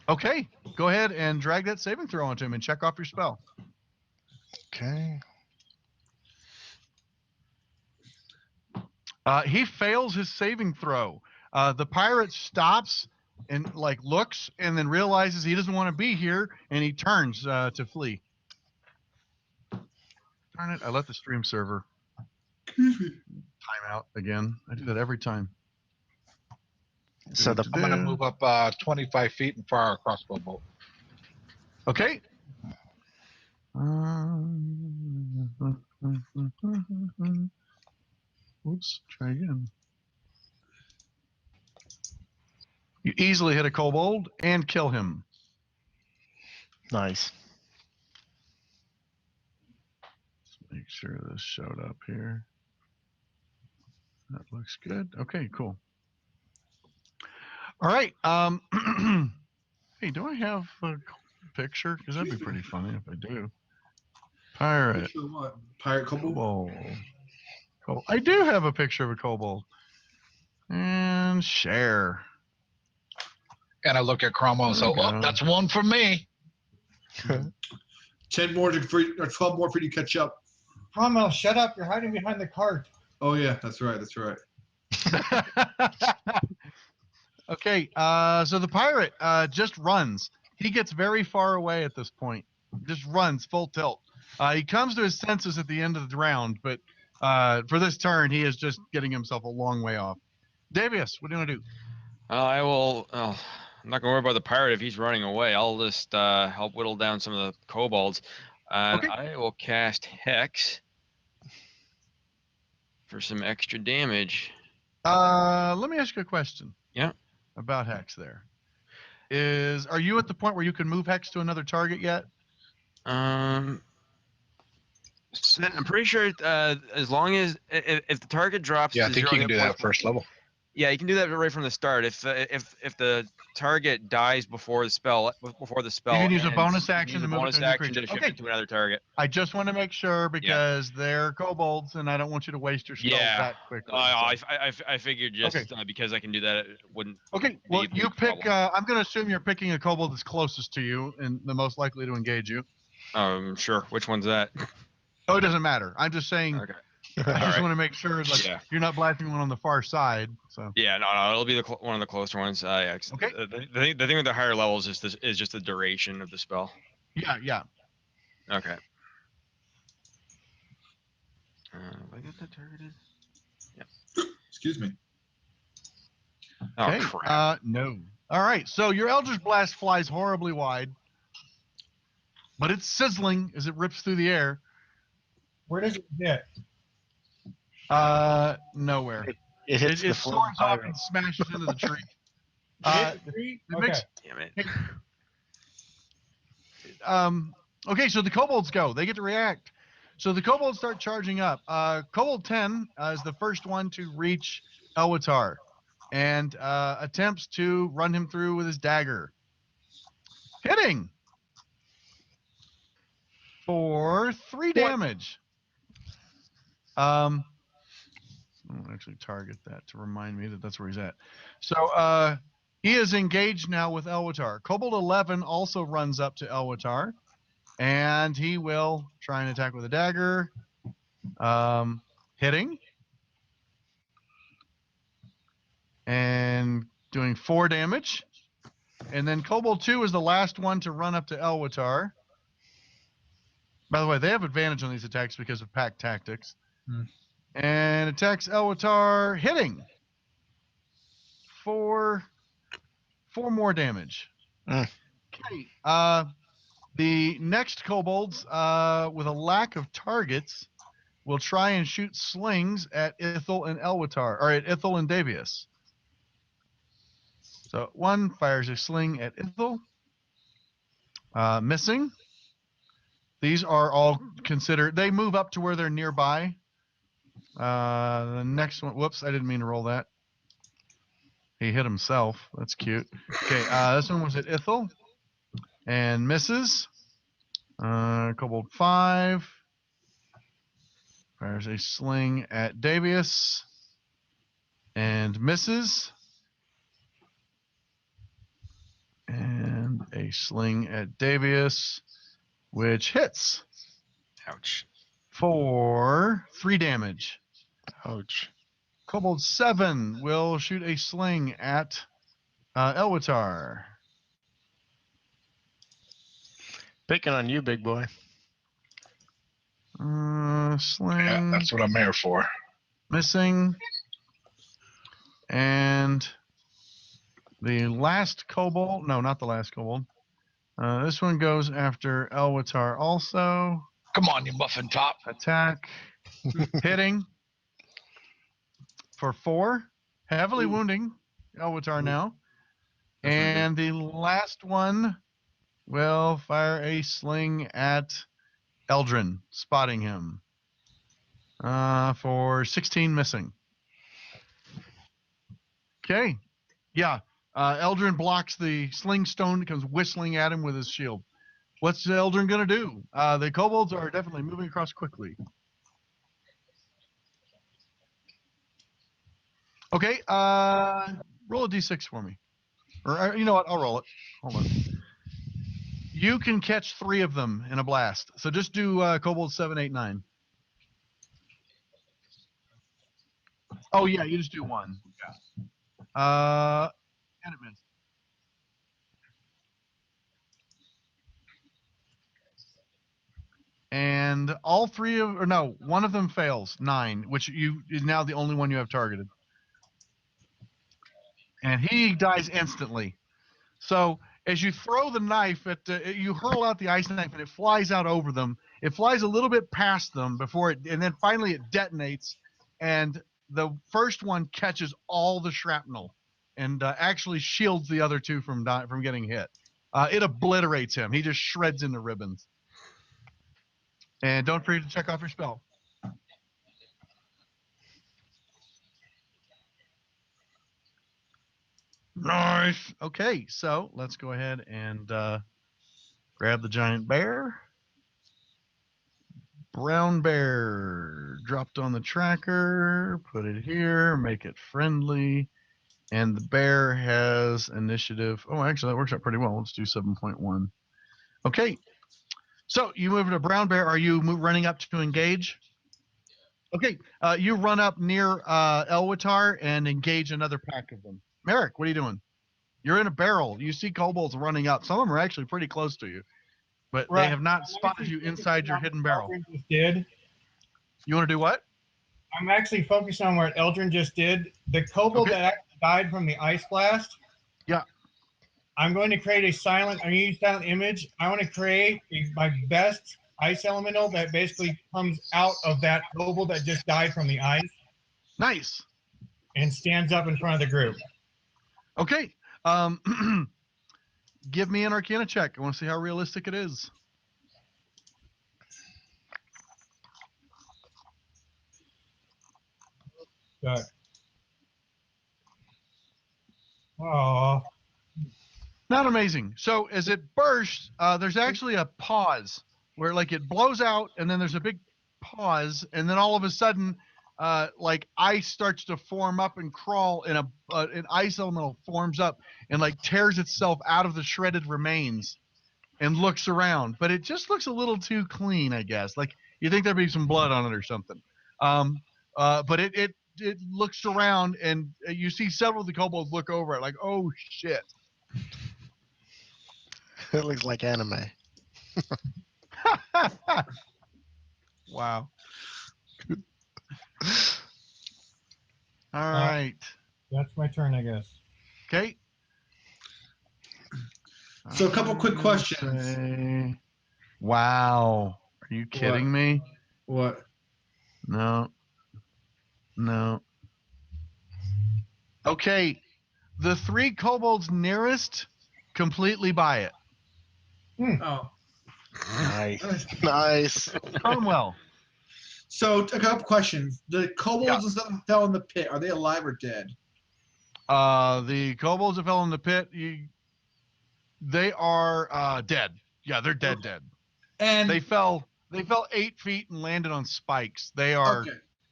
Okay, go ahead and drag that saving throw onto him and check off your spell. Okay. He fails his saving throw. The pirate stops and looks and then realizes he doesn't want to be here, and he turns to flee. Darn it, I let the stream server time out again. I do that every time. So I'm going to move up 25 feet and fire a crossbow bolt. Okay. Oops, try again. You easily hit a kobold and kill him. Nice. Let's make sure this showed up here. That looks good. Okay, cool. All right. Hey, do I have a picture? Because that'd be pretty funny if I do. Pirate. Picture what? Pirate kobold? Kobold. I do have a picture of a kobold. And share. And I look at Cromwell and say, There we "Oh, go. that's one for me." 10 more or 12 more for you to catch up. Cromwell, shut up. You're hiding behind the cart. Oh yeah, that's right. That's right. Okay, so the pirate just runs. He gets very far away at this point. Just runs full tilt. He comes to his senses at the end of the round, but for this turn, he is just getting himself a long way off. Davius, what do you want to do? I will. Oh, I'm not gonna worry about the pirate if he's running away. I'll just help whittle down some of the kobolds, and Okay. I will cast Hex for some extra damage. Let me ask you a question. Yeah. About Hex there. Are you at the point where you can move Hex to another target yet? I'm pretty sure as long as if the target drops. Yeah, I to think 0 you can hit do that at points- first level. Yeah, you can do that right from the start. If the target dies before the spell You can use a ends, bonus you action use to a move it bonus to a new action to creature. shift Okay. it to another target. I just want to make sure because they're kobolds and I don't want you to waste your spells Yeah. that quickly. I figured just Okay. because I can do that, it wouldn't. Okay, well, be a you big pick. problem. I'm going to assume you're picking a kobold that's closest to you and the most likely to engage you. Sure. Which one's that? Oh, it doesn't matter. I'm just saying. Okay. I just Alright. want to make sure, like, Yeah. you're not blasting one on the far side. So. Yeah, no, it'll be one of the closer ones. Yeah, 'cause Okay. The thing with the higher levels is just the duration of the spell. Yeah. Okay. Have I got that targeted? Excuse me. Oh Okay. crap. No. All right. So your Eldritch Blast flies horribly wide, but it's sizzling as it rips through the air. Where does it hit? Nowhere. It hits the It floor. soars off and smashes into the tree. Hit the tree? it Okay. makes- Damn it. Okay, so the kobolds go. They get to react. So the kobolds start charging up. Kobold 10 is the first one to reach Elwatar and attempts to run him through with his dagger. Hitting for 3 damage. I'll actually target that to remind me that that's where he's at. So he is engaged now with Elwatar. Kobold 11 also runs up to Elwatar. And he will try and attack with a dagger. Hitting. And doing 4 damage. And then Kobold 2 is the last one to run up to Elwatar. By the way, they have advantage on these attacks because of pack tactics. And attacks Elwatar, hitting. For 4 more damage. Okay. The next kobolds, with a lack of targets, will try and shoot slings at Ithil and Elwatar, or at Ithil and Davius. So one fires a sling at Ithil, missing. These are all considered. They move up to where they're nearby. The next one. Whoops, I didn't mean to roll that. He hit himself. That's cute. Okay, this one was at Ithil. And misses. Kobold 5 fires a sling at Davius and misses. And a sling at Davius, which hits Ouch. for 3 damage. Ouch. Kobold 7 will shoot a sling at Elwatar. Picking on you, big boy. Sling. Yeah, that's what I'm here for. Missing. And the last kobold. No, not the last kobold. This one goes after Elwatar also. Come on, you muffin top. Attack. Hitting. For 4. Heavily wounding Elwatar now. That's not And the last one will fire a sling at Eldrin, spotting him. For 16 missing. Okay. Yeah. Eldrin blocks the sling stone that comes whistling at him with his shield. What's Eldrin going to do? The kobolds are definitely moving across quickly. Okay. Roll a d6 for me. Or you know what? I'll roll it. Hold on. You can catch 3 of them in a blast. So just do Kobold 7, 8, 9. Oh yeah, you just do 1. Yeah. And it missed. And all 3 of, or no, 1 of them fails. 9, which is now the only one you have targeted. And he dies instantly. So as you throw the knife you hurl out the ice knife and it flies out over them. It flies a little bit past them and then finally it detonates, and the first one catches all the shrapnel and actually shields the other 2 from getting hit. It obliterates him. He just shreds into ribbons. And don't forget to check off your spell. Nice. Okay, so let's go ahead and grab the giant bear. Brown bear dropped on the tracker. Put it here. Make it friendly. And the bear has initiative. Oh, actually, that works out pretty well. Let's do 7.1. Okay. So you move to brown bear. Are you running up to engage? Okay. You run up near Elwitar and engage another pack of them. Merrick, what are you doing? You're in a barrel. You see kobolds running up. Some of them are actually pretty close to you, but they have not spotted you inside your hidden barrel. Just did. You want to do what? I'm actually focused on what Eldrin just did. The kobold that actually died from the ice blast. Yeah. I'm going to create a silent image. I want to create my best ice elemental that basically comes out of that kobold that just died from the ice. Nice. And stands up in front of the group. Okay. Give me an Arcana check. I want to see how realistic it is. Good. Oh. Not amazing. So as it bursts, there's actually a pause where like it blows out and then there's a big pause and then all of a sudden like ice starts to form up and crawl and an ice elemental forms up and like tears itself out of the shredded remains and looks around, but it just looks a little too clean, I guess. Like you think there'd be some blood on it or something. But it looks around and you see several of the kobolds look over it like, oh shit. It looks like anime. Wow. All right. That's my turn, I guess. Okay. So a couple quick questions. Wow. Are you kidding me? What? No. Okay. The 3 kobolds nearest completely buy it. Oh. Nice. Cromwell. So a couple questions. The kobolds and stuff that fell in the pit, are they alive or dead? The kobolds that fell in the pit, they are dead. Yeah, they're dead. And they fell 8 feet and landed on spikes. They are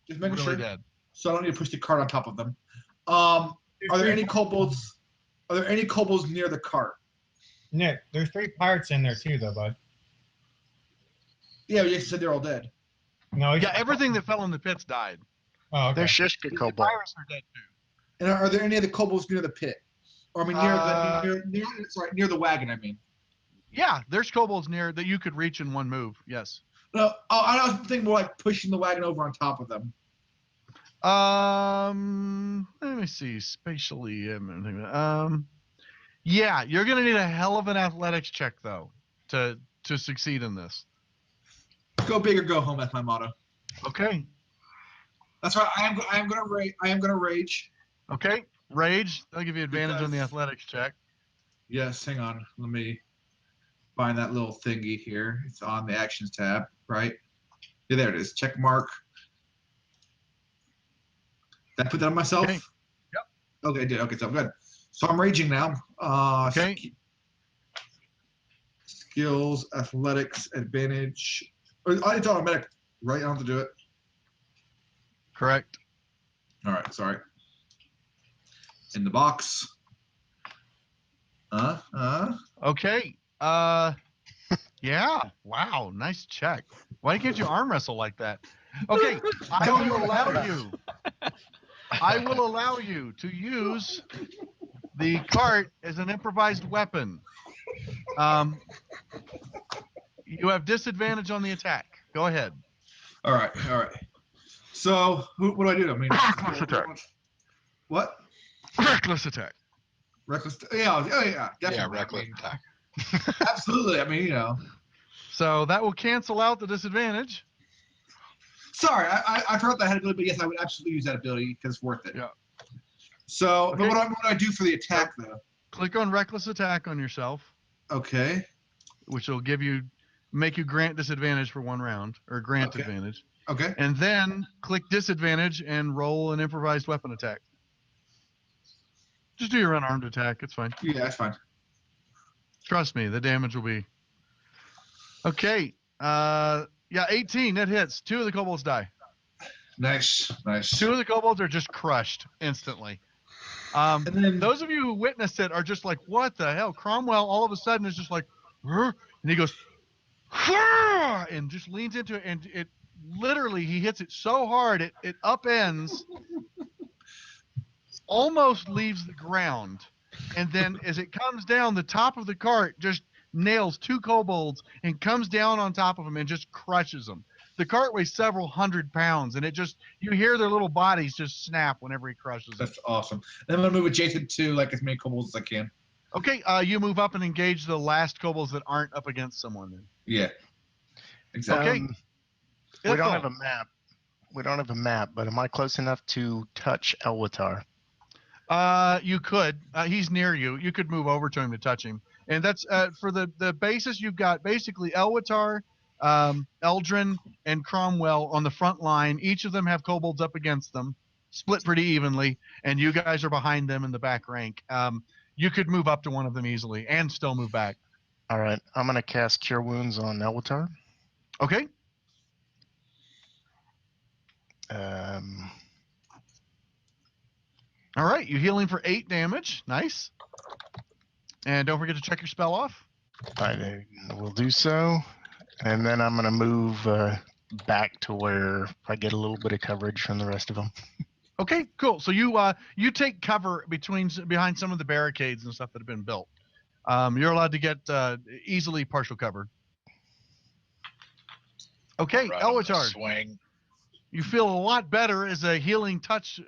just making really sure. dead. So I don't need to push the cart on top of them. Are there any kobolds? Are there any kobolds near the cart? Nick, there's 3 pirates in there too, though, bud. Yeah, you said they're all dead. No. Yeah, everything that fell in the pits died. Oh, okay. They're Shishka The kobold. pirates are dead too. And are there any of the kobolds near the pit? Or I mean, near the wagon. I mean. Yeah, there's kobolds near that you could reach in one move. Yes. No, I was thinking more like pushing the wagon over on top of them. Let me see. Spatially, yeah, you're gonna need a hell of an athletics check though to succeed in this. Go big or go home. That's my motto. Okay. That's right. I am gonna rage. Okay. Rage. I'll give you advantage on the athletics check. Yes. Hang on. Let me find that little thingy here. It's on the actions tab, right? Yeah, there it is. Check mark. Did I put that on myself? Okay. Yep. Okay, I did. Okay, so I'm good. So I'm raging now. Okay. Skills, athletics, advantage. It's automatic, right? I don't have to do it. Correct. All right, sorry. In the box. Okay. Yeah. Wow. Nice check. Why can't you arm wrestle like that? Okay. I will allow you. I will allow you to use the cart as an improvised weapon. You have disadvantage on the attack. Go ahead. All right. So, what do I do? I mean, Reckless attack. What? Reckless attack. Reckless. Yeah. Definitely. Yeah, reckless attack. Absolutely. I mean, you know. So that will cancel out the disadvantage. Sorry, I forgot that I had ability, but yes, I would absolutely use that ability because it's worth it. Yeah. So, Okay. but what do I do for the attack though? Click on reckless attack on yourself, Okay. which will make you grant disadvantage for 1 round, or grant Okay. advantage. Okay. And then click disadvantage and roll an improvised weapon attack. Just do your unarmed attack. It's fine. Yeah, that's fine. Trust me, the damage will be. Okay. Yeah, 18. That hits. 2 of the kobolds die. Nice. 2 of the kobolds are just crushed instantly. And then Those of you who witnessed it are just like, what the hell? Cromwell all of a sudden is just like, "Rrr," and he goes, "Rrr," and just leans into it, and it literally, he hits it so hard, it upends, almost leaves the ground. And then as it comes down, the top of the cart just nails 2 kobolds and comes down on top of them and just crushes them. The cart weighs several hundred pounds, and you hear their little bodies just snap whenever he crushes them. that's awesome. Then I'm gonna move adjacent to like as many kobolds as I can. Okay, you move up and engage the last kobolds that aren't up against someone then. Yeah. Exactly. Okay. We don't Ithel. have a map. We don't have a map, but am I close enough to touch Elwatar? You could. He's near you. You could move over to him to touch him. And that's for the basis. You've got basically Elwatar, Eldrin, and Cromwell on the front line. Each of them have kobolds up against them, split pretty evenly, and you guys are behind them in the back rank. You could move up to one of them easily and still move back. All right, I'm gonna cast Cure Wounds on Elwatar. Okay. All right. You heal him for 8 damage. Nice. And don't forget to check your spell off. I will do so, and then I'm gonna move back to where I get a little bit of coverage from the rest of them. Okay, cool. So you take cover behind some of the barricades and stuff that have been built. You're allowed to get easily partial cover. Okay, Right on the Elwatar, swing. you feel a lot better as a healing touch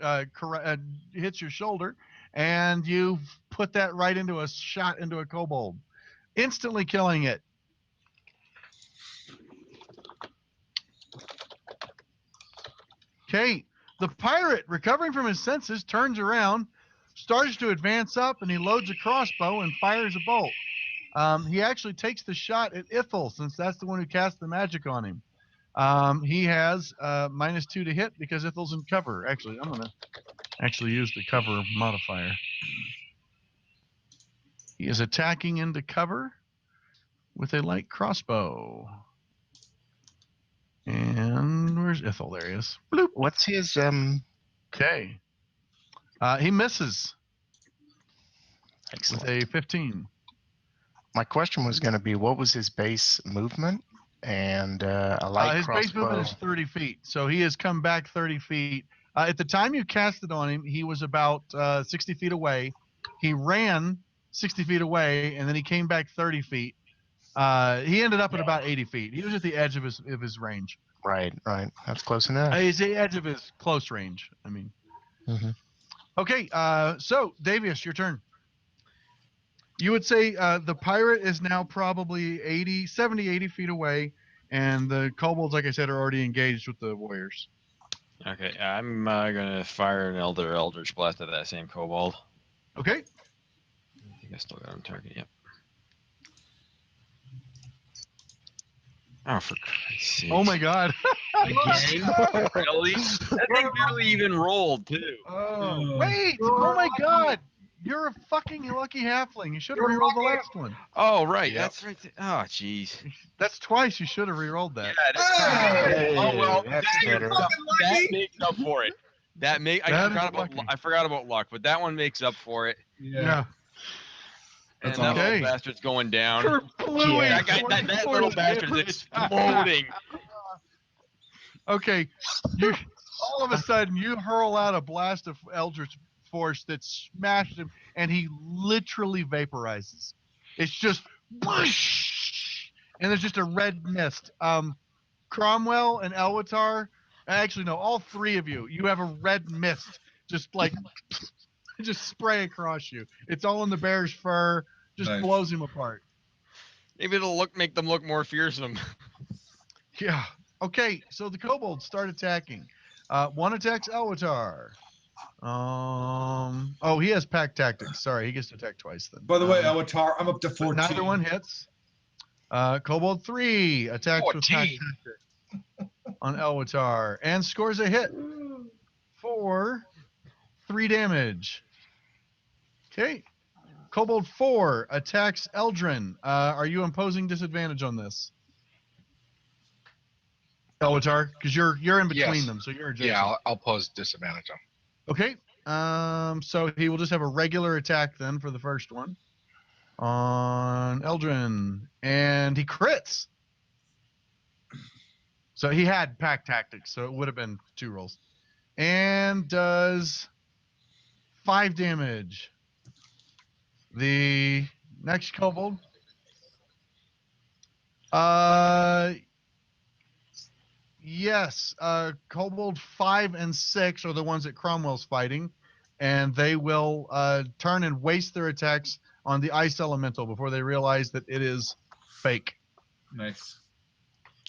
hits your shoulder, and you put that right into a shot into a kobold, instantly killing it. Okay. The pirate, recovering from his senses, turns around, starts to advance up, and he loads a crossbow and fires a bolt. He actually takes the shot at Ithel, since that's the one who cast the magic on him. He has -2 to hit because Ithel's in cover. Actually, I'm going to actually use the cover modifier. He is attacking into cover with a light crossbow. And where's Ithel? There he is. Bloop. What's his Okay. He misses with Excellent. a 15. My question was going to be, what was his base movement? And a light His crossbow. base movement is 30 feet, so he has come back 30 feet. At the time you cast it on him, he was about 60 feet away. He ran 60 feet away, and then he came back 30 feet. He ended up at about 80 feet. He was at the edge of his range. Right. That's close enough. He's the edge of his close range. I mean. Mhm. Okay, so Davius, your turn. You would say the pirate is now probably 70, 80 feet away, and the kobolds, like I said, are already engaged with the warriors. Okay, I'm gonna fire an Eldritch Blast at that same kobold. Okay. I think I still got him target. Yep. Oh, for Christ's sake! Oh my God. Again? Really? That thing barely even rolled too. Oh, wait! Oh my God! You're a fucking lucky halfling. You should have rerolled the last one. Oh right, Yep. that's right. Oh jeez. That's twice. You should have rerolled that. Yeah, that's Hey! oh well, That's that better. makes up for it. I That is forgot about luck, but that one makes up for it. Yeah. That's And that awesome. little bastard's going down. Kerplooey, That little bastard is exploding. Okay, you all of a sudden you hurl out a blast of Eldritch Force that smashed him, and he literally vaporizes. It's just whoosh, and there's just a red mist. Cromwell and Elwatar, actually no, all three of you have a red mist just like just spray across you. It's all in the bear's fur, just Nice. blows him apart. Maybe it'll make them look more fearsome. Yeah. Okay, so the kobolds start attacking. One attacks Elwatar. Oh, he has pack tactics. Sorry, he gets to attack twice then. By the way, Avatar, I'm up to 14. Neither one hits. Kobold 3 attacks with pack 14. tactics on Elwatar and scores a hit for 3 damage. Okay. Kobold 4 attacks Eldrin. Are you imposing disadvantage on this? Elwatar, because you're in between Yes. them, so you're adjacent. Yeah, I'll pose disadvantage on. Okay. So he will just have a regular attack then for the first one on Eldrin, and he crits. So he had pack tactics, so it would have been 2 rolls, and does 5 damage. The next kobold. Yes, Kobold 5 and 6 are the ones that Cromwell's fighting, and they will turn and waste their attacks on the ice elemental before they realize that it is fake. Nice.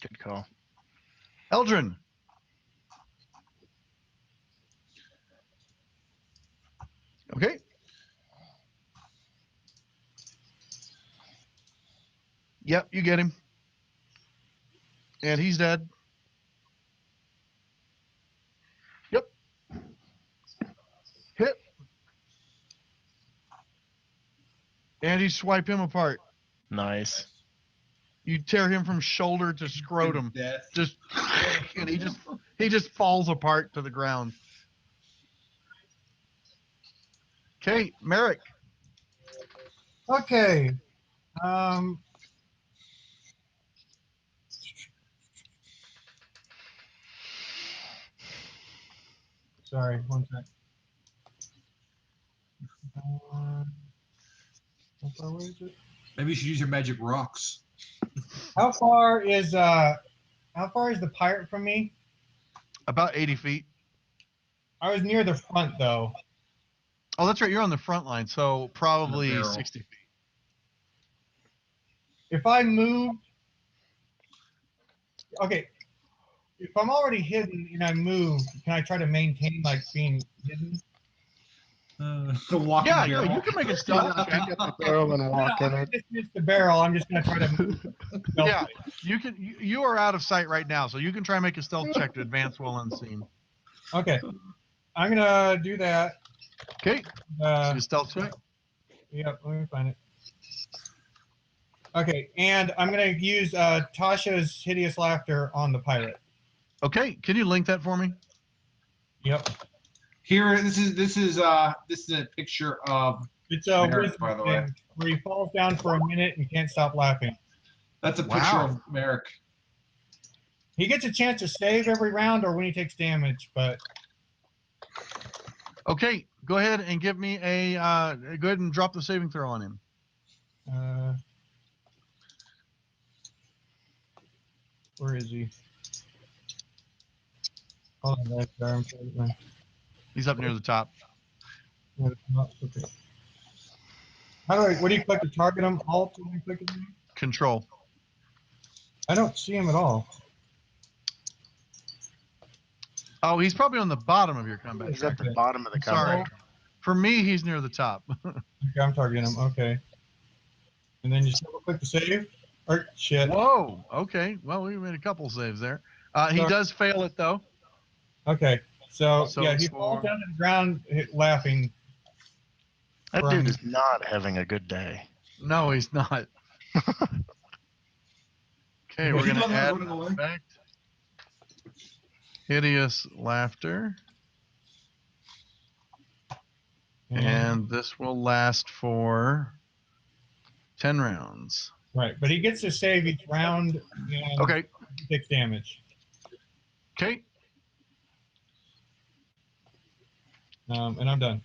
Good call. Eldrin. Okay. Yep, you get him. And he's dead. Yep. Hit. And you swipe him apart. Nice. You tear him from shoulder to scrotum. Death. Just and he just falls apart to the ground. Okay, Merrick. Okay. Sorry, one sec. How far away is it? Maybe you should use your magic rocks. How far is the pirate from me? About 80 feet. I was near the front though. Oh, that's right. You're on the front line, so probably barrel. 60 feet. If I moved, okay. If I'm already hidden and I move, can I try to maintain like being hidden? The walking Yeah, barrel. you can make a stealth check. Pick up the barrel and walk in I it. just missed the barrel. I'm just gonna try to move. Yeah, you can. You are out of sight right now, so you can try and make a stealth check to advance while unseen. Okay, I'm gonna do that. Okay, so stealth check. Yep, let me find it. Okay, and I'm gonna use Tasha's hideous laughter on the pirate. Okay, can you link that for me? Yep. Here, this is a picture of. It's a Merrick, wisdom by the way. thing where he falls down for a minute and can't stop laughing. That's a picture Wow. of Merrick. He gets a chance to save every round or when he takes damage, but Okay, go ahead and give me a. Go ahead and drop the saving throw on him. Where is he? Hold on, that's there. I'm sorry. He's up near the top. Okay. What do you click to target him? Alt? What do you click to do? Control. I don't see him at all. Oh, he's probably on the bottom of your combat He's at tracker. the bottom of the Sorry. combat. For me, he's near the top. Okay, I'm targeting him. Okay. And then just double click to save. Or shit. Whoa. Okay. Well, we made a couple saves there. He Sorry. does fail it though. Okay. So yeah, it's he falls down to the ground laughing. That Right. dude is not having a good day. No, he's not. Okay, we're He's gonna not add running away. an effect. Hideous laughter. And this will last for 10 rounds. Right, but he gets to save each round and Okay. 6 damage. Okay. And I'm done.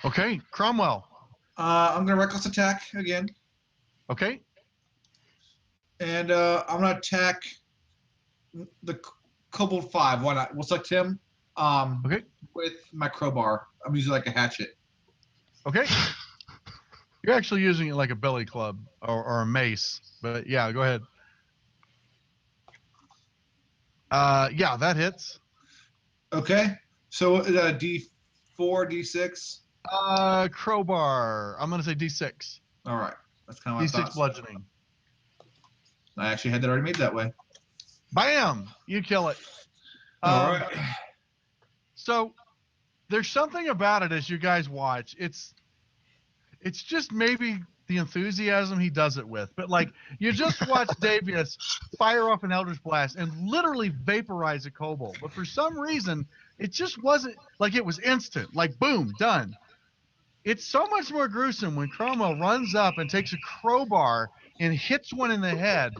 Okay. Cromwell. I'm gonna reckless attack again, Okay. and I'm gonna attack the Kobold 5. Why not? We'll select him. Okay. With my crowbar. I'm using like a hatchet. Okay. You're actually using it like a billy club or a mace, but yeah, go ahead. Yeah, that hits. Okay. So D4, D6. Crowbar. I'm gonna say D6. All right. That's kind of what I D6 thought. bludgeoning. I actually had that already made that way. Bam! You kill it. All right. So there's something about it as you guys watch. It's just maybe the enthusiasm he does it with. But like you just watch Davius fire off an Eldritch Blast and literally vaporize a kobold. But for some reason, it just wasn't like it was instant. Like boom, done. It's so much more gruesome when Cromwell runs up and takes a crowbar and hits one in the head.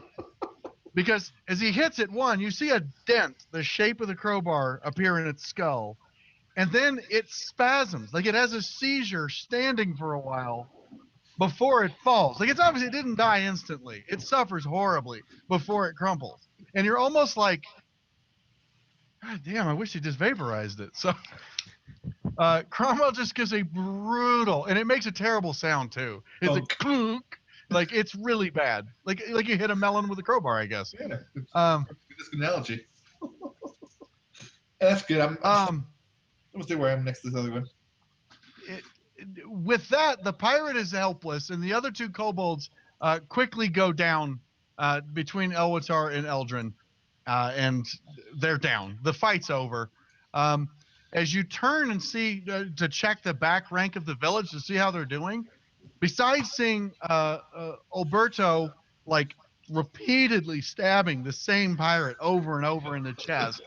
Because as he hits it, you see a dent, the shape of the crowbar, appear in its skull. And then it spasms, like it has a seizure standing for a while before it falls. Like it's obviously it didn't die instantly. It suffers horribly before it crumples. And you're almost like, God damn, I wish he just vaporized it. So Cromwell just gives a brutal, and it makes a terrible sound too. It's a clunk. Like it's really bad. Like you hit a melon with a crowbar, I guess. Yeah. This analogy. That's good. I'm gonna see where I am next to this other one. With that, the pirate is helpless, and the other two kobolds quickly go down between Elwatar and Eldrin, and they're down. The fight's over. As you turn and see to check the back rank of the village to see how they're doing, besides seeing Alberto like repeatedly stabbing the same pirate over and over in the chest,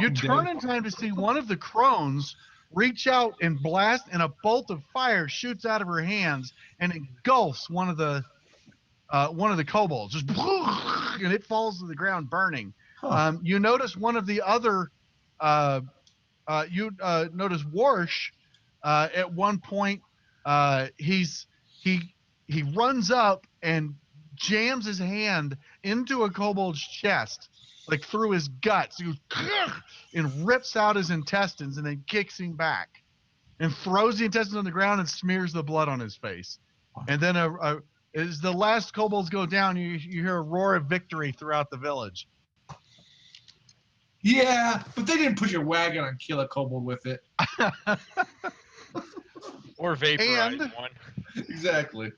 you turn in time to see one of the crones reach out and blast, and a bolt of fire shoots out of her hands and engulfs one of the kobolds, just and it falls to the ground burning. You notice one of the other notice Warsh at one point. He runs up and jams his hand into a kobold's chest, like through his guts. He goes, and rips out his intestines and then kicks him back and throws the intestines on the ground and smears the blood on his face. And then as the last kobolds go down, you hear a roar of victory throughout the village. Yeah, but they didn't push a wagon and kill a kobold with it. Or vaporize one. Exactly.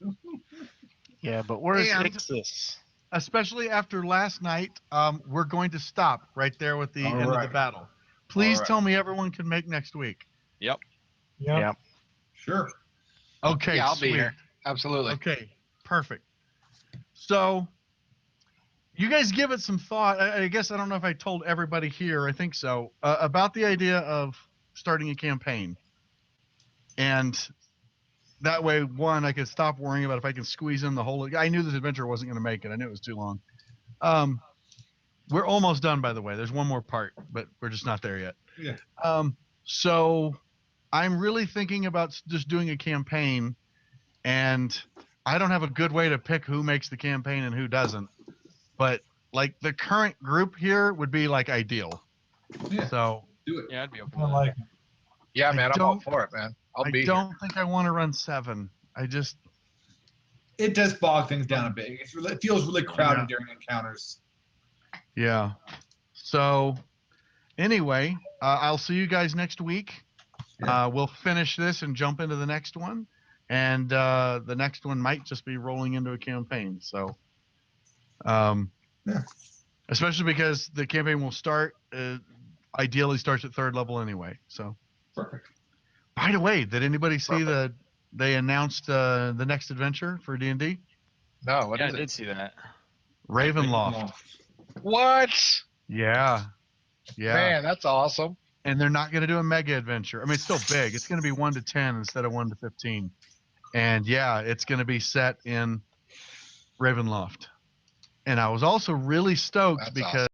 Yeah, but where's Ixis? Especially after last night, we're going to stop right there with the end of the battle. Please tell me everyone can make next week. Yep. Sure. Okay. Yeah, I'll be sweet. here. Absolutely. Okay, perfect. So, you guys give it some thought. I guess I don't know if I told everybody here. I think so about the idea of starting a campaign, and that way, I could stop worrying about if I can squeeze in the whole. I knew this adventure wasn't going to make it. I knew it was too long. We're almost done, by the way. There's one more part, but we're just not there yet. Yeah. So, I'm really thinking about just doing a campaign, and I don't have a good way to pick who makes the campaign and who doesn't. But like the current group here would be like ideal. Yeah. So do it. Yeah, I'd be open. I like it. Yeah, man, I'm all don't- for it, man. I'll be I here. don't think I want to run 7. It does bog things down a bit. It feels really crowded Yeah. during encounters. Yeah. So anyway, I'll see you guys next week. Yeah. We'll finish this and jump into the next one. And the next one might just be rolling into a campaign. So, Yeah. especially because the campaign will start, ideally starts at 3rd level anyway. So, Perfect. by the way, did anybody see they announced the next adventure for D&D? No, what Yeah, I is did it? see that. Ravenloft. What? Yeah. Yeah. Man, that's awesome. and they're not going to do a mega adventure. I mean, it's still big. It's going to be 1 to 10 instead of 1 to 15. And yeah, it's going to be set in Ravenloft. And I was also really stoked That's because